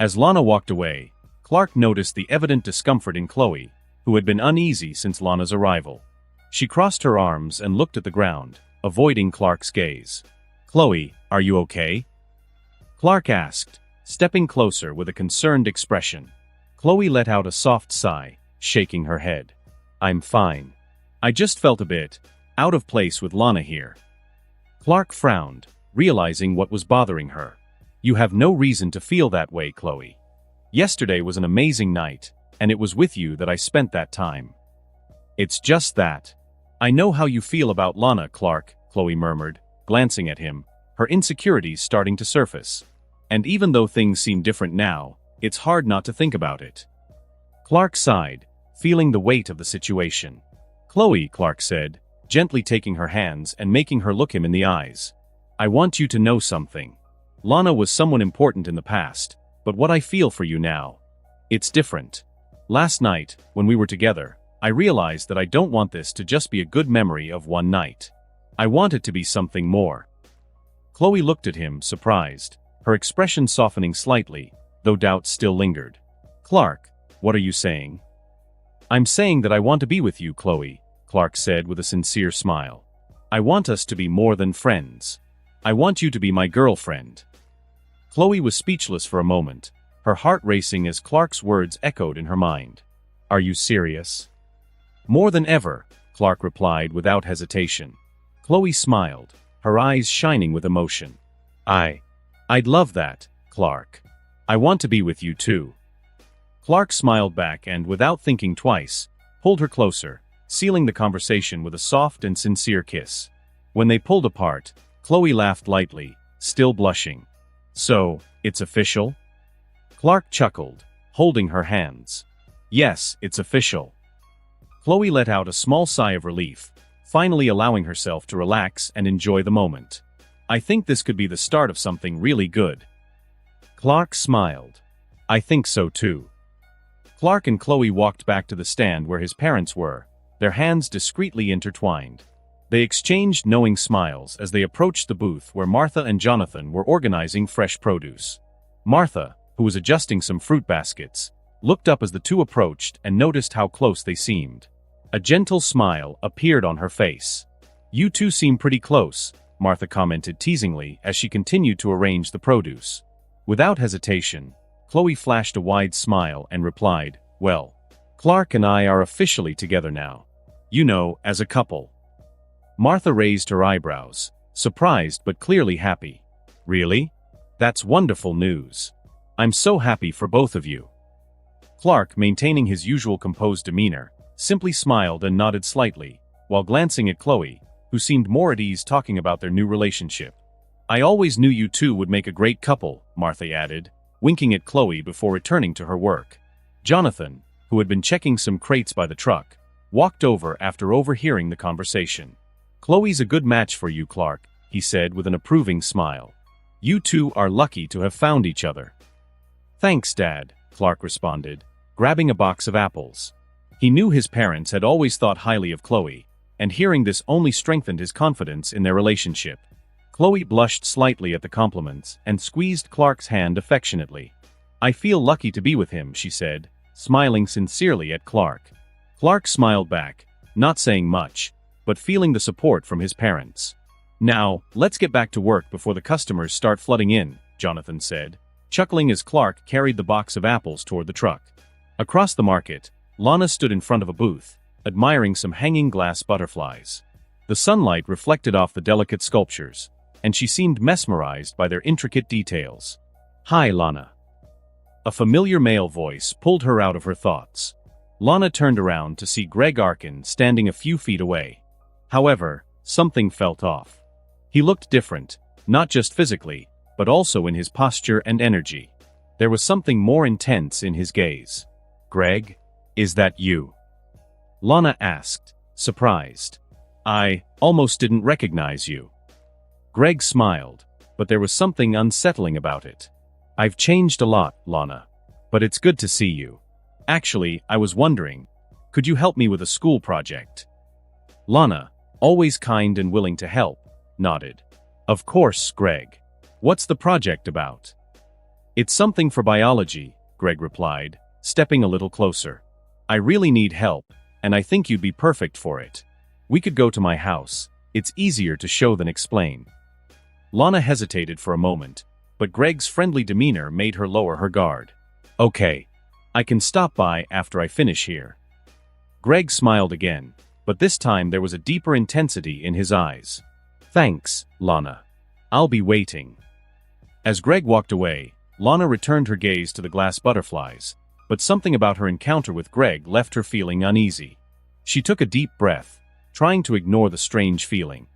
As Lana walked away, Clark noticed the evident discomfort in Chloe, who had been uneasy since Lana's arrival. She crossed her arms and looked at the ground, avoiding Clark's gaze. Chloe, are you okay? Clark asked, stepping closer with a concerned expression. Chloe let out a soft sigh, shaking her head. I'm fine. I just felt a bit out of place with Lana here. Clark frowned, realizing what was bothering her. You have no reason to feel that way, Chloe. Yesterday was an amazing night, and it was with you that I spent that time. It's just that. I know how you feel about Lana, Clark, Chloe murmured, glancing at him, her insecurities starting to surface. And even though things seem different now, it's hard not to think about it. Clark sighed, feeling the weight of the situation. Chloe, Clark said, gently taking her hands and making her look him in the eyes. I want you to know something. Lana was someone important in the past, but what I feel for you now, it's different. Last night, when we were together, I realized that I don't want this to just be a good memory of one night. I want it to be something more. Chloe looked at him, surprised, her expression softening slightly, though doubt still lingered. Clark, what are you saying? I'm saying that I want to be with you, Chloe, Clark said with a sincere smile. I want us to be more than friends. I want you to be my girlfriend. Chloe was speechless for a moment, her heart racing as Clark's words echoed in her mind. Are you serious? More than ever, Clark replied without hesitation. Chloe smiled, her eyes shining with emotion. I'd love that, Clark. I want to be with you too. Clark smiled back and, without thinking twice, pulled her closer, sealing the conversation with a soft and sincere kiss. When they pulled apart, Chloe laughed lightly, still blushing. So, it's official? Clark chuckled, holding her hands. Yes, it's official. Chloe let out a small sigh of relief, finally allowing herself to relax and enjoy the moment. I think this could be the start of something really good. Clark smiled. I think so too. Clark and Chloe walked back to the stand where his parents were, their hands discreetly intertwined. They exchanged knowing smiles as they approached the booth where Martha and Jonathan were organizing fresh produce. Martha, who was adjusting some fruit baskets, looked up as the two approached and noticed how close they seemed. A gentle smile appeared on her face. You two seem pretty close, Martha commented teasingly as she continued to arrange the produce. Without hesitation, Chloe flashed a wide smile and replied, Well, Clark and I are officially together now. You know, as a couple. Martha raised her eyebrows, surprised but clearly happy. Really? That's wonderful news. I'm so happy for both of you. Clark, maintaining his usual composed demeanor, simply smiled and nodded slightly, while glancing at Chloe, who seemed more at ease talking about their new relationship. I always knew you two would make a great couple, Martha added, winking at Chloe before returning to her work. Jonathan, who had been checking some crates by the truck, walked over after overhearing the conversation. Chloe's a good match for you, Clark, he said with an approving smile. You two are lucky to have found each other. Thanks, Dad, Clark responded, grabbing a box of apples. He knew his parents had always thought highly of Chloe, and hearing this only strengthened his confidence in their relationship. Chloe blushed slightly at the compliments and squeezed Clark's hand affectionately. I feel lucky to be with him, she said, smiling sincerely at Clark. Clark smiled back, not saying much, but feeling the support from his parents. Now, let's get back to work before the customers start flooding in, Jonathan said, chuckling as Clark carried the box of apples toward the truck. Across the market, Lana stood in front of a booth, admiring some hanging glass butterflies. The sunlight reflected off the delicate sculptures, and she seemed mesmerized by their intricate details. Hi, Lana. A familiar male voice pulled her out of her thoughts. Lana turned around to see Greg Arkin standing a few feet away. However, something felt off. He looked different, not just physically, but also in his posture and energy. There was something more intense in his gaze. Greg, is that you? Lana asked, surprised. I almost didn't recognize you. Greg smiled, but there was something unsettling about it. I've changed a lot, Lana. But it's good to see you. Actually, I was wondering, could you help me with a school project? Lana, always kind and willing to help, nodded. Of course, Greg. What's the project about? It's something for biology, Greg replied, stepping a little closer. I really need help, and I think you'd be perfect for it. We could go to my house. It's easier to show than explain. Lana hesitated for a moment, but Greg's friendly demeanor made her lower her guard. Okay. I can stop by after I finish here. Greg smiled again, but this time there was a deeper intensity in his eyes. Thanks, Lana. I'll be waiting. As Greg walked away, Lana returned her gaze to the glass butterflies, but something about her encounter with Greg left her feeling uneasy. She took a deep breath, trying to ignore the strange feeling.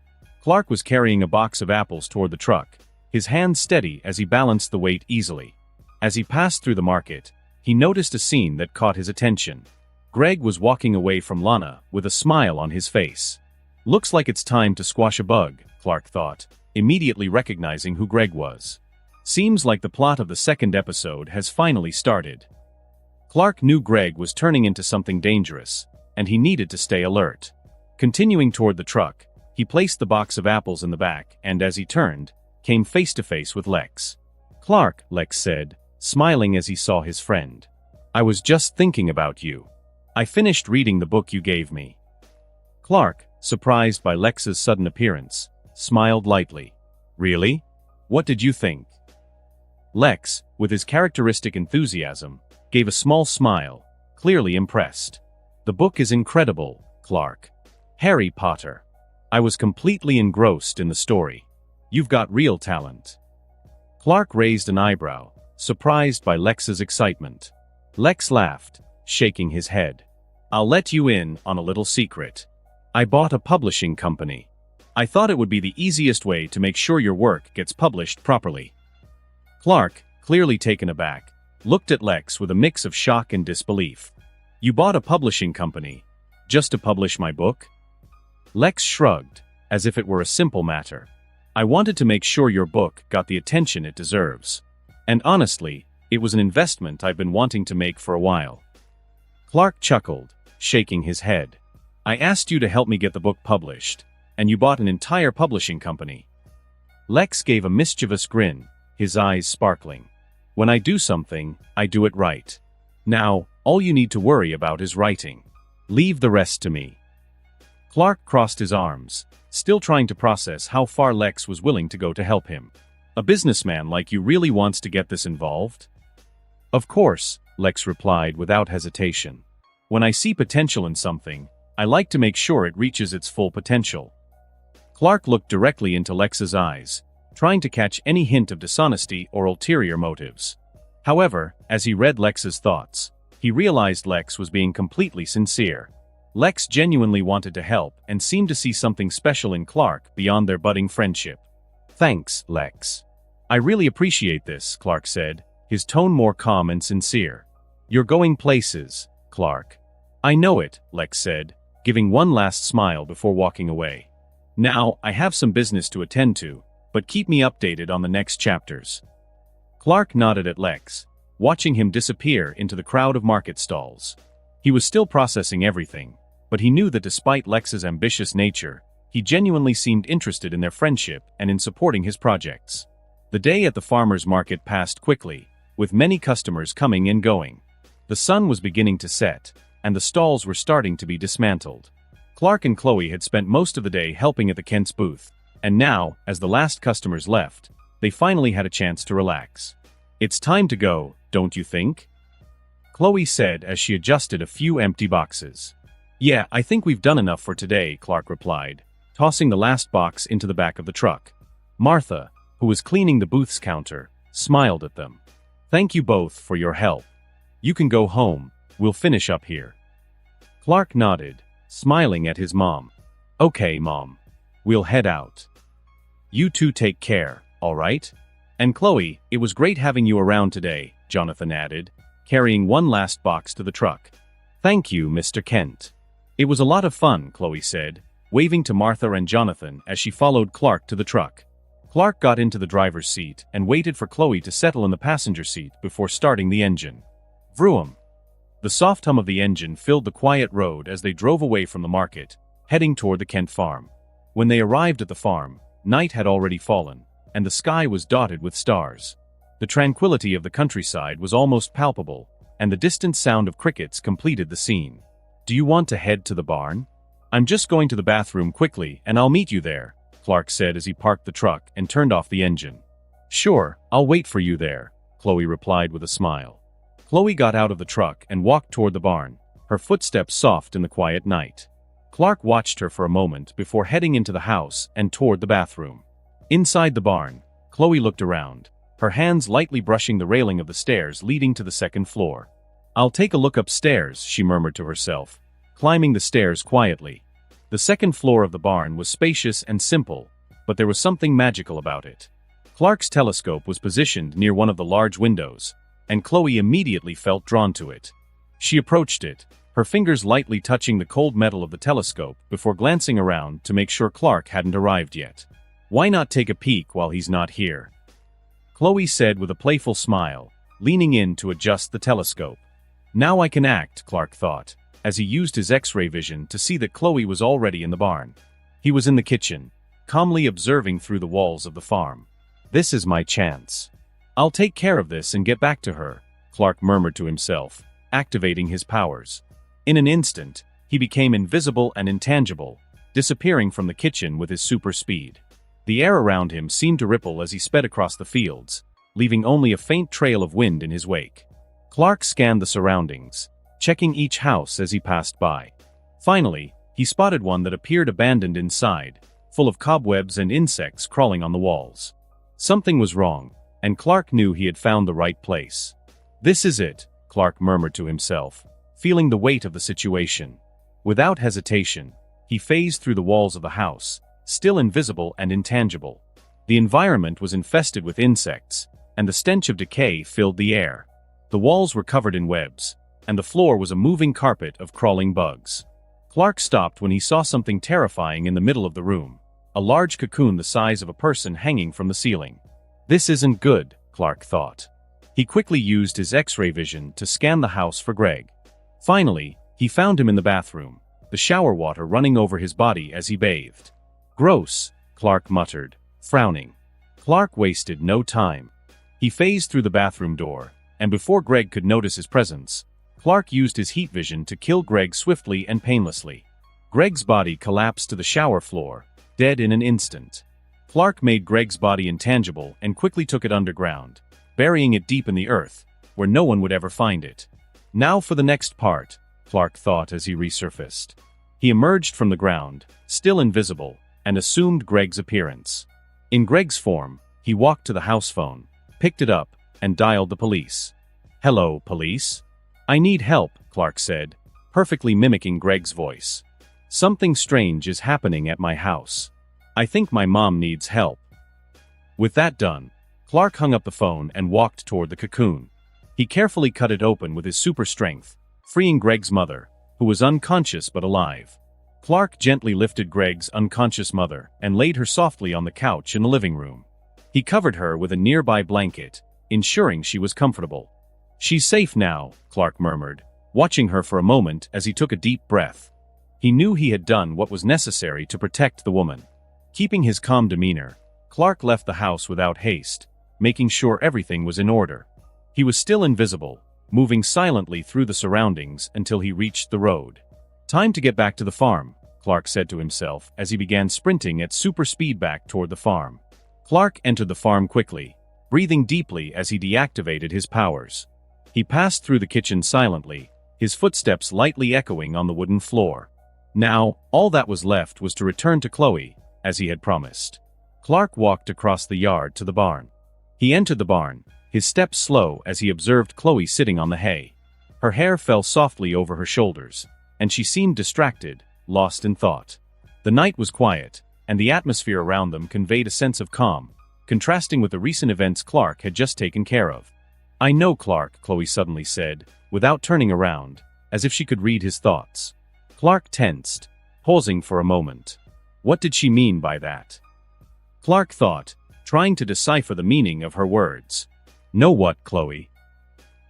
Clark was carrying a box of apples toward the truck, his hands steady as he balanced the weight easily. As he passed through the market, he noticed a scene that caught his attention. Greg was walking away from Lana with a smile on his face. Looks like it's time to squash a bug, Clark thought, immediately recognizing who Greg was. Seems like the plot of the second episode has finally started. Clark knew Greg was turning into something dangerous, and he needed to stay alert. Continuing toward the truck, he placed the box of apples in the back and, as he turned, came face to face with Lex. Clark, Lex said, smiling as he saw his friend. I was just thinking about you. I finished reading the book you gave me. Clark, surprised by Lex's sudden appearance, smiled lightly. Really? What did you think? Lex, with his characteristic enthusiasm, gave a small smile, clearly impressed. The book is incredible, Clark. Harry Potter. I was completely engrossed in the story. You've got real talent. Clark raised an eyebrow, surprised by Lex's excitement. Lex laughed, shaking his head. I'll let you in on a little secret. I bought a publishing company. I thought it would be the easiest way to make sure your work gets published properly. Clark, clearly taken aback, looked at Lex with a mix of shock and disbelief. You bought a publishing company, just to publish my book? Lex shrugged, as if it were a simple matter. I wanted to make sure your book got the attention it deserves. And honestly, it was an investment I've been wanting to make for a while. Clark chuckled, shaking his head. I asked you to help me get the book published, and you bought an entire publishing company. Lex gave a mischievous grin, his eyes sparkling. When I do something, I do it right. Now, all you need to worry about is writing. Leave the rest to me. Clark crossed his arms, still trying to process how far Lex was willing to go to help him. A businessman like you really wants to get this involved? Of course, Lex replied without hesitation. When I see potential in something, I like to make sure it reaches its full potential. Clark looked directly into Lex's eyes, trying to catch any hint of dishonesty or ulterior motives. However, as he read Lex's thoughts, he realized Lex was being completely sincere. Lex genuinely wanted to help and seemed to see something special in Clark beyond their budding friendship. Thanks, Lex. I really appreciate this, Clark said, his tone more calm and sincere. You're going places, Clark. I know it, Lex said, giving one last smile before walking away. Now, I have some business to attend to, but keep me updated on the next chapters. Clark nodded at Lex, watching him disappear into the crowd of market stalls. He was still processing everything, but he knew that despite Lex's ambitious nature, he genuinely seemed interested in their friendship and in supporting his projects. The day at the farmer's market passed quickly, with many customers coming and going. The sun was beginning to set, and the stalls were starting to be dismantled. Clark and Chloe had spent most of the day helping at the Kent's booth, and now, as the last customers left, they finally had a chance to relax. "It's time to go, don't you think?" Chloe said as she adjusted a few empty boxes. "Yeah, I think we've done enough for today," Clark replied, tossing the last box into the back of the truck. Martha, who was cleaning the booth's counter, smiled at them. "Thank you both for your help. You can go home, we'll finish up here." Clark nodded, smiling at his mom. "Okay, Mom. We'll head out. You two take care, all right? And Chloe, it was great having you around today," Jonathan added, carrying one last box to the truck. "Thank you, Mr. Kent. It was a lot of fun," Chloe said, waving to Martha and Jonathan as she followed Clark to the truck. Clark got into the driver's seat and waited for Chloe to settle in the passenger seat before starting the engine. Vroom! The soft hum of the engine filled the quiet road as they drove away from the market, heading toward the Kent farm. When they arrived at the farm, night had already fallen, and the sky was dotted with stars. The tranquility of the countryside was almost palpable, and the distant sound of crickets completed the scene. "Do you want to head to the barn? I'm just going to the bathroom quickly and I'll meet you there," Clark said as he parked the truck and turned off the engine. "Sure, I'll wait for you there," Chloe replied with a smile. Chloe got out of the truck and walked toward the barn, her footsteps soft in the quiet night. Clark watched her for a moment before heading into the house and toward the bathroom. Inside the barn, Chloe looked around, her hands lightly brushing the railing of the stairs leading to the second floor. "I'll take a look upstairs," she murmured to herself, climbing the stairs quietly. The second floor of the barn was spacious and simple, but there was something magical about it. Clark's telescope was positioned near one of the large windows, and Chloe immediately felt drawn to it. She approached it, her fingers lightly touching the cold metal of the telescope before glancing around to make sure Clark hadn't arrived yet. "Why not take a peek while he's not here?" Chloe said with a playful smile, leaning in to adjust the telescope. "Now I can act," Clark thought, as he used his X-ray vision to see that Chloe was already in the barn. He was in the kitchen, calmly observing through the walls of the farm. "This is my chance. I'll take care of this and get back to her," Clark murmured to himself, activating his powers. In an instant, he became invisible and intangible, disappearing from the kitchen with his super speed. The air around him seemed to ripple as he sped across the fields, leaving only a faint trail of wind in his wake. Clark scanned the surroundings, checking each house as he passed by. Finally, he spotted one that appeared abandoned inside, full of cobwebs and insects crawling on the walls. Something was wrong, and Clark knew he had found the right place. "This is it," Clark murmured to himself, feeling the weight of the situation. Without hesitation, he phased through the walls of the house, still invisible and intangible. The environment was infested with insects, and the stench of decay filled the air. The walls were covered in webs, and the floor was a moving carpet of crawling bugs. Clark stopped when he saw something terrifying in the middle of the room, a large cocoon the size of a person hanging from the ceiling. "This isn't good," Clark thought. He quickly used his X-ray vision to scan the house for Greg. Finally, he found him in the bathroom, the shower water running over his body as he bathed. "Gross," Clark muttered, frowning. Clark wasted no time. He phased through the bathroom door, and before Greg could notice his presence, Clark used his heat vision to kill Greg swiftly and painlessly. Greg's body collapsed to the shower floor, dead in an instant. Clark made Greg's body intangible and quickly took it underground, burying it deep in the earth, where no one would ever find it. "Now for the next part," Clark thought as he resurfaced. He emerged from the ground, still invisible, and assumed Greg's appearance. In Greg's form, he walked to the house phone, picked it up, and dialed the police. "Hello, police? I need help," Clark said, perfectly mimicking Greg's voice. "Something strange is happening at my house. I think my mom needs help." With that done, Clark hung up the phone and walked toward the cocoon. He carefully cut it open with his super strength, freeing Greg's mother, who was unconscious but alive. Clark gently lifted Greg's unconscious mother and laid her softly on the couch in the living room. He covered her with a nearby blanket, ensuring she was comfortable. She's safe now, Clark murmured, watching her for a moment as he took a deep breath. He knew he had done what was necessary to protect the woman. Keeping his calm demeanor, Clark left the house without haste, making sure everything was in order. He was still invisible, moving silently through the surroundings until he reached the road. Time to get back to the farm, Clark said to himself as he began sprinting at super speed back toward the farm. Clark entered the farm quickly, breathing deeply as he deactivated his powers. He passed through the kitchen silently, his footsteps lightly echoing on the wooden floor. Now, all that was left was to return to Chloe, as he had promised. Clark walked across the yard to the barn. He entered the barn, his steps slow as he observed Chloe sitting on the hay. Her hair fell softly over her shoulders, and she seemed distracted, lost in thought. The night was quiet, and the atmosphere around them conveyed a sense of calm, contrasting with the recent events Clark had just taken care of. "I know, Clark," Chloe suddenly said, without turning around, as if she could read his thoughts. Clark tensed, pausing for a moment. What did she mean by that? Clark thought, trying to decipher the meaning of her words. "Know what, Chloe?"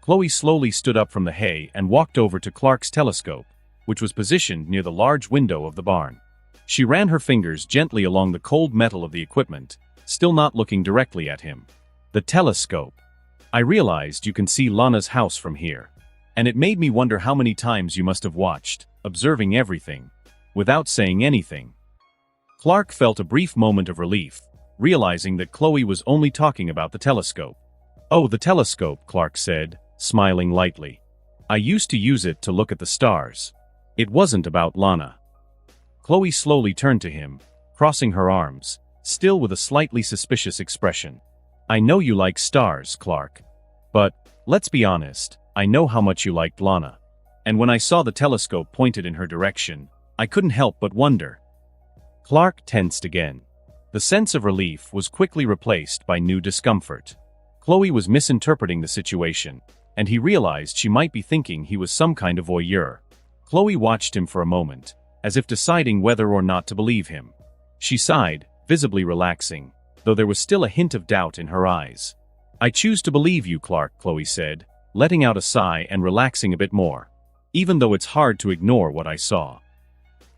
Chloe slowly stood up from the hay and walked over to Clark's telescope, which was positioned near the large window of the barn. She ran her fingers gently along the cold metal of the equipment, still not looking directly at him. "The telescope. I realized you can see Lana's house from here. And it made me wonder how many times you must have watched, observing everything, without saying anything." Clark felt a brief moment of relief, realizing that Chloe was only talking about the telescope. "Oh, the telescope," Clark said, smiling lightly. "I used to use it to look at the stars. It wasn't about Lana." Chloe slowly turned to him, crossing her arms, still with a slightly suspicious expression. "I know you like stars, Clark. But, let's be honest, I know how much you liked Lana. And when I saw the telescope pointed in her direction, I couldn't help but wonder." Clark tensed again. The sense of relief was quickly replaced by new discomfort. Chloe was misinterpreting the situation, and he realized she might be thinking he was some kind of voyeur. Chloe watched him for a moment, as if deciding whether or not to believe him. She sighed, visibly relaxing, though there was still a hint of doubt in her eyes. "I choose to believe you, Clark," Chloe said, letting out a sigh and relaxing a bit more. "Even though it's hard to ignore what I saw."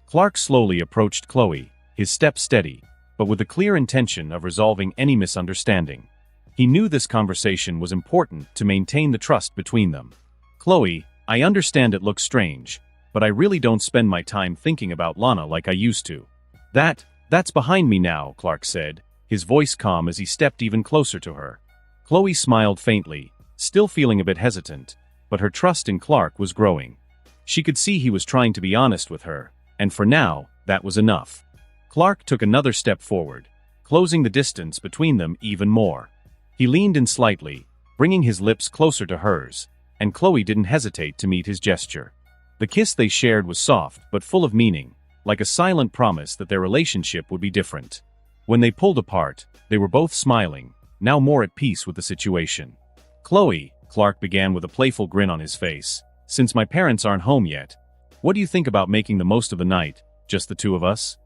Clark slowly approached Chloe, his step steady, but with the clear intention of resolving any misunderstanding. He knew this conversation was important to maintain the trust between them. "Chloe, I understand it looks strange, but I really don't spend my time thinking about Lana like I used to." That's behind me now," Clark said, his voice calm as he stepped even closer to her. Chloe smiled faintly, still feeling a bit hesitant, but her trust in Clark was growing. She could see he was trying to be honest with her, and for now, that was enough. Clark took another step forward, closing the distance between them even more. He leaned in slightly, bringing his lips closer to hers, and Chloe didn't hesitate to meet his gesture. The kiss they shared was soft but full of meaning, like a silent promise that their relationship would be different. When they pulled apart, they were both smiling, now more at peace with the situation. "Chloe," Clark began with a playful grin on his face, "since my parents aren't home yet, what do you think about making the most of the night, just the two of us?"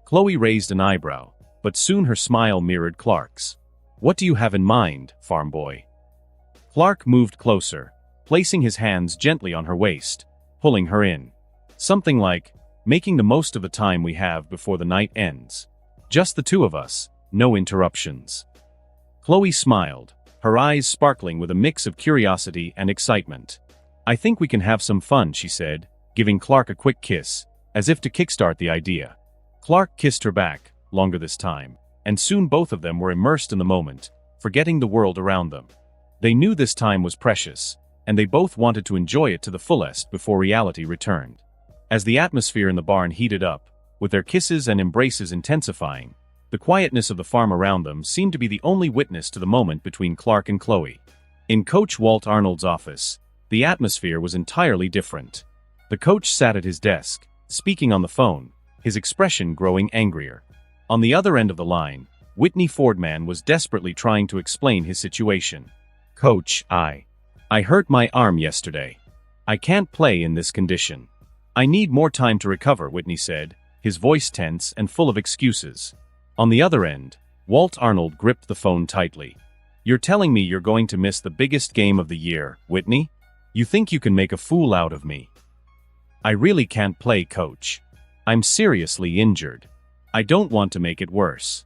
Chloe raised an eyebrow, but soon her smile mirrored Clark's. "What do you have in mind, farm boy?" Clark moved closer, placing his hands gently on her waist, pulling her in. "Something like, making the most of the time we have before the night ends. Just the two of us, no interruptions." Chloe smiled, her eyes sparkling with a mix of curiosity and excitement. "I think we can have some fun," she said, giving Clark a quick kiss, as if to kickstart the idea. Clark kissed her back, longer this time, and soon both of them were immersed in the moment, forgetting the world around them. They knew this time was precious, and they both wanted to enjoy it to the fullest before reality returned. As the atmosphere in the barn heated up, with their kisses and embraces intensifying, the quietness of the farm around them seemed to be the only witness to the moment between Clark and Chloe. In Coach Walt Arnold's office, the atmosphere was entirely different. The coach sat at his desk, speaking on the phone, his expression growing angrier. On the other end of the line, Whitney Fordman was desperately trying to explain his situation. "Coach, I hurt my arm yesterday. I can't play in this condition. I need more time to recover," Whitney said, his voice tense and full of excuses. On the other end, Walt Arnold gripped the phone tightly. You're telling me you're going to miss the biggest game of the year, Whitney? You think you can make a fool out of me? I really can't play, coach. I'm seriously injured. I don't want to make it worse.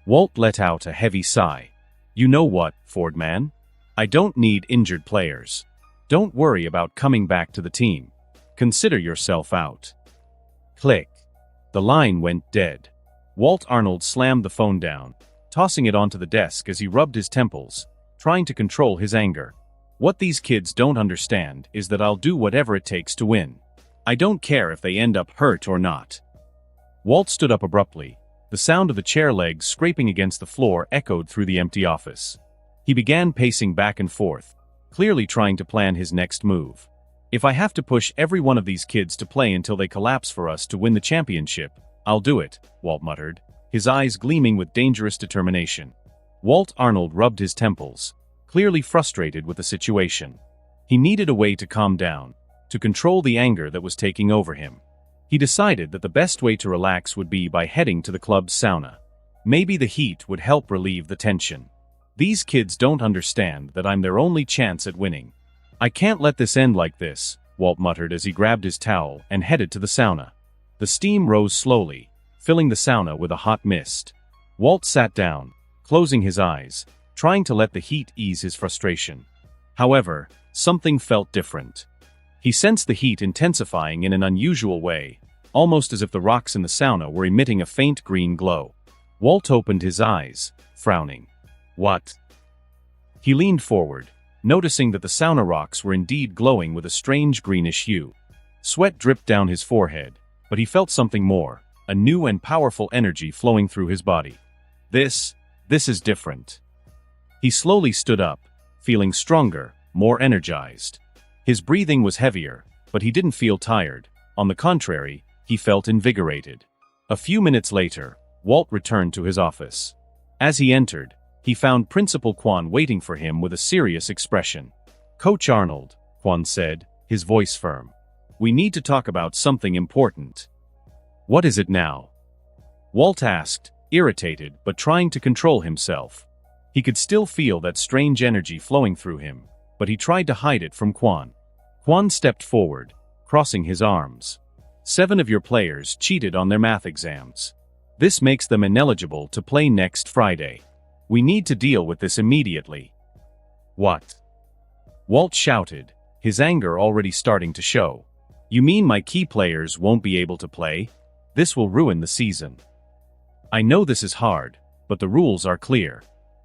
Walt let out a heavy sigh. You know what, Ford man? I don't need injured players. Don't worry about coming back to the team. Consider yourself out. Click. The line went dead. Walt Arnold slammed the phone down, tossing it onto the desk as he rubbed his temples, trying to control his anger. What these kids don't understand is that I'll do whatever it takes to win. I don't care if they end up hurt or not. Walt stood up abruptly. The sound of the chair legs scraping against the floor echoed through the empty office. He began pacing back and forth, clearly trying to plan his next move. If I have to push every one of these kids to play until they collapse for us to win the championship, I'll do it, Walt muttered, his eyes gleaming with dangerous determination. Walt Arnold rubbed his temples, clearly frustrated with the situation. He needed a way to calm down, to control the anger that was taking over him. He decided that the best way to relax would be by heading to the club's sauna. Maybe the heat would help relieve the tension. These kids don't understand that I'm their only chance at winning. I can't let this end like this, Walt muttered as he grabbed his towel and headed to the sauna. The steam rose slowly, filling the sauna with a hot mist. Walt sat down, closing his eyes, trying to let the heat ease his frustration. However, something felt different. He sensed the heat intensifying in an unusual way, almost as if the rocks in the sauna were emitting a faint green glow. Walt opened his eyes, frowning. What? He leaned forward, noticing that the sauna rocks were indeed glowing with a strange greenish hue. Sweat dripped down his forehead, but he felt something more, a new and powerful energy flowing through his body. This is different. He slowly stood up, feeling stronger, more energized. His breathing was heavier, but he didn't feel tired. On the contrary, he felt invigorated. A few minutes later, Walt returned to his office. As he entered, he found Principal Quan waiting for him with a serious expression. Coach Arnold, Quan said, his voice firm. We need to talk about something important. What is it now? Walt asked, irritated but trying to control himself. He could still feel that strange energy flowing through him, but he tried to hide it from Quan. Quan stepped forward, crossing his arms. 7 of your players cheated on their math exams. This makes them ineligible to play next Friday. We need to deal with this immediately. What? Walt shouted, his anger already starting to show. You mean my key players won't be able to play? This will ruin the season. I know this is hard, but the rules are clear.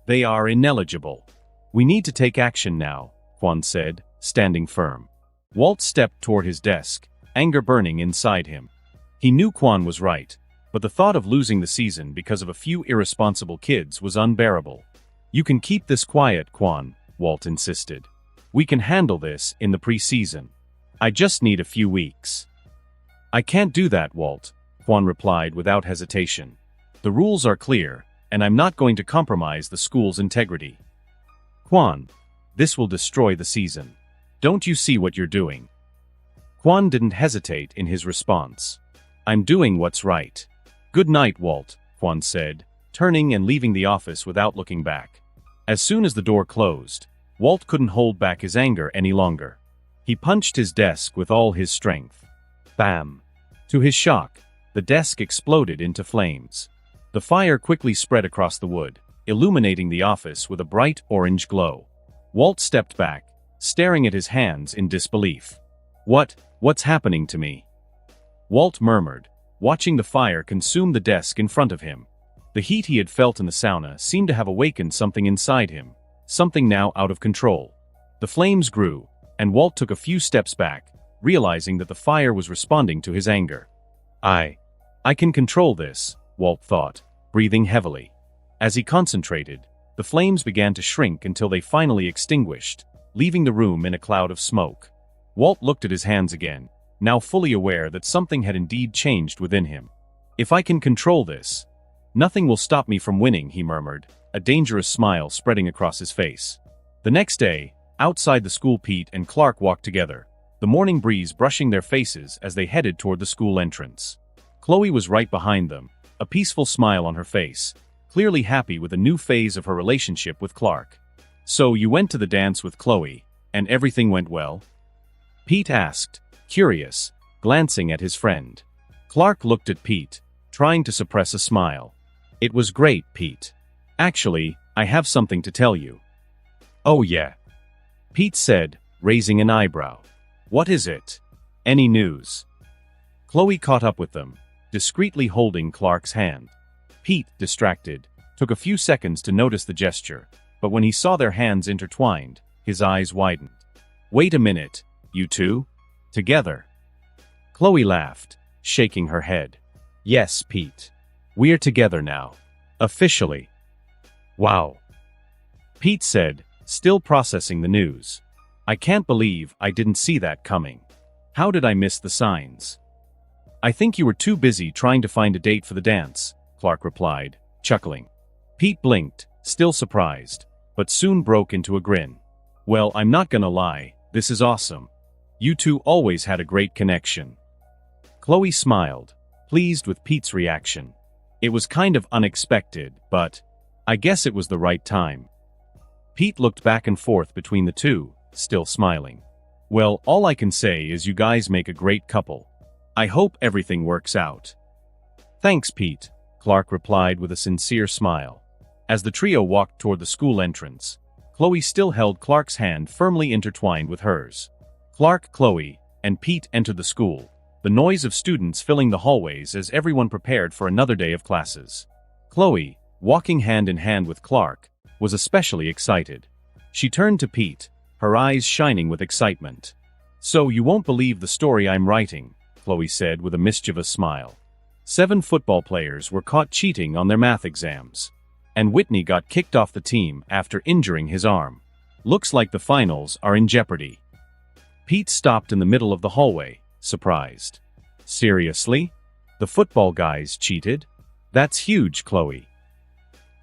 They are ineligible. We need to take action now, Quan said, standing firm. Walt stepped toward his desk, anger burning inside him. He knew Quan was right, but the thought of losing the season because of a few irresponsible kids was unbearable. You can keep this quiet, Quan, Walt insisted. We can handle this in the preseason. I just need a few weeks. I can't do that, Walt, Quan replied without hesitation. The rules are clear, and I'm not going to compromise the school's integrity. Quan, this will destroy the season. Don't you see what you're doing? Quan didn't hesitate in his response. I'm doing what's right. Good night, Walt, Quan said, turning and leaving the office without looking back. As soon as the door closed, Walt couldn't hold back his anger any longer. He punched his desk with all his strength. Bam! To his shock, the desk exploded into flames. The fire quickly spread across the wood, illuminating the office with a bright orange glow. Walt stepped back, staring at his hands in disbelief. What's happening to me? Walt murmured, watching the fire consume the desk in front of him. The heat he had felt in the sauna seemed to have awakened something inside him, something now out of control. The flames grew, and Walt took a few steps back, realizing that the fire was responding to his anger. I can control this, Walt thought, breathing heavily. As he concentrated, the flames began to shrink until they finally extinguished, leaving the room in a cloud of smoke. Walt looked at his hands again, now fully aware that something had indeed changed within him. If I can control this, nothing will stop me from winning, he murmured, a dangerous smile spreading across his face. The next day, outside the school, Pete and Clark walked together, the morning breeze brushing their faces as they headed toward the school entrance. Chloe was right behind them, a peaceful smile on her face, clearly happy with a new phase of her relationship with Clark. "So you went to the dance with Chloe, and everything went well?" Pete asked, curious, glancing at his friend. Clark looked at Pete, trying to suppress a smile. "It was great, Pete. Actually, I have something to tell you." "Oh yeah?" Pete said, raising an eyebrow. "What is it? Any news?" Chloe caught up with them, discreetly holding Clark's hand. Pete, distracted, took a few seconds to notice the gesture, but when he saw their hands intertwined, his eyes widened. "Wait a minute, you two? Together?" Chloe laughed, shaking her head. "Yes, Pete. We're together now. Officially." "Wow." Pete said, still processing the news. "I can't believe I didn't see that coming. How did I miss the signs?" "I think you were too busy trying to find a date for the dance," Clark replied, chuckling. Pete blinked, still surprised, but soon broke into a grin. "Well, I'm not gonna lie, this is awesome. You two always had a great connection." Chloe smiled, pleased with Pete's reaction. It was kind of unexpected, but I guess it was the right time. Pete looked back and forth between the two, still smiling. "Well, all I can say is you guys make a great couple. I hope everything works out." "Thanks, Pete," Clark replied with a sincere smile. As the trio walked toward the school entrance, Chloe still held Clark's hand firmly intertwined with hers. Clark, Chloe, and Pete entered the school, the noise of students filling the hallways as everyone prepared for another day of classes. Chloe, walking hand in hand with Clark, was especially excited. She turned to Pete, her eyes shining with excitement. "So you won't believe the story I'm writing," Chloe said with a mischievous smile. 7 football players were caught cheating on their math exams. And Whitney got kicked off the team after injuring his arm. "Looks like the finals are in jeopardy." Pete stopped in the middle of the hallway, surprised. "Seriously? The football guys cheated? That's huge, Chloe."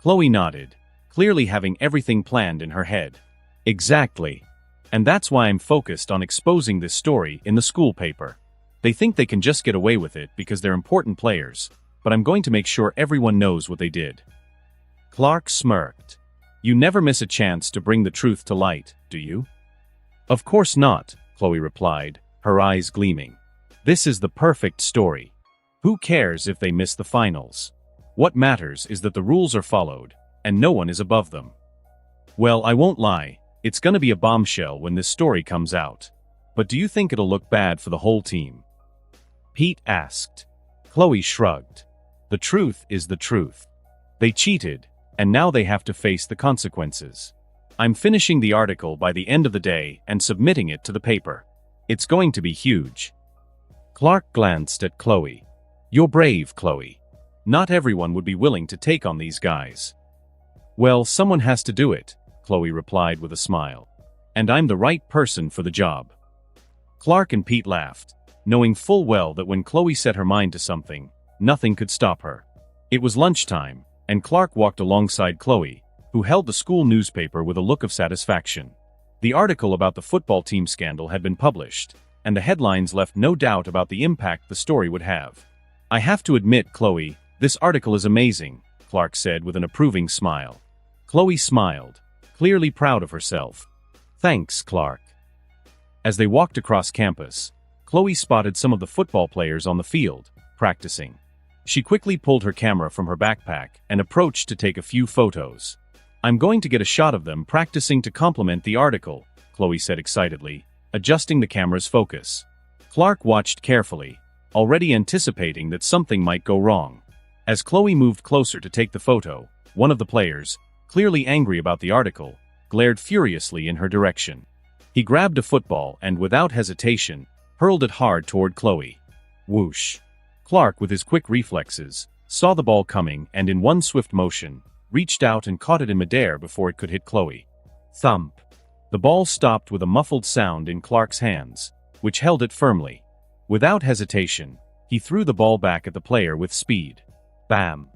Chloe nodded, clearly having everything planned in her head. "Exactly. And that's why I'm focused on exposing this story in the school paper. They think they can just get away with it because they're important players, but I'm going to make sure everyone knows what they did." Clark smirked. "You never miss a chance to bring the truth to light, do you?" "Of course not," Chloe replied, her eyes gleaming. "This is the perfect story. Who cares if they miss the finals? What matters is that the rules are followed, and no one is above them." "Well, I won't lie, it's gonna be a bombshell when this story comes out. But do you think it'll look bad for the whole team?" Pete asked. Chloe shrugged. "The truth is the truth. They cheated, and now they have to face the consequences. I'm finishing the article by the end of the day and submitting it to the paper. It's going to be huge." Clark glanced at Chloe. "You're brave, Chloe. Not everyone would be willing to take on these guys." "Well, someone has to do it," Chloe replied with a smile. "And I'm the right person for the job." Clark and Pete laughed, knowing full well that when Chloe set her mind to something, nothing could stop her. It was lunchtime, and Clark walked alongside Chloe, who held the school newspaper with a look of satisfaction. The article about the football team scandal had been published, and the headlines left no doubt about the impact the story would have. "I have to admit, Chloe, this article is amazing," Clark said with an approving smile. Chloe smiled, clearly proud of herself. "Thanks, Clark." As they walked across campus, Chloe spotted some of the football players on the field, practicing. She quickly pulled her camera from her backpack and approached to take a few photos. "I'm going to get a shot of them practicing to complement the article," Chloe said excitedly, adjusting the camera's focus. Clark watched carefully, already anticipating that something might go wrong. As Chloe moved closer to take the photo, one of the players, clearly angry about the article, glared furiously in her direction. He grabbed a football and, without hesitation, hurled it hard toward Chloe. Whoosh! Clark, with his quick reflexes, saw the ball coming and, in one swift motion, reached out and caught it in midair before it could hit Chloe. Thump! The ball stopped with a muffled sound in Clark's hands, which held it firmly. Without hesitation, he threw the ball back at the player with speed. Bam!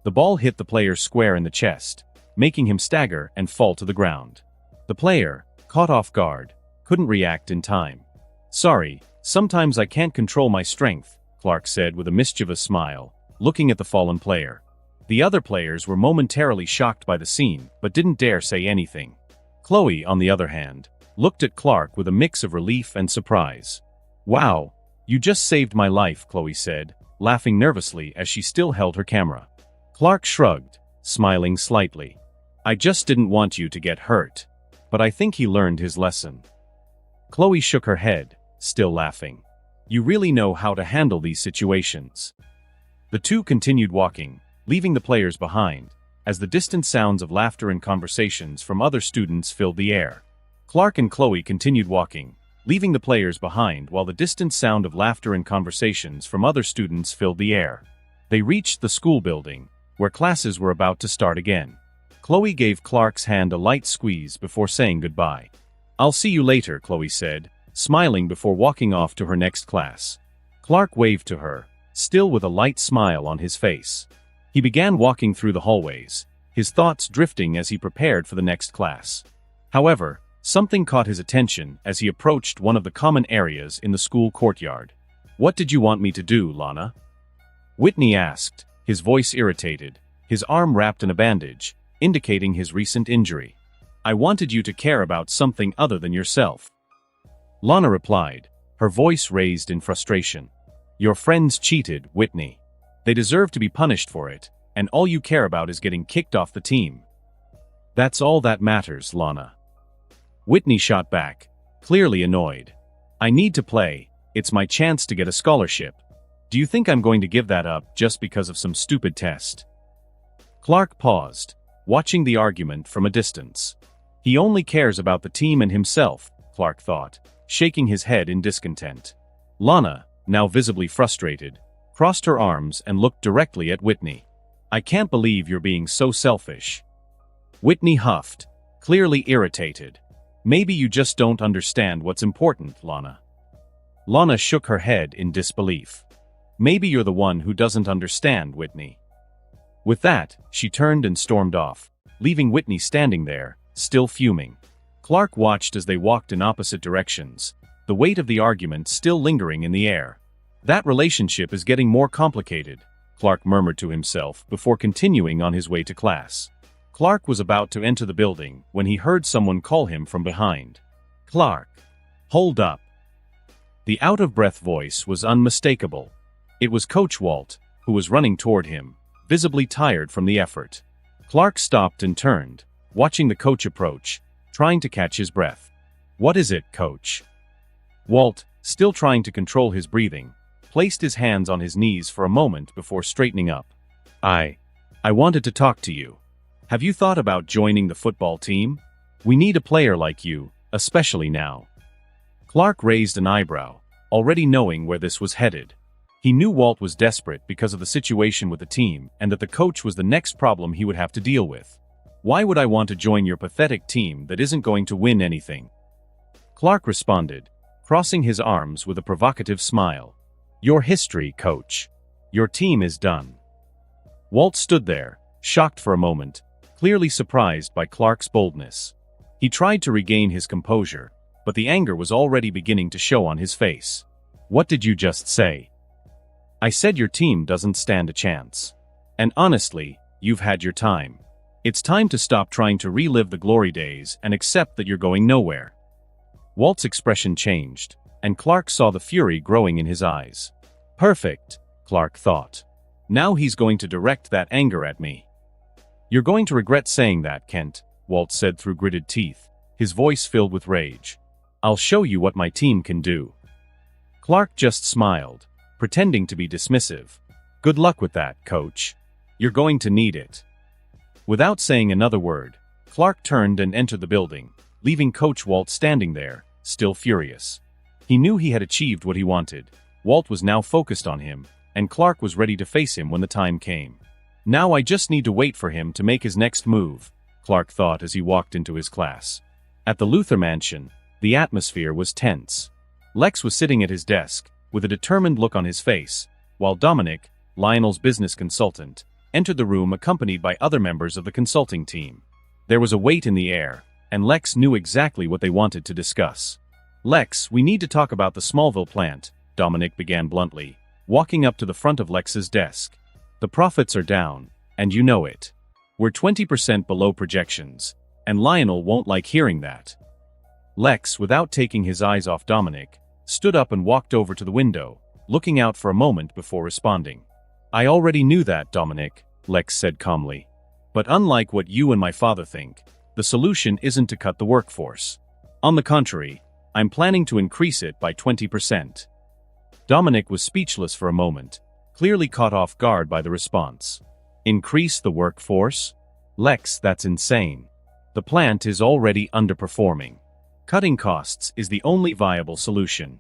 The ball hit the player square in the chest, making him stagger and fall to the ground. The player, caught off guard, couldn't react in time. "Sorry, sometimes I can't control my strength," Clark said with a mischievous smile, looking at the fallen player. The other players were momentarily shocked by the scene, but didn't dare say anything. Chloe, on the other hand, looked at Clark with a mix of relief and surprise. "Wow, you just saved my life," Chloe said, laughing nervously as she still held her camera. Clark shrugged, smiling slightly. "I just didn't want you to get hurt. But I think he learned his lesson." Chloe shook her head, still laughing. "You really know how to handle these situations." The two continued walking, leaving the players behind, as the distant sounds of laughter and conversations from other students filled the air. Clark and Chloe continued walking, leaving the players behind while the distant sound of laughter and conversations from other students filled the air. They reached the school building, where classes were about to start again. Chloe gave Clark's hand a light squeeze before saying goodbye. "I'll see you later," Chloe said, smiling before walking off to her next class. Clark waved to her, still with a light smile on his face. He began walking through the hallways, his thoughts drifting as he prepared for the next class. However, something caught his attention as he approached one of the common areas in the school courtyard. "What did you want me to do, Lana?" Whitney asked, his voice irritated, his arm wrapped in a bandage, indicating his recent injury. "I wanted you to care about something other than yourself." Lana replied, her voice raised in frustration. "Your friends cheated, Whitney. They deserve to be punished for it, and all you care about is getting kicked off the team." "That's all that matters, Lana." Whitney shot back, clearly annoyed. "I need to play. It's my chance to get a scholarship. Do you think I'm going to give that up just because of some stupid test?" Clark paused, watching the argument from a distance. He only cares about the team and himself, Clark thought, shaking his head in discontent. Lana, now visibly frustrated, crossed her arms and looked directly at Whitney. "I can't believe you're being so selfish." Whitney huffed, clearly irritated. "Maybe you just don't understand what's important, Lana." Lana shook her head in disbelief. "Maybe you're the one who doesn't understand, Whitney." With that, she turned and stormed off, leaving Whitney standing there, still fuming. Clark watched as they walked in opposite directions, the weight of the argument still lingering in the air. "That relationship is getting more complicated," Clark murmured to himself before continuing on his way to class. Clark was about to enter the building when he heard someone call him from behind. "Clark, hold up." The out-of-breath voice was unmistakable. It was Coach Walt, who was running toward him, visibly tired from the effort. Clark stopped and turned, watching the coach approach, trying to catch his breath. "What is it, Coach?" Walt, still trying to control his breathing, placed his hands on his knees for a moment before straightening up. I wanted to talk to you. Have you thought about joining the football team? We need a player like you, especially now." Clark raised an eyebrow, already knowing where this was headed. He knew Walt was desperate because of the situation with the team and that the coach was the next problem he would have to deal with. "Why would I want to join your pathetic team that isn't going to win anything?" Clark responded, crossing his arms with a provocative smile. "Your history, Coach. Your team is done." Walt stood there, shocked for a moment, clearly surprised by Clark's boldness. He tried to regain his composure, but the anger was already beginning to show on his face. "What did you just say?" "I said your team doesn't stand a chance. And honestly, you've had your time. It's time to stop trying to relive the glory days and accept that you're going nowhere." Walt's expression changed, and Clark saw the fury growing in his eyes. "Perfect," Clark thought. "Now he's going to direct that anger at me." "You're going to regret saying that, Kent," Walt said through gritted teeth, his voice filled with rage. "I'll show you what my team can do." Clark just smiled, pretending to be dismissive. "Good luck with that, Coach. You're going to need it." Without saying another word, Clark turned and entered the building, leaving Coach Walt standing there, still furious. He knew he had achieved what he wanted. Walt was now focused on him, and Clark was ready to face him when the time came. "Now I just need to wait for him to make his next move," Clark thought as he walked into his class. At the Luther mansion, the atmosphere was tense. Lex was sitting at his desk, with a determined look on his face, while Dominic, Lionel's business consultant, entered the room accompanied by other members of the consulting team. There was a weight in the air, and Lex knew exactly what they wanted to discuss. "Lex, we need to talk about the Smallville plant," Dominic began bluntly, walking up to the front of Lex's desk. "The profits are down, And you know it. We're 20% below projections, and Lionel won't like hearing that. Lex, without taking his eyes off Dominic, stood up and walked over to the window, looking out for a moment before responding. I already knew that, Dominic, Lex said calmly. But unlike what you and my father think, the solution isn't to cut the workforce. On the contrary, I'm planning to increase it by 20%. Dominic was speechless for a moment, clearly caught off guard by the response. Increase the workforce? Lex, that's insane. The plant is already underperforming. Cutting costs is the only viable solution.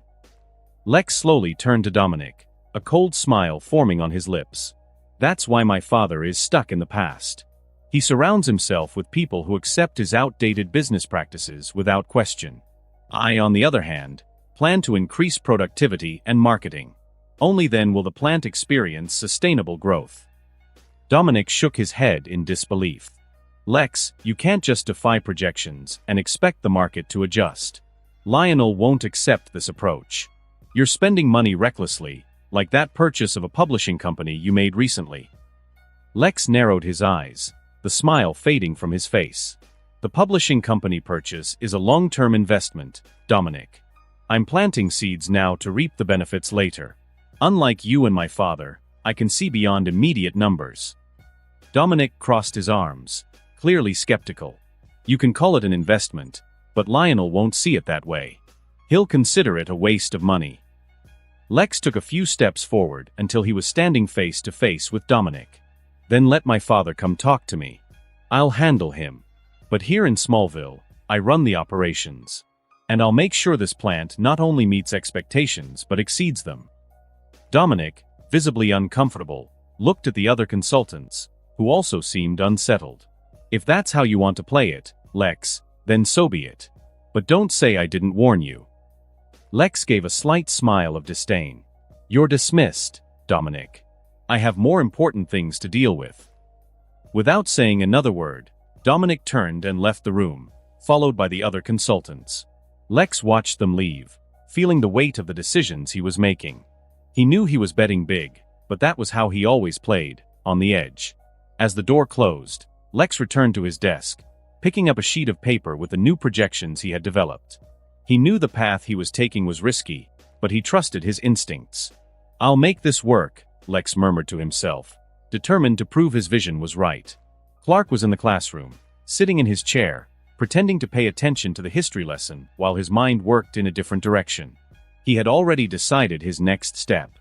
Lex slowly turned to Dominic, a cold smile forming on his lips. That's why my father is stuck in the past. He surrounds himself with people who accept his outdated business practices without question. I, on the other hand, plan to increase productivity and marketing. Only then will the plant experience sustainable growth. Dominic shook his head in disbelief. Lex, you can't just defy projections and expect the market to adjust. Lionel won't accept this approach. You're spending money recklessly, like that purchase of a publishing company you made recently. Lex narrowed his eyes, the smile fading from his face. The publishing company purchase is a long-term investment, Dominic. I'm planting seeds now to reap the benefits later. Unlike you and my father, I can see beyond immediate numbers. Dominic crossed his arms, clearly skeptical. You can call it an investment, but Lionel won't see it that way. He'll consider it a waste of money. Lex took a few steps forward until he was standing face to face with Dominic. Then let my father come talk to me. I'll handle him. But here in Smallville, I run the operations. And I'll make sure this plant not only meets expectations but exceeds them. Dominic, visibly uncomfortable, looked at the other consultants, who also seemed unsettled. If that's how you want to play it, Lex, then so be it. But don't say I didn't warn you. Lex gave a slight smile of disdain. You're dismissed, Dominic. I have more important things to deal with. Without saying another word, Dominic turned and left the room, followed by the other consultants. Lex watched them leave, feeling the weight of the decisions he was making. He knew he was betting big, but that was how he always played, on the edge. As the door closed, Lex returned to his desk, picking up a sheet of paper with the new projections he had developed. He knew the path he was taking was risky, but he trusted his instincts. I'll make this work, Lex murmured to himself, determined to prove his vision was right. Clark was in the classroom, sitting in his chair, pretending to pay attention to the history lesson while his mind worked in a different direction. He had already decided his next step.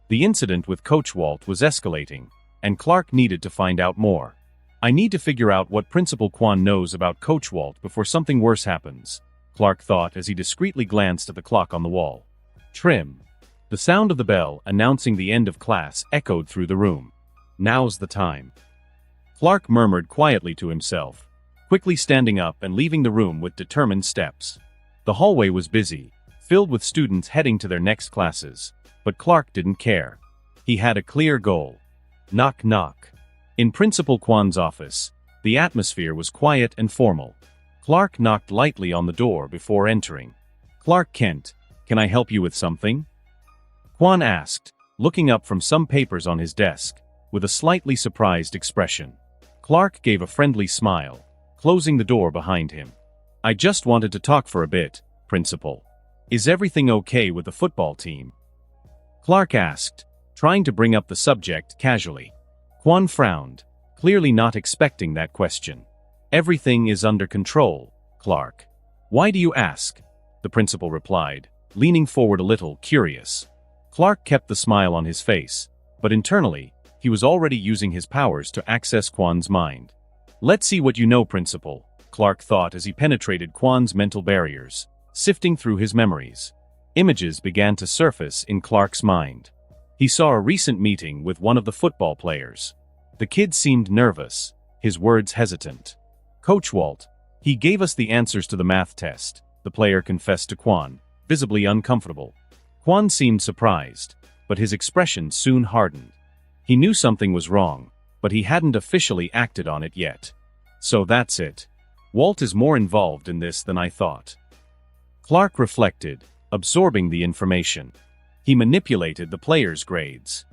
The incident with Coach Walt was escalating, and Clark needed to find out more. I need to figure out what Principal Quan knows about Coach Walt before something worse happens, Clark thought as he discreetly glanced at the clock on the wall. Trim. The sound of the bell announcing the end of class echoed through the room. Now's the time. Clark murmured quietly to himself, quickly standing up and leaving the room with determined steps. The hallway was busy, filled with students heading to their next classes, but Clark didn't care. He had a clear goal. Knock knock. In Principal Quan's office, the atmosphere was quiet and formal. Clark knocked lightly on the door before entering. Clark Kent, can I help you with something? Quan asked, looking up from some papers on his desk, with a slightly surprised expression. Clark gave a friendly smile, closing the door behind him. I just wanted to talk for a bit, Principal. Is everything okay with the football team? Clark asked, trying to bring up the subject casually. Quan frowned, clearly not expecting that question. Everything is under control, Clark. Why do you ask? The principal replied, leaning forward a little, curious. Clark kept the smile on his face, but internally, he was already using his powers to access Quan's mind. Let's see what you know, Principal, Clark thought as he penetrated Quan's mental barriers, sifting through his memories. Images began to surface in Clark's mind. He saw a recent meeting with one of the football players. The kid seemed nervous, his words hesitant. Coach Walt, he gave us the answers to the math test, the player confessed to Quan, visibly uncomfortable. Quan seemed surprised, but his expression soon hardened. He knew something was wrong, but he hadn't officially acted on it yet. So that's it. Walt is more involved in this than I thought. Clark reflected, absorbing the information. He manipulated the players' grades.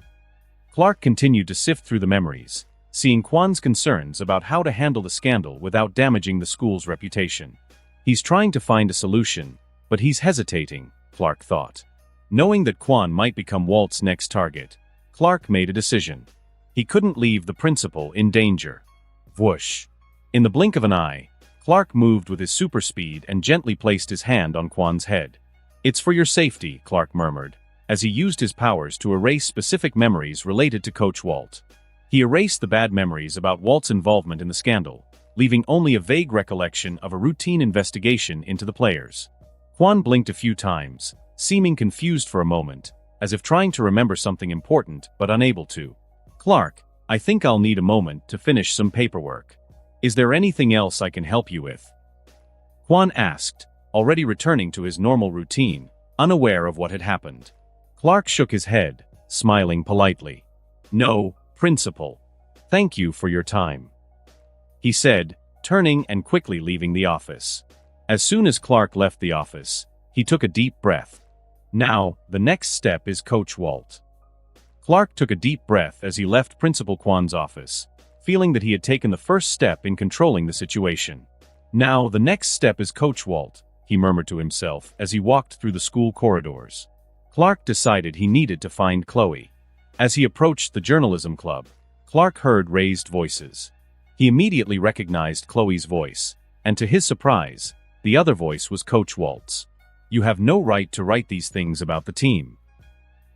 Clark continued to sift through the memories, seeing Kwan's concerns about how to handle the scandal without damaging the school's reputation. He's trying to find a solution, but he's hesitating, Clark thought. Knowing that Kwan might become Walt's next target, Clark made a decision. He couldn't leave the principal in danger. Whoosh! In the blink of an eye, Clark moved with his super speed and gently placed his hand on Kwan's head. "It's for your safety," Clark murmured, as he used his powers to erase specific memories related to Coach Walt. He erased the bad memories about Walt's involvement in the scandal, leaving only a vague recollection of a routine investigation into the players. Kwan blinked a few times, seeming confused for a moment, as if trying to remember something important but unable to. "Clark, I think I'll need a moment to finish some paperwork. Is there anything else I can help you with?" Kwan asked, already returning to his normal routine, unaware of what had happened. Clark shook his head, smiling politely. "No, Principal. Thank you for your time," he said, turning and quickly leaving the office. As soon as Clark left the office, he took a deep breath. Now, the next step is Coach Walt. Clark took a deep breath as he left Principal Kwan's office, feeling that he had taken the first step in controlling the situation. Now, the next step is Coach Walt, he murmured to himself as he walked through the school corridors. Clark decided he needed to find Chloe. As he approached the journalism club, Clark heard raised voices. He immediately recognized Chloe's voice, and to his surprise, the other voice was Coach Walt's. "You have no right to write these things about the team."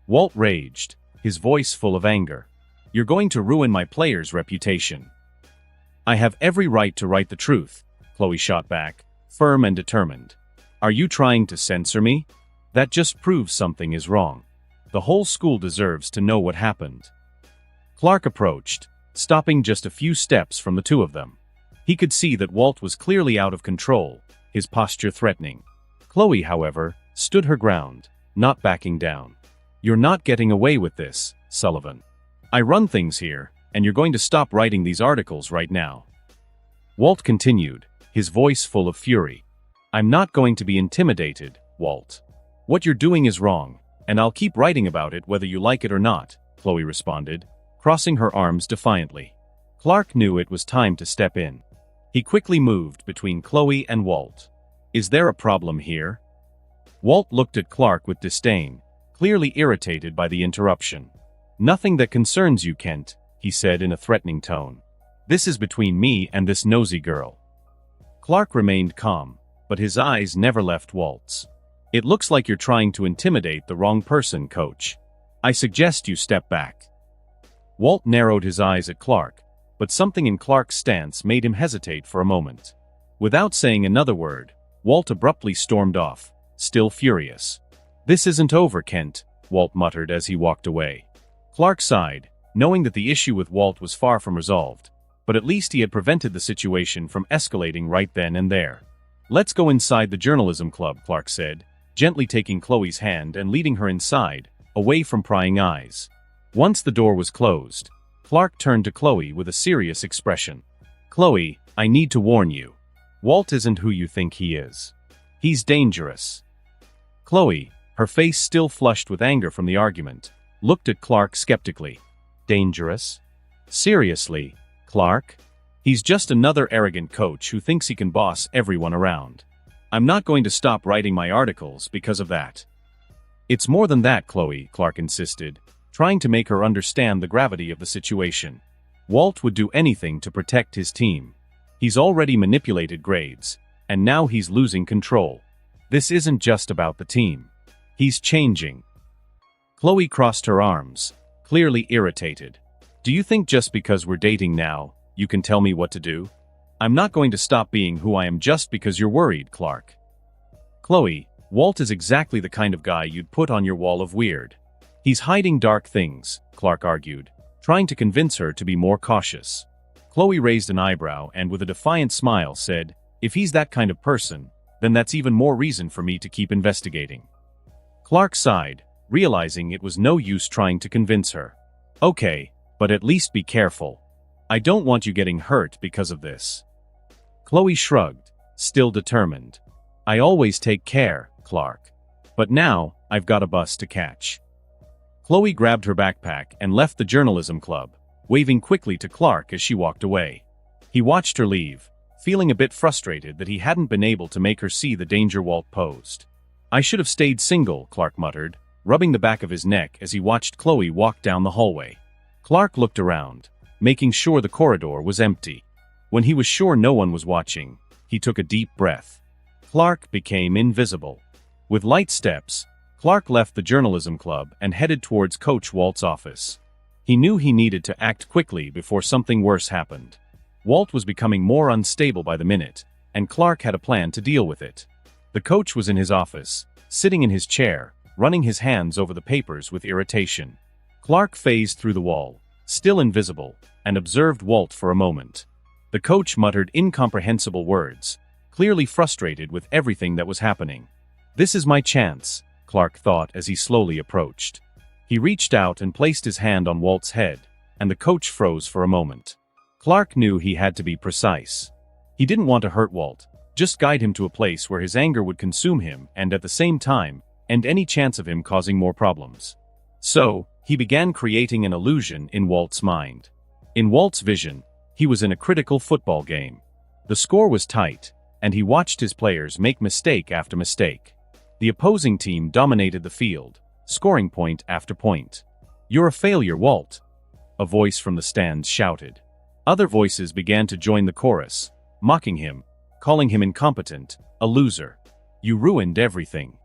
Walt raged, his voice full of anger. "You're going to ruin my players' reputation." "I have every right to write the truth," Chloe shot back, firm and determined. "Are you trying to censor me? That just proves something is wrong. The whole school deserves to know what happened." Clark approached, stopping just a few steps from the two of them. He could see that Walt was clearly out of control, his posture threatening. Chloe, however, stood her ground, not backing down. "You're not getting away with this, Sullivan. I run things here, and you're going to stop writing these articles right now." Walt continued, his voice full of fury. "I'm not going to be intimidated, Walt. What you're doing is wrong, and I'll keep writing about it whether you like it or not," Chloe responded, crossing her arms defiantly. Clark knew it was time to step in. He quickly moved between Chloe and Walt. "Is there a problem here?" Walt looked at Clark with disdain, clearly irritated by the interruption. "Nothing that concerns you, Kent," he said in a threatening tone. "This is between me and this nosy girl." Clark remained calm, but his eyes never left Walt's. "It looks like you're trying to intimidate the wrong person, Coach. I suggest you step back." Walt narrowed his eyes at Clark, but something in Clark's stance made him hesitate for a moment. Without saying another word, Walt abruptly stormed off, still furious. "This isn't over, Kent," Walt muttered as he walked away. Clark sighed, knowing that the issue with Walt was far from resolved, but at least he had prevented the situation from escalating right then and there. "Let's go inside the journalism club," Clark said, gently taking Chloe's hand and leading her inside, away from prying eyes. Once the door was closed, Clark turned to Chloe with a serious expression. "Chloe, I need to warn you. Walt isn't who you think he is. He's dangerous." Chloe, her face still flushed with anger from the argument, looked at Clark skeptically. "Dangerous? Seriously, Clark? He's just another arrogant coach who thinks he can boss everyone around. I'm not going to stop writing my articles because of that." "It's more than that, Chloe," Clark insisted, trying to make her understand the gravity of the situation. "Walt would do anything to protect his team. He's already manipulated grades, and now he's losing control. This isn't just about the team. He's changing." Chloe crossed her arms, clearly irritated. "Do you think just because we're dating now, you can tell me what to do? I'm not going to stop being who I am just because you're worried, Clark." "Chloe, Walt is exactly the kind of guy you'd put on your wall of weird. He's hiding dark things," Clark argued, trying to convince her to be more cautious. Chloe raised an eyebrow and with a defiant smile said, "If he's that kind of person, then that's even more reason for me to keep investigating." Clark sighed, realizing it was no use trying to convince her. "Okay, but at least be careful. I don't want you getting hurt because of this." Chloe shrugged, still determined. "I always take care, Clark. But now, I've got a bus to catch." Chloe grabbed her backpack and left the journalism club, waving quickly to Clark as she walked away. He watched her leave, feeling a bit frustrated that he hadn't been able to make her see the danger Walt posed. "I should have stayed single," Clark muttered, rubbing the back of his neck as he watched Chloe walk down the hallway. Clark looked around, making sure the corridor was empty. When he was sure no one was watching, he took a deep breath. Clark became invisible. With light steps, Clark left the journalism club and headed towards Coach Walt's office. He knew he needed to act quickly before something worse happened. Walt was becoming more unstable by the minute, and Clark had a plan to deal with it. The coach was in his office, sitting in his chair, running his hands over the papers with irritation. Clark phased through the wall, still invisible, and observed Walt for a moment. The coach muttered incomprehensible words, clearly frustrated with everything that was happening. "This is my chance," Clark thought as he slowly approached. He reached out and placed his hand on Walt's head, and the coach froze for a moment. Clark knew he had to be precise. He didn't want to hurt Walt, just guide him to a place where his anger would consume him and at the same time, end any chance of him causing more problems. So, he began creating an illusion in Walt's mind. In Walt's vision, he was in a critical football game. The score was tight, and he watched his players make mistake after mistake. The opposing team dominated the field, scoring point after point. "You're a failure, Walt," a voice from the stands shouted. Other voices began to join the chorus, mocking him, calling him incompetent, a loser. "You ruined everything.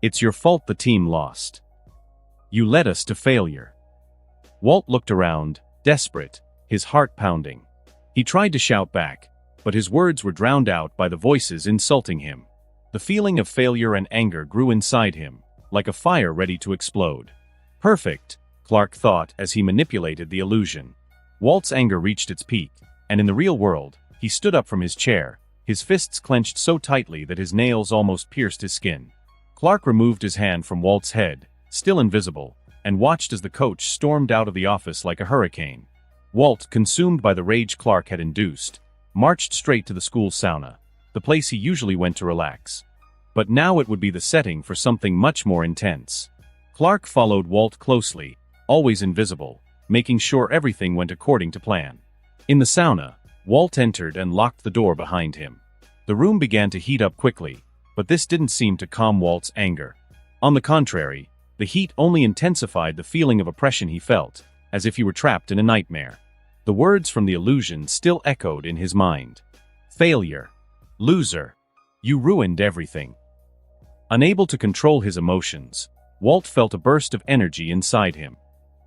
It's your fault the team lost. You led us to failure." Walt looked around, desperate, his heart pounding. He tried to shout back, but his words were drowned out by the voices insulting him. The feeling of failure and anger grew inside him, like a fire ready to explode. Perfect, Clark thought as he manipulated the illusion. Walt's anger reached its peak, and in the real world, he stood up from his chair, his fists clenched so tightly that his nails almost pierced his skin. Clark removed his hand from Walt's head, still invisible, and watched as the coach stormed out of the office like a hurricane. Walt, consumed by the rage Clark had induced, marched straight to the school sauna, the place he usually went to relax. But now it would be the setting for something much more intense. Clark followed Walt closely, always invisible, making sure everything went according to plan. In the sauna, Walt entered and locked the door behind him. The room began to heat up quickly, but this didn't seem to calm Walt's anger. On the contrary, the heat only intensified the feeling of oppression he felt, as if he were trapped in a nightmare. The words from the illusion still echoed in his mind. "Failure. Loser. You ruined everything." Unable to control his emotions, Walt felt a burst of energy inside him.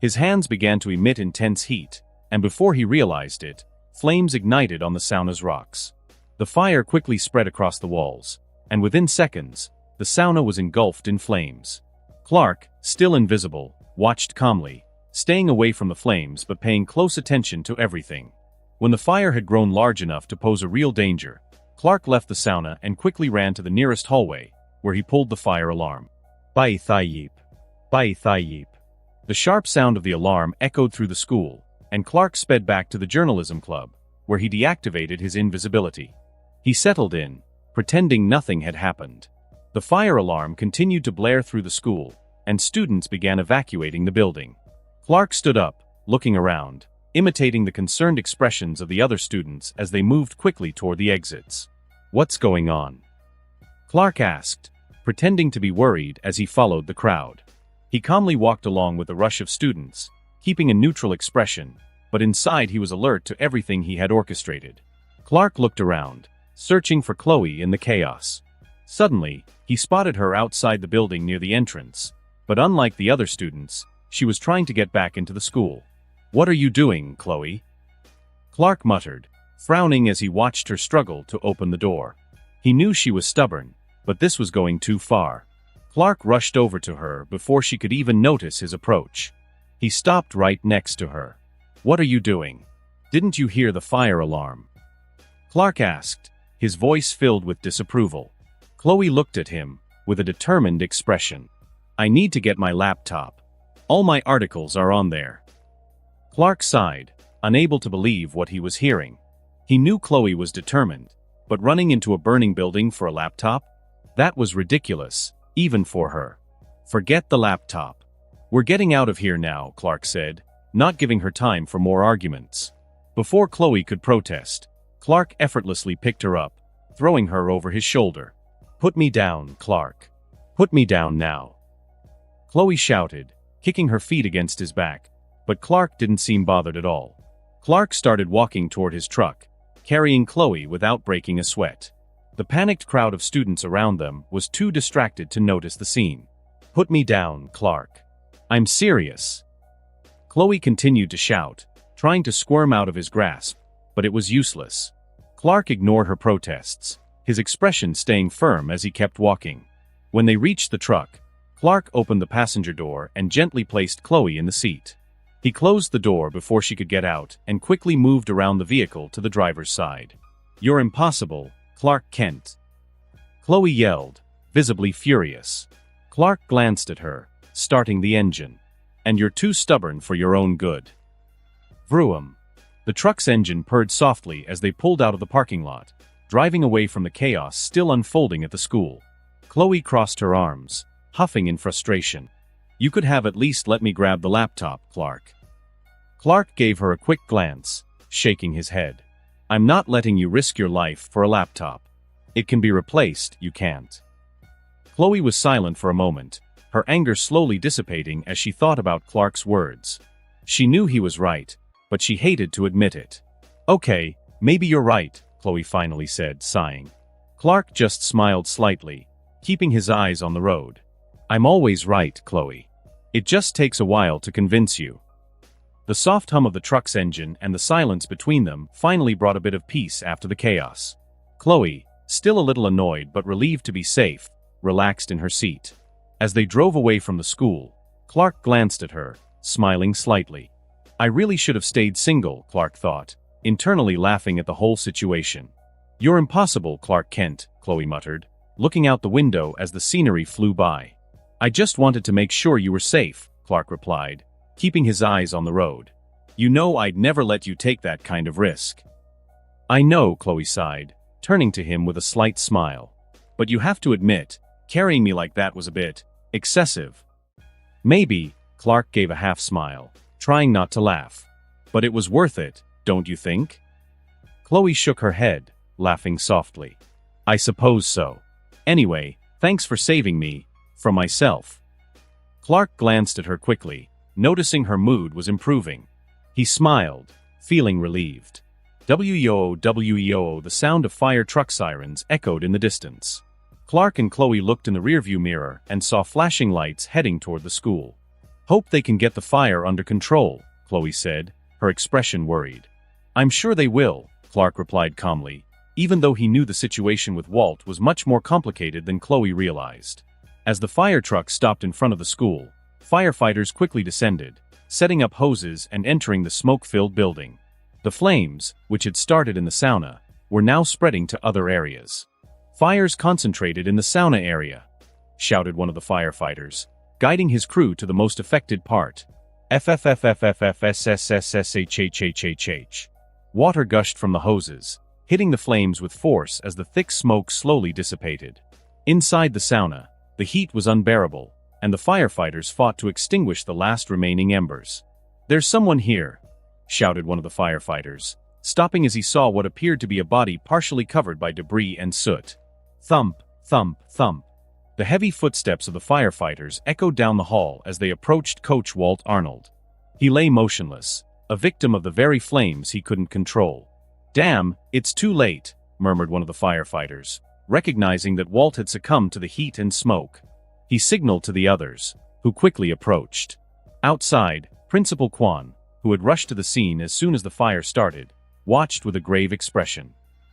His hands began to emit intense heat, and before he realized it, flames ignited on the sauna's rocks. The fire quickly spread across the walls, and within seconds, the sauna was engulfed in flames. Clark, still invisible, watched calmly, staying away from the flames but paying close attention to everything. When the fire had grown large enough to pose a real danger, Clark left the sauna and quickly ran to the nearest hallway, where he pulled the fire alarm. "Bai Thayip. Bai Thayip." The sharp sound of the alarm echoed through the school, and Clark sped back to the journalism club, where he deactivated his invisibility. He settled in, pretending nothing had happened. The fire alarm continued to blare through the school, and students began evacuating the building. Clark stood up, looking around, imitating the concerned expressions of the other students as they moved quickly toward the exits. "What's going on?" Clark asked, pretending to be worried as he followed the crowd. He calmly walked along with the rush of students, keeping a neutral expression, but inside he was alert to everything he had orchestrated. Clark looked around, searching for Chloe in the chaos. Suddenly, he spotted her outside the building near the entrance, but unlike the other students, she was trying to get back into the school. "What are you doing, Chloe?" Clark muttered, frowning as he watched her struggle to open the door. He knew she was stubborn, but this was going too far. Clark rushed over to her before she could even notice his approach. He stopped right next to her. "What are you doing? Didn't you hear the fire alarm?" Clark asked, his voice filled with disapproval. Chloe looked at him, with a determined expression. "I need to get my laptop. All my articles are on there." Clark sighed, unable to believe what he was hearing. He knew Chloe was determined, but running into a burning building for a laptop? That was ridiculous, even for her. "Forget the laptop. We're getting out of here now," Clark said, not giving her time for more arguments. Before Chloe could protest, Clark effortlessly picked her up, throwing her over his shoulder. "Put me down, Clark. Put me down now." Chloe shouted, kicking her feet against his back, but Clark didn't seem bothered at all. Clark started walking toward his truck, carrying Chloe without breaking a sweat. The panicked crowd of students around them was too distracted to notice the scene. "Put me down, Clark. I'm serious." Chloe continued to shout, trying to squirm out of his grasp, but it was useless. Clark ignored her protests, his expression staying firm as he kept walking. When they reached the truck, Clark opened the passenger door and gently placed Chloe in the seat. He closed the door before she could get out and quickly moved around the vehicle to the driver's side. "You're impossible, Clark Kent." Chloe yelled, visibly furious. Clark glanced at her, starting the engine. "And you're too stubborn for your own good." Vroom. The truck's engine purred softly as they pulled out of the parking lot, driving away from the chaos still unfolding at the school. Chloe crossed her arms, huffing in frustration. "You could have at least let me grab the laptop, Clark." Clark gave her a quick glance, shaking his head. "I'm not letting you risk your life for a laptop. It can be replaced, you can't." Chloe was silent for a moment, her anger slowly dissipating as she thought about Clark's words. She knew he was right, but she hated to admit it. "Okay, maybe you're right," Chloe finally said, sighing. Clark just smiled slightly, keeping his eyes on the road. "I'm always right, Chloe. It just takes a while to convince you." The soft hum of the truck's engine and the silence between them finally brought a bit of peace after the chaos. Chloe, still a little annoyed but relieved to be safe, relaxed in her seat. As they drove away from the school, Clark glanced at her, smiling slightly. "I really should have stayed single," Clark thought, internally laughing at the whole situation. "You're impossible, Clark Kent," Chloe muttered, looking out the window as the scenery flew by. "I just wanted to make sure you were safe," Clark replied, keeping his eyes on the road. "You know I'd never let you take that kind of risk." "I know," Chloe sighed, turning to him with a slight smile. "But you have to admit, carrying me like that was a bit excessive." "Maybe," Clark gave a half-smile, trying not to laugh. "But it was worth it, don't you think?" Chloe shook her head, laughing softly. "I suppose so. Anyway, thanks for saving me, from myself." Clark glanced at her quickly, noticing her mood was improving. He smiled, feeling relieved. "WEO, WEO," the sound of fire truck sirens echoed in the distance. Clark and Chloe looked in the rearview mirror and saw flashing lights heading toward the school. "Hope they can get the fire under control," Chloe said, her expression worried. "I'm sure they will," Clark replied calmly, even though he knew the situation with Walt was much more complicated than Chloe realized. As the fire truck stopped in front of the school, firefighters quickly descended, setting up hoses and entering the smoke-filled building. The flames, which had started in the sauna, were now spreading to other areas. "Fires concentrated in the sauna area," shouted one of the firefighters, guiding his crew to the most affected part. FFFFFFSSSSHHHHH. Water gushed from the hoses, hitting the flames with force as the thick smoke slowly dissipated. Inside the sauna, the heat was unbearable, and the firefighters fought to extinguish the last remaining embers. "There's someone here," shouted one of the firefighters, stopping as he saw what appeared to be a body partially covered by debris and soot. Thump, thump, thump. The heavy footsteps of the firefighters echoed down the hall as they approached Coach Walt Arnold. He lay motionless, a victim of the very flames he couldn't control. "Damn, it's too late," murmured one of the firefighters, recognizing that Walt had succumbed to the heat and smoke. He signaled to the others, who quickly approached. Outside, Principal Kwan, who had rushed to the scene as soon as the fire started, watched with a grave expression.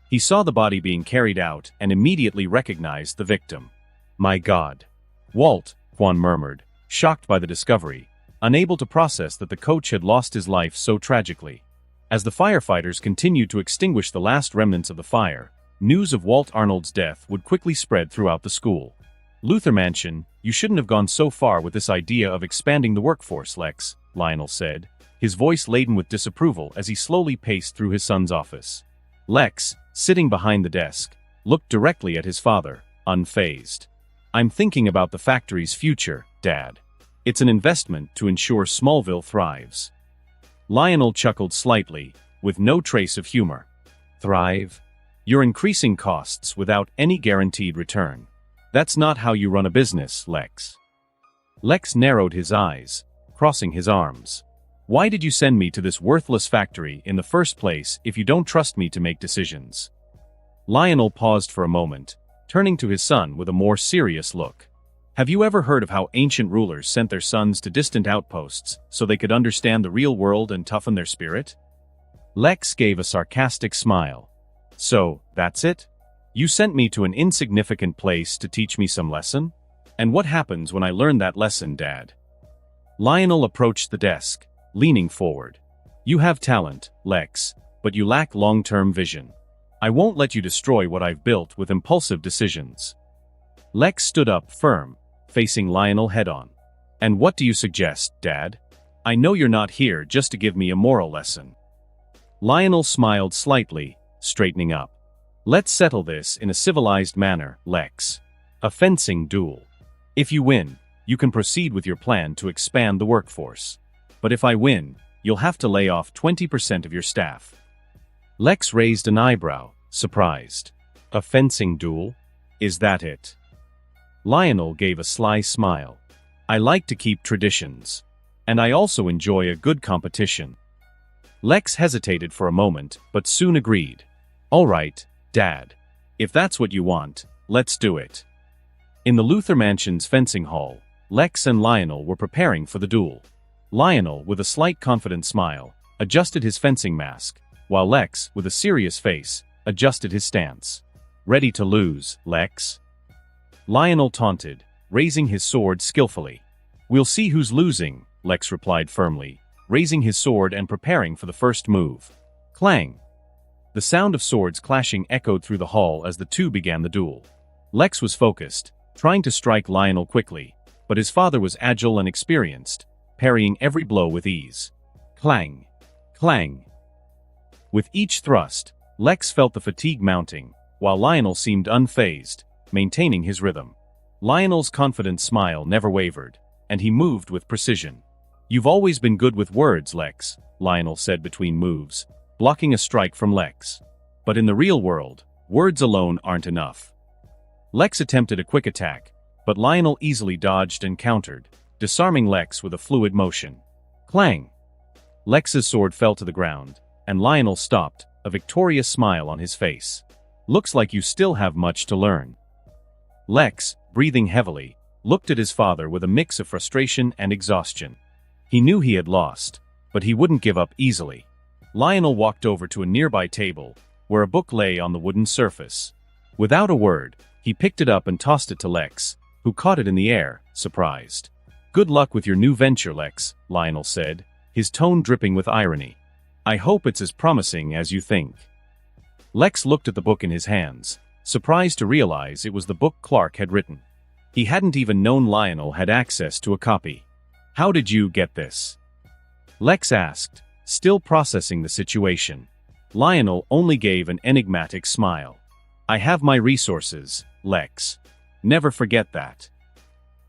He saw the body being carried out and immediately recognized the victim. "My God." "Walt," Kwan murmured, shocked by the discovery, unable to process that the coach had lost his life so tragically. As the firefighters continued to extinguish the last remnants of the fire, news of Walt Arnold's death would quickly spread throughout the school. "Luther Mansion, you shouldn't have gone so far with this idea of expanding the workforce, Lex," Lionel said, his voice laden with disapproval as he slowly paced through his son's office. Lex, sitting behind the desk, looked directly at his father, unfazed. "I'm thinking about the factory's future, Dad. It's an investment to ensure Smallville thrives." Lionel chuckled slightly, with no trace of humor. Thrive? You're increasing costs without any guaranteed return. That's not how you run a business, Lex. Lex narrowed his eyes, crossing his arms. Why did you send me to this worthless factory in the first place if you don't trust me to make decisions? Lionel paused for a moment, turning to his son with a more serious look. Have you ever heard of how ancient rulers sent their sons to distant outposts so they could understand the real world and toughen their spirit? Lex gave a sarcastic smile. So, that's it? You sent me to an insignificant place to teach me some lesson? And what happens when I learn that lesson, Dad? Lionel approached the desk, leaning forward. You have talent, Lex, but you lack long-term vision. I won't let you destroy what I've built with impulsive decisions. Lex stood up firm, facing Lionel head-on. And what do you suggest, Dad? I know you're not here just to give me a moral lesson. Lionel smiled slightly, straightening up. Let's settle this in a civilized manner, Lex. A fencing duel. If you win, you can proceed with your plan to expand the workforce. But if I win, you'll have to lay off 20% of your staff. Lex raised an eyebrow, surprised. A fencing duel? Is that it? Lionel gave a sly smile. I like to keep traditions. And I also enjoy a good competition. Lex hesitated for a moment, but soon agreed. All right, Dad. If that's what you want, let's do it. In the Luther Mansion's fencing hall, Lex and Lionel were preparing for the duel. Lionel, with a slight confident smile, adjusted his fencing mask, while Lex, with a serious face, adjusted his stance. Ready to lose, Lex? Lionel taunted, raising his sword skillfully. We'll see who's losing, Lex replied firmly, raising his sword and preparing for the first move. Clang! The sound of swords clashing echoed through the hall as the two began the duel. Lex was focused, trying to strike Lionel quickly, but his father was agile and experienced, parrying every blow with ease. Clang! Clang! With each thrust, Lex felt the fatigue mounting, while Lionel seemed unfazed, maintaining his rhythm. Lionel's confident smile never wavered, and he moved with precision. You've always been good with words, Lex, Lionel said between moves, blocking a strike from Lex. But in the real world, words alone aren't enough. Lex attempted a quick attack, but Lionel easily dodged and countered, disarming Lex with a fluid motion. Clang! Lex's sword fell to the ground, and Lionel stopped, a victorious smile on his face. Looks like you still have much to learn. Lex, breathing heavily, looked at his father with a mix of frustration and exhaustion. He knew he had lost, but he wouldn't give up easily. Lionel walked over to a nearby table, where a book lay on the wooden surface. Without a word, he picked it up and tossed it to Lex, who caught it in the air, surprised. Good luck with your new venture, Lex, Lionel said, his tone dripping with irony. I hope it's as promising as you think. Lex looked at the book in his hands, surprised to realize it was the book Clark had written. He hadn't even known Lionel had access to a copy. How did you get this? Lex asked, still processing the situation. Lionel only gave an enigmatic smile. I have my resources, Lex. Never forget that.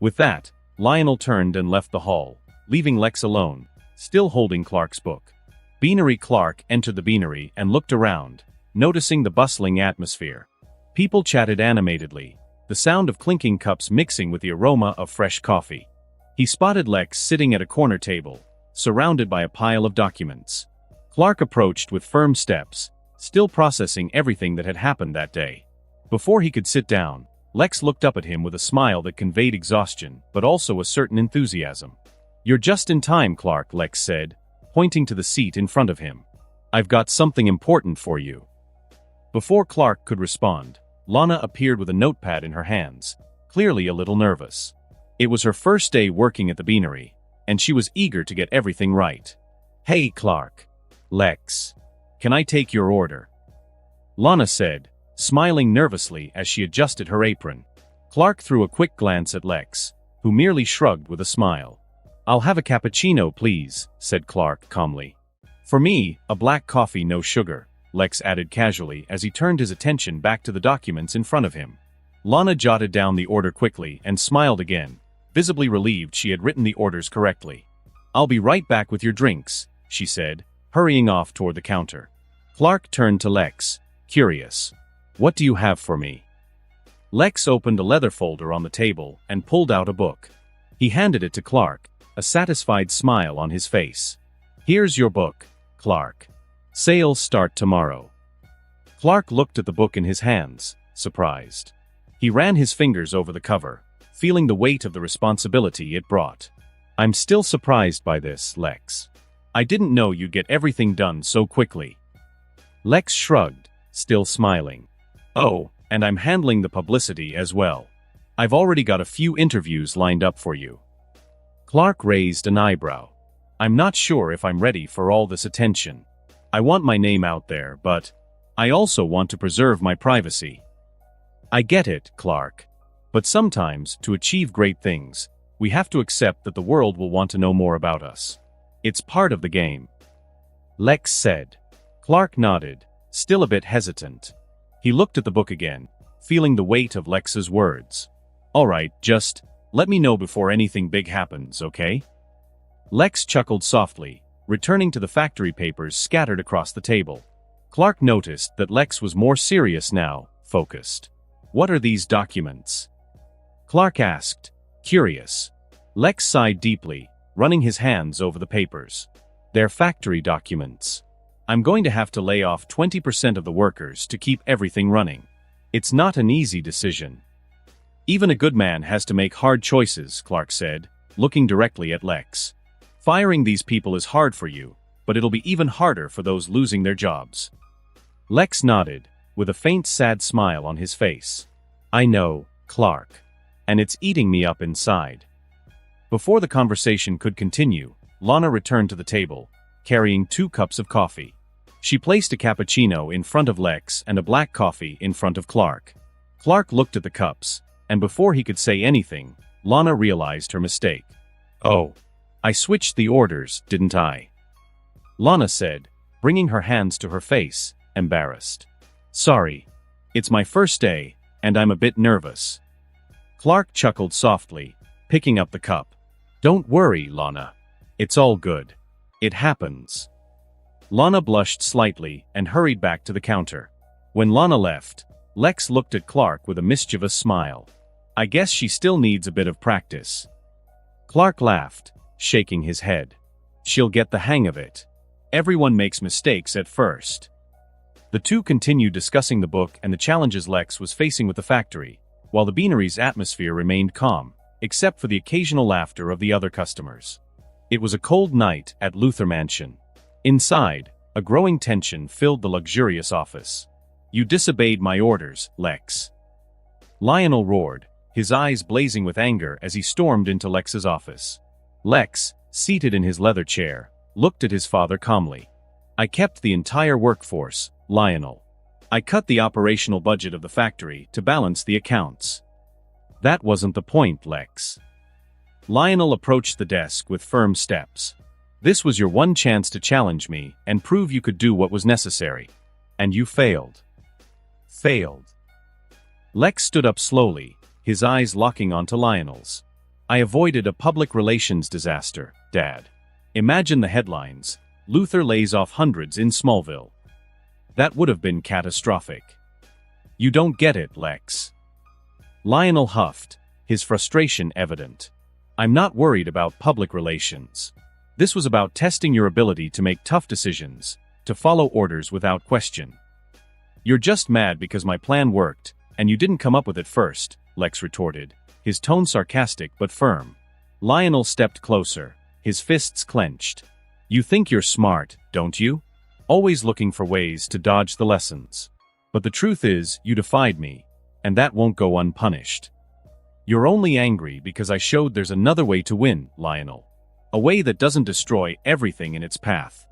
With that, Lionel turned and left the hall, leaving Lex alone, still holding Clark's book. Beanery Clark entered the beanery and looked around, noticing the bustling atmosphere. People chatted animatedly, the sound of clinking cups mixing with the aroma of fresh coffee. He spotted Lex sitting at a corner table, surrounded by a pile of documents. Clark approached with firm steps, still processing everything that had happened that day. Before he could sit down, Lex looked up at him with a smile that conveyed exhaustion, but also a certain enthusiasm. You're just in time, Clark, Lex said, pointing to the seat in front of him. I've got something important for you. Before Clark could respond, Lana appeared with a notepad in her hands, clearly a little nervous. It was her first day working at the beanery, and she was eager to get everything right. Hey, Clark. Lex. Can I take your order? Lana said, smiling nervously as she adjusted her apron. Clark threw a quick glance at Lex, who merely shrugged with a smile. I'll have a cappuccino, please, said Clark calmly. For me, a black coffee, no sugar, Lex added casually as he turned his attention back to the documents in front of him. Lana jotted down the order quickly and smiled again, visibly relieved she had written the orders correctly. I'll be right back with your drinks, she said, hurrying off toward the counter. Clark turned to Lex, curious. What do you have for me? Lex opened a leather folder on the table and pulled out a book. He handed it to Clark, a satisfied smile on his face. Here's your book, Clark. Sales start tomorrow. Clark looked at the book in his hands, surprised. He ran his fingers over the cover, feeling the weight of the responsibility it brought. I'm still surprised by this, Lex. I didn't know you'd get everything done so quickly. Lex shrugged, still smiling. Oh, and I'm handling the publicity as well. I've already got a few interviews lined up for you. Clark raised an eyebrow. I'm not sure if I'm ready for all this attention. I want my name out there, but I also want to preserve my privacy. I get it, Clark. But sometimes, to achieve great things, we have to accept that the world will want to know more about us. It's part of the game. Lex said. Clark nodded, still a bit hesitant. He looked at the book again, feeling the weight of Lex's words. All right, just let me know before anything big happens, okay? Lex chuckled softly, returning to the factory papers scattered across the table. Clark noticed that Lex was more serious now, focused. What are these documents? Clark asked, curious. Lex sighed deeply, running his hands over the papers. They're factory documents. I'm going to have to lay off 20% of the workers to keep everything running. It's not an easy decision. Even a good man has to make hard choices, Clark said, looking directly at Lex. Firing these people is hard for you, but it'll be even harder for those losing their jobs. Lex nodded, with a faint sad smile on his face. I know, Clark. And it's eating me up inside. Before the conversation could continue, Lana returned to the table, carrying 2 cups of coffee. She placed a cappuccino in front of Lex and a black coffee in front of Clark. Clark looked at the cups, and before he could say anything, Lana realized her mistake. Oh, I switched the orders, didn't I? Lana said, bringing her hands to her face, embarrassed. Sorry. It's my first day, and I'm a bit nervous. Clark chuckled softly, picking up the cup. Don't worry, Lana. It's all good. It happens. Lana blushed slightly and hurried back to the counter. When Lana left, Lex looked at Clark with a mischievous smile. I guess she still needs a bit of practice. Clark laughed, shaking his head. She'll get the hang of it. Everyone makes mistakes at first. The two continued discussing the book and the challenges Lex was facing with the factory, while the beanery's atmosphere remained calm, except for the occasional laughter of the other customers. It was a cold night at Luthor Mansion. Inside, a growing tension filled the luxurious office. You disobeyed my orders, Lex. Lionel roared, his eyes blazing with anger as he stormed into Lex's office. Lex, seated in his leather chair, looked at his father calmly. I kept the entire workforce, Lionel. I cut the operational budget of the factory to balance the accounts. That wasn't the point, Lex. Lionel approached the desk with firm steps. This was your one chance to challenge me and prove you could do what was necessary. And you failed. Failed. Lex stood up slowly, his eyes locking onto Lionel's. I avoided a public relations disaster, Dad. Imagine the headlines. Luthor lays off hundreds in Smallville. That would have been catastrophic. You don't get it, Lex. Lionel huffed, his frustration evident. I'm not worried about public relations. This was about testing your ability to make tough decisions, to follow orders without question. You're just mad because my plan worked, and you didn't come up with it first, Lex retorted, his tone sarcastic but firm. Lionel stepped closer, his fists clenched. You think you're smart, don't you? Always looking for ways to dodge the lessons. But the truth is, you defied me, and that won't go unpunished. You're only angry because I showed there's another way to win, Lionel. A way that doesn't destroy everything in its path.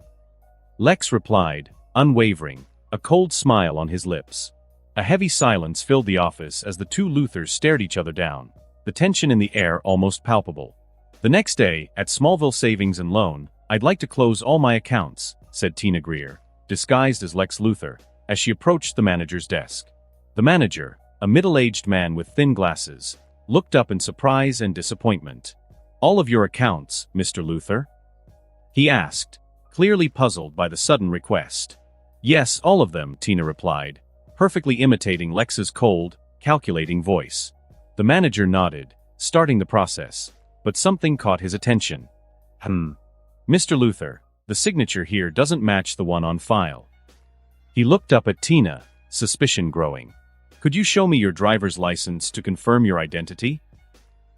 Lex replied, unwavering, a cold smile on his lips. A heavy silence filled the office as the two Luthors stared each other down, the tension in the air almost palpable. The next day, at Smallville Savings and Loan, I'd like to close all my accounts, said Tina Greer, disguised as Lex Luthor, as she approached the manager's desk. The manager, a middle-aged man with thin glasses, looked up in surprise and disappointment. All of your accounts, Mr. Luthor? He asked, clearly puzzled by the sudden request. Yes, all of them, Tina replied, perfectly imitating Lex's cold, calculating voice. The manager nodded, starting the process, but something caught his attention. Mr. Luther, the signature here doesn't match the one on file. He looked up at Tina, suspicion growing. Could you show me your driver's license to confirm your identity?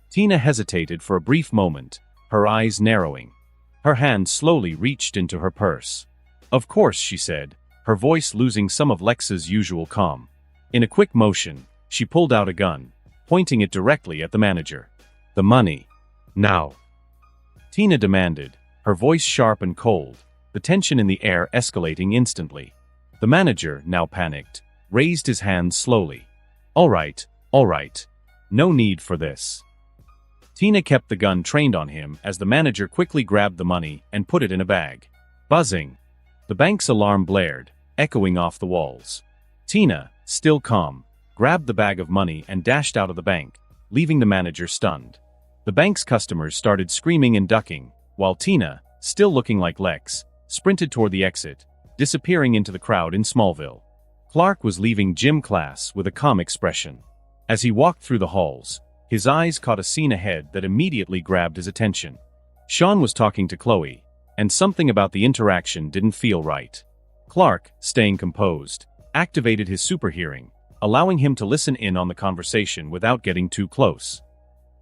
Tina hesitated for a brief moment, her eyes narrowing. Her hand slowly reached into her purse. Of course, she said, her voice losing some of Lex's usual calm. In a quick motion, she pulled out a gun, pointing it directly at the manager. The money. Now. Tina demanded, her voice sharp and cold, the tension in the air escalating instantly. The manager, now panicked, raised his hands slowly. All right. No need for this. Tina kept the gun trained on him as the manager quickly grabbed the money and put it in a bag. Buzzing. The bank's alarm blared, echoing off the walls. Tina, still calm, grabbed the bag of money and dashed out of the bank, leaving the manager stunned. The bank's customers started screaming and ducking, while Tina, still looking like Lex, sprinted toward the exit, disappearing into the crowd in Smallville. Clark was leaving gym class with a calm expression. As he walked through the halls, his eyes caught a scene ahead that immediately grabbed his attention. Sean was talking to Chloe, and something about the interaction didn't feel right. Clark, staying composed, activated his super hearing, allowing him to listen in on the conversation without getting too close.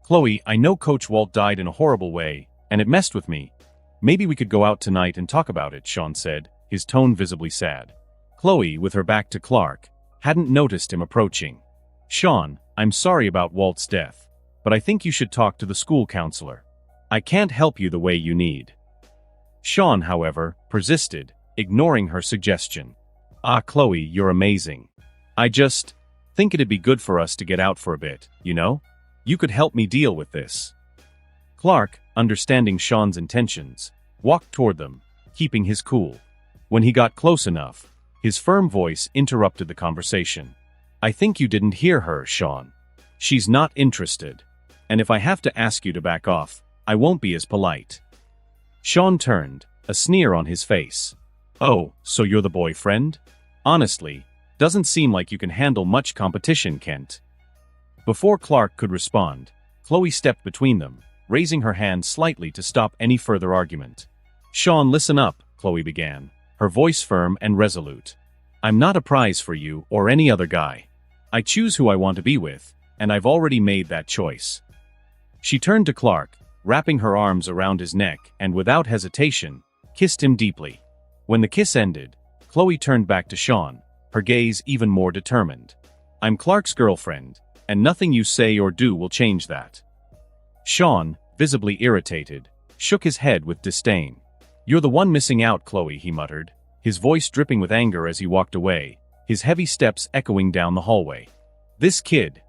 Chloe, I know Coach Walt died in a horrible way, and it messed with me. Maybe we could go out tonight and talk about it, Sean said, his tone visibly sad. Chloe, with her back to Clark, hadn't noticed him approaching. Sean, I'm sorry about Walt's death, but I think you should talk to the school counselor. I can't help you the way you need. Sean, however, persisted, ignoring her suggestion. Chloe, you're amazing. I just think it'd be good for us to get out for a bit, you know? You could help me deal with this. Clark, understanding Sean's intentions, walked toward them, keeping his cool. When he got close enough, his firm voice interrupted the conversation. I think you didn't hear her, Sean. She's not interested. And if I have to ask you to back off, I won't be as polite. Sean turned, a sneer on his face. Oh, so you're the boyfriend? Honestly, doesn't seem like you can handle much competition, Kent. Before Clark could respond, Chloe stepped between them, raising her hand slightly to stop any further argument. Sean, listen up, Chloe began, her voice firm and resolute. I'm not a prize for you or any other guy. I choose who I want to be with, and I've already made that choice. She turned to Clark, wrapping her arms around his neck and without hesitation, kissed him deeply. When the kiss ended, Chloe turned back to Sean, her gaze even more determined. I'm Clark's girlfriend, and nothing you say or do will change that. Sean, visibly irritated, shook his head with disdain. You're the one missing out, Chloe, he muttered, his voice dripping with anger as he walked away, his heavy steps echoing down the hallway. This kid.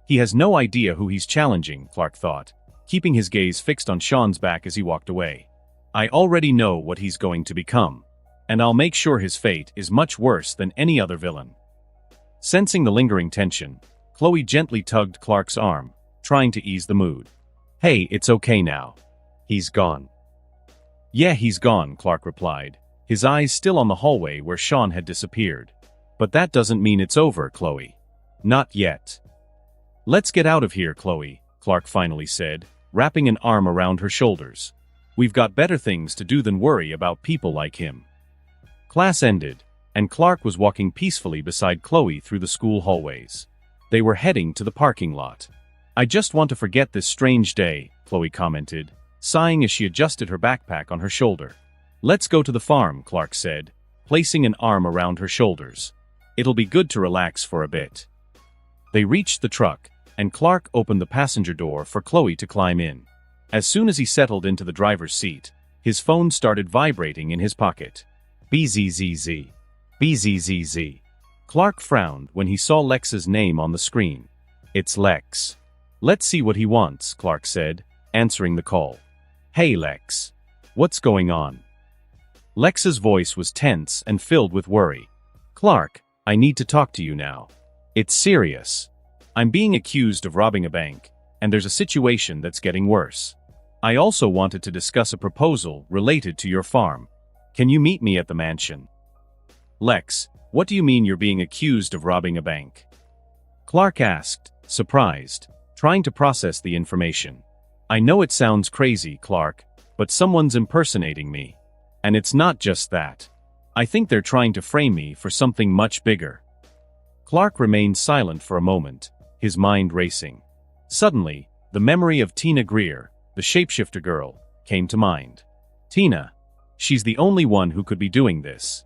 He has no idea who he's challenging, Clark thought, keeping his gaze fixed on Sean's back as he walked away. I already know what he's going to become, and I'll make sure his fate is much worse than any other villain. Sensing the lingering tension, Chloe gently tugged Clark's arm, trying to ease the mood. Hey, it's okay now. He's gone. Yeah, he's gone, Clark replied, his eyes still on the hallway where Sean had disappeared. But that doesn't mean it's over, Chloe. Not yet. Let's get out of here, Chloe, Clark finally said, wrapping an arm around her shoulders. We've got better things to do than worry about people like him. Class ended, and Clark was walking peacefully beside Chloe through the school hallways. They were heading to the parking lot. I just want to forget this strange day, Chloe commented, sighing as she adjusted her backpack on her shoulder. Let's go to the farm, Clark said, placing an arm around her shoulders. It'll be good to relax for a bit. They reached the truck, and Clark opened the passenger door for Chloe to climb in. As soon as he settled into the driver's seat, his phone started vibrating in his pocket. BZZZ. BZZZ. Clark frowned when he saw Lex's name on the screen. It's Lex. Let's see what he wants, Clark said, answering the call. Hey, Lex. What's going on? Lex's voice was tense and filled with worry. Clark, I need to talk to you now. It's serious. I'm being accused of robbing a bank, and there's a situation that's getting worse. I also wanted to discuss a proposal related to your farm. Can you meet me at the mansion? Lex, what do you mean you're being accused of robbing a bank? Clark asked, surprised, trying to process the information. I know it sounds crazy, Clark, but someone's impersonating me. And it's not just that. I think they're trying to frame me for something much bigger. Clark remained silent for a moment, his mind racing. Suddenly, the memory of Tina Greer, the shapeshifter girl, came to mind. Tina. She's the only one who could be doing this.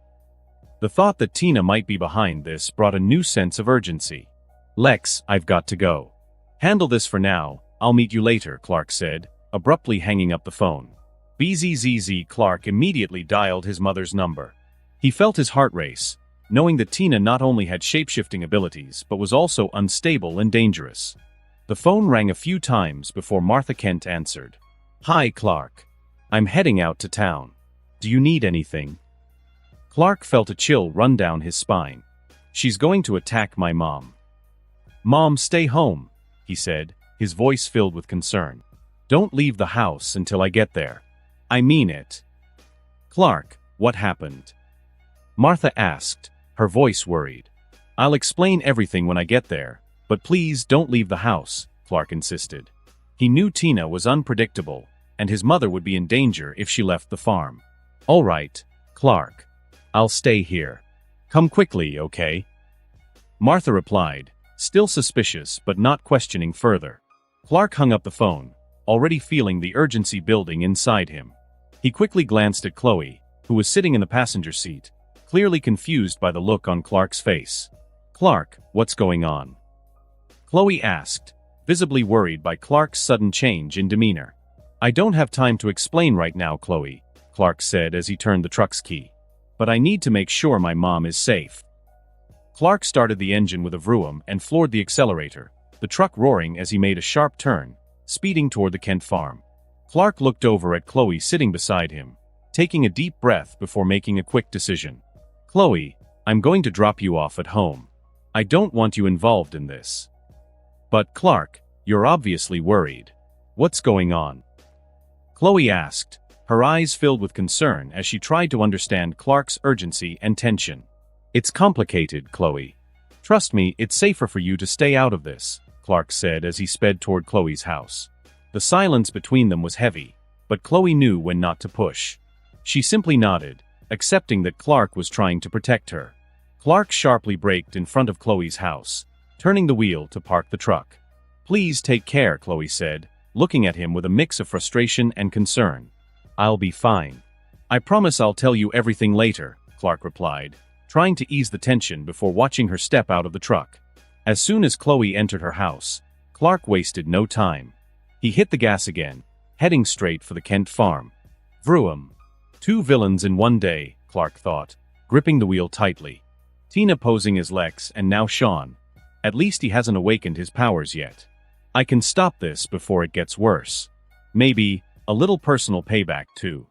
The thought that Tina might be behind this brought a new sense of urgency. Lex, I've got to go. Handle this for now, I'll meet you later, Clark said, abruptly hanging up the phone. Bzzz. Clark immediately dialed his mother's number. He felt his heart race, knowing that Tina not only had shapeshifting abilities but was also unstable and dangerous. The phone rang a few times before Martha Kent answered. Hi, Clark. I'm heading out to town. Do you need anything? Clark felt a chill run down his spine. She's going to attack my mom. Mom, stay home, he said, his voice filled with concern. Don't leave the house until I get there. I mean it. Clark, what happened? Martha asked, her voice worried. I'll explain everything when I get there, but please don't leave the house, Clark insisted. He knew Tina was unpredictable, and his mother would be in danger if she left the farm. All right, Clark. I'll stay here. Come quickly, okay? Martha replied, still suspicious but not questioning further. Clark hung up the phone, already feeling the urgency building inside him. He quickly glanced at Chloe, who was sitting in the passenger seat, clearly confused by the look on Clark's face. Clark, what's going on? Chloe asked, visibly worried by Clark's sudden change in demeanor. I don't have time to explain right now, Chloe, Clark said as he turned the truck's key. But I need to make sure my mom is safe. Clark started the engine with a vroom and floored the accelerator, the truck roaring as he made a sharp turn, speeding toward the Kent farm. Clark looked over at Chloe sitting beside him, taking a deep breath before making a quick decision. Chloe, I'm going to drop you off at home. I don't want you involved in this. But Clark, you're obviously worried. What's going on? Chloe asked, her eyes filled with concern as she tried to understand Clark's urgency and tension. It's complicated, Chloe. Trust me, it's safer for you to stay out of this, Clark said as he sped toward Chloe's house. The silence between them was heavy, but Chloe knew when not to push. She simply nodded, accepting that Clark was trying to protect her. Clark sharply braked in front of Chloe's house, turning the wheel to park the truck. Please take care, Chloe said, looking at him with a mix of frustration and concern. I'll be fine. I promise I'll tell you everything later, Clark replied, trying to ease the tension before watching her step out of the truck. As soon as Chloe entered her house, Clark wasted no time. He hit the gas again, heading straight for the Kent farm. Vroom. Two villains in one day, Clark thought, gripping the wheel tightly. Tina posing as Lex and now Sean. At least he hasn't awakened his powers yet. I can stop this before it gets worse. Maybe a little personal payback, too.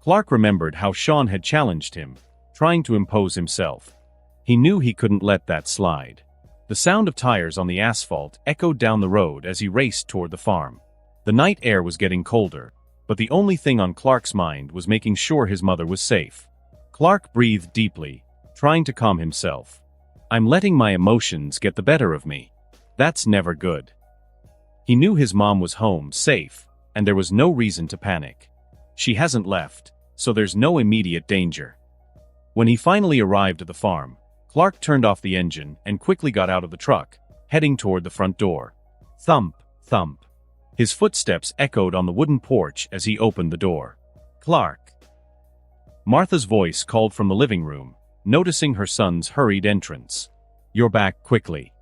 Clark remembered how Sean had challenged him, trying to impose himself. He knew he couldn't let that slide. The sound of tires on the asphalt echoed down the road as he raced toward the farm. The night air was getting colder, but the only thing on Clark's mind was making sure his mother was safe. Clark breathed deeply, trying to calm himself. I'm letting my emotions get the better of me. That's never good. He knew his mom was home, safe, and there was no reason to panic. She hasn't left, so there's no immediate danger. When he finally arrived at the farm, Clark turned off the engine and quickly got out of the truck, heading toward the front door. Thump, thump. His footsteps echoed on the wooden porch as he opened the door. Clark. Martha's voice called from the living room, noticing her son's hurried entrance. You're back quickly.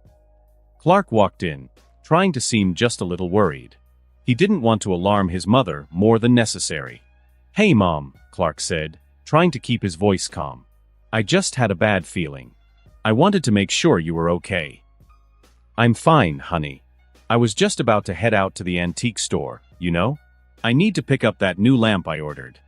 Clark walked in, trying to seem just a little worried. He didn't want to alarm his mother more than necessary. Hey, Mom, Clark said, trying to keep his voice calm. I just had a bad feeling. I wanted to make sure you were okay. I'm fine, honey. I was just about to head out to the antique store, you know? I need to pick up that new lamp I ordered.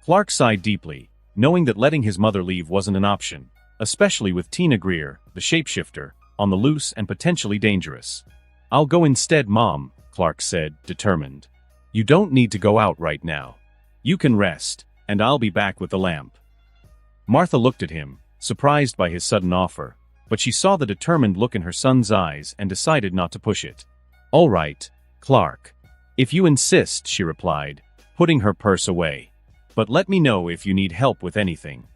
Clark sighed deeply, knowing that letting his mother leave wasn't an option, especially with Tina Greer, the shapeshifter, on the loose and potentially dangerous. I'll go instead, Mom, Clark said, determined. You don't need to go out right now. You can rest. and I'll be back with the lamp." Martha looked at him, surprised by his sudden offer, but she saw the determined look in her son's eyes and decided not to push it. "All right, Clark. If you insist," she replied, putting her purse away. "But let me know if you need help with anything."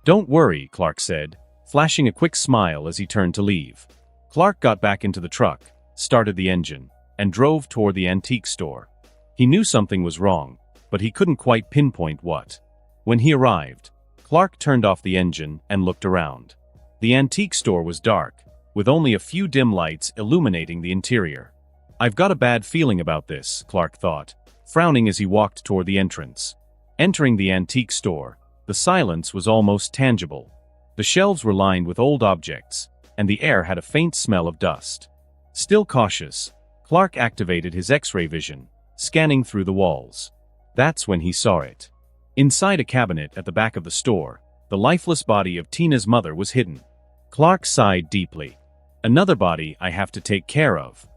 "Don't worry," Clark said, flashing a quick smile as he turned to leave. Clark got back into the truck, started the engine, and drove toward the antique store. He knew something was wrong, but he couldn't quite pinpoint what. When he arrived, Clark turned off the engine and looked around. The antique store was dark, with only a few dim lights illuminating the interior. "I've got a bad feeling about this," Clark thought, frowning as he walked toward the entrance. Entering the antique store, the silence was almost tangible. The shelves were lined with old objects, and the air had a faint smell of dust. Still cautious, Clark activated his X-ray vision, scanning through the walls. That's when he saw it. Inside a cabinet at the back of the store, the lifeless body of Tina's mother was hidden. Clark sighed deeply. "Another body I have to take care of."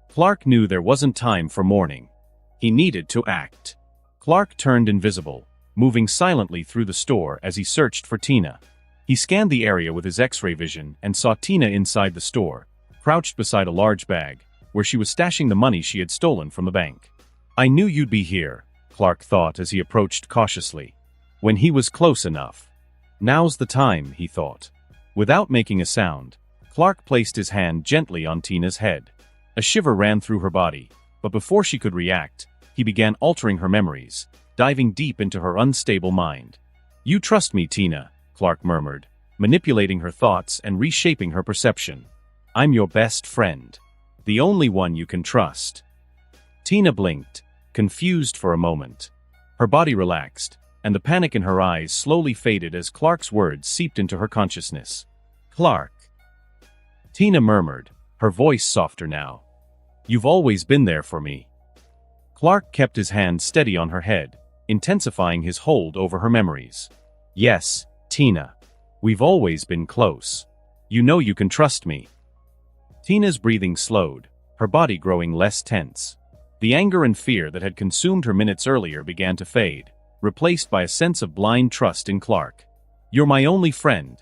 Clark knew there wasn't time for mourning. He needed to act. Clark turned invisible, moving silently through the store as he searched for Tina. He scanned the area with his X-ray vision and saw Tina inside the store, crouched beside a large bag, where she was stashing the money she had stolen from the bank. "I knew you'd be here," Clark thought as he approached cautiously. When he was close enough. "Now's the time," he thought. Without making a sound, Clark placed his hand gently on Tina's head. A shiver ran through her body, but before she could react, he began altering her memories, diving deep into her unstable mind. "You trust me, Tina," Clark murmured, manipulating her thoughts and reshaping her perception. "I'm your best friend. The only one you can trust." Tina blinked, confused for a moment. Her body relaxed, and the panic in her eyes slowly faded as Clark's words seeped into her consciousness. "Clark," Tina murmured, her voice softer now. "You've always been there for me." Clark kept his hand steady on her head, intensifying his hold over her memories. "Yes, Tina. We've always been close. You know you can trust me." Tina's breathing slowed, her body growing less tense. The anger and fear that had consumed her minutes earlier began to fade, replaced by a sense of blind trust in Clark. "You're my only friend."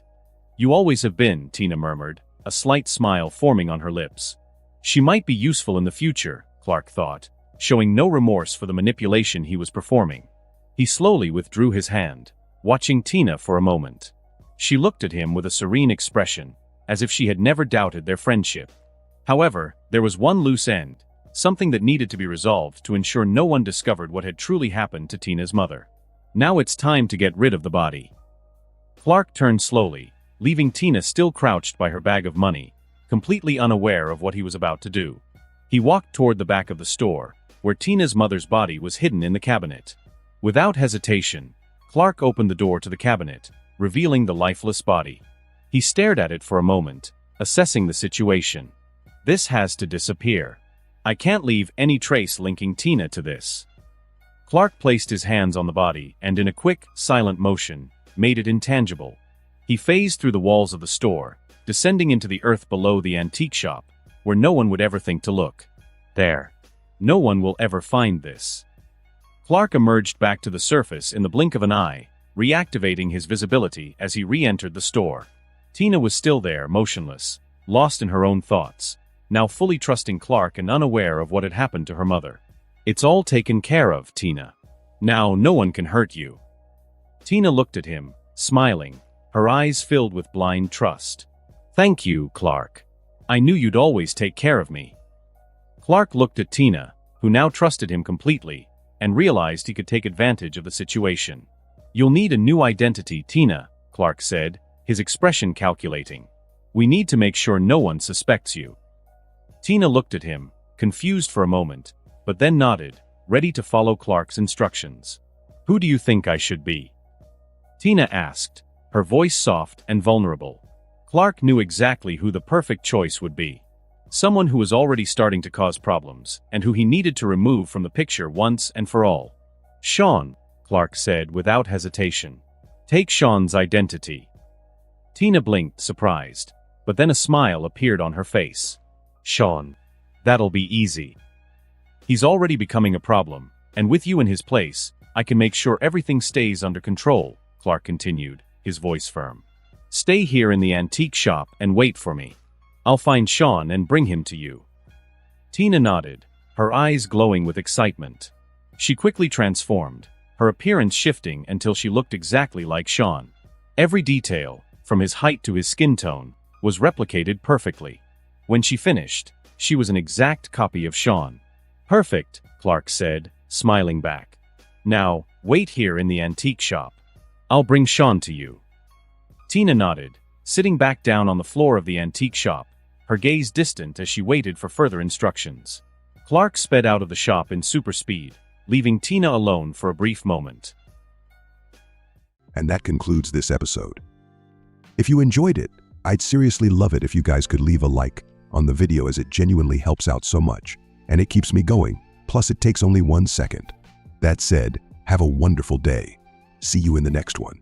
"You always have been," Tina murmured, a slight smile forming on her lips. She might be useful in the future, Clark thought, showing no remorse for the manipulation he was performing. He slowly withdrew his hand, watching Tina for a moment. She looked at him with a serene expression, as if she had never doubted their friendship. However, there was one loose end, something that needed to be resolved to ensure no one discovered what had truly happened to Tina's mother. Now it's time to get rid of the body. Clark turned slowly, leaving Tina still crouched by her bag of money, completely unaware of what he was about to do. He walked toward the back of the store, where Tina's mother's body was hidden in the cabinet. Without hesitation, Clark opened the door to the cabinet, revealing the lifeless body. He stared at it for a moment, assessing the situation. "This has to disappear. I can't leave any trace linking Tina to this." Clark placed his hands on the body and in a quick, silent motion, made it intangible. He phased through the walls of the store, descending into the earth below the antique shop, where no one would ever think to look. There. No one will ever find this. Clark emerged back to the surface in the blink of an eye, reactivating his visibility as he re-entered the store. Tina was still there, motionless, lost in her own thoughts, now fully trusting Clark and unaware of what had happened to her mother. "It's all taken care of, Tina. Now no one can hurt you." Tina looked at him, smiling, her eyes filled with blind trust. "Thank you, Clark. I knew you'd always take care of me." Clark looked at Tina, who now trusted him completely, and realized he could take advantage of the situation. "You'll need a new identity, Tina," Clark said, his expression calculating. "We need to make sure no one suspects you." Tina looked at him, confused for a moment, but then nodded, ready to follow Clark's instructions. "Who do you think I should be?" Tina asked, her voice soft and vulnerable. Clark knew exactly who the perfect choice would be. Someone who was already starting to cause problems, and who he needed to remove from the picture once and for all. "Sean," Clark said without hesitation. "Take Sean's identity." Tina blinked, surprised, but then a smile appeared on her face. "Sean. That'll be easy. He's already becoming a problem, and with you in his place, I can make sure everything stays under control, Clark continued, his voice firm. Stay here in the antique shop and wait for me. I'll find Sean and bring him to you. Tina nodded, her eyes glowing with excitement. She quickly transformed, her appearance shifting until she looked exactly like Sean. Every detail, from his height to his skin tone, was replicated perfectly. When she finished, she was an exact copy of Sean. Perfect, Clark said, smiling back. Now, wait here in the antique shop. I'll bring Sean to you. Tina nodded, sitting back down on the floor of the antique shop, her gaze distant as she waited for further instructions. Clark sped out of the shop in super speed, leaving Tina alone for a brief moment. And that concludes this episode. If you enjoyed it, I'd seriously love it if you guys could leave a like on the video, as it genuinely helps out so much, and it keeps me going, plus it takes only 1 second. That said, have a wonderful day. See you in the next one.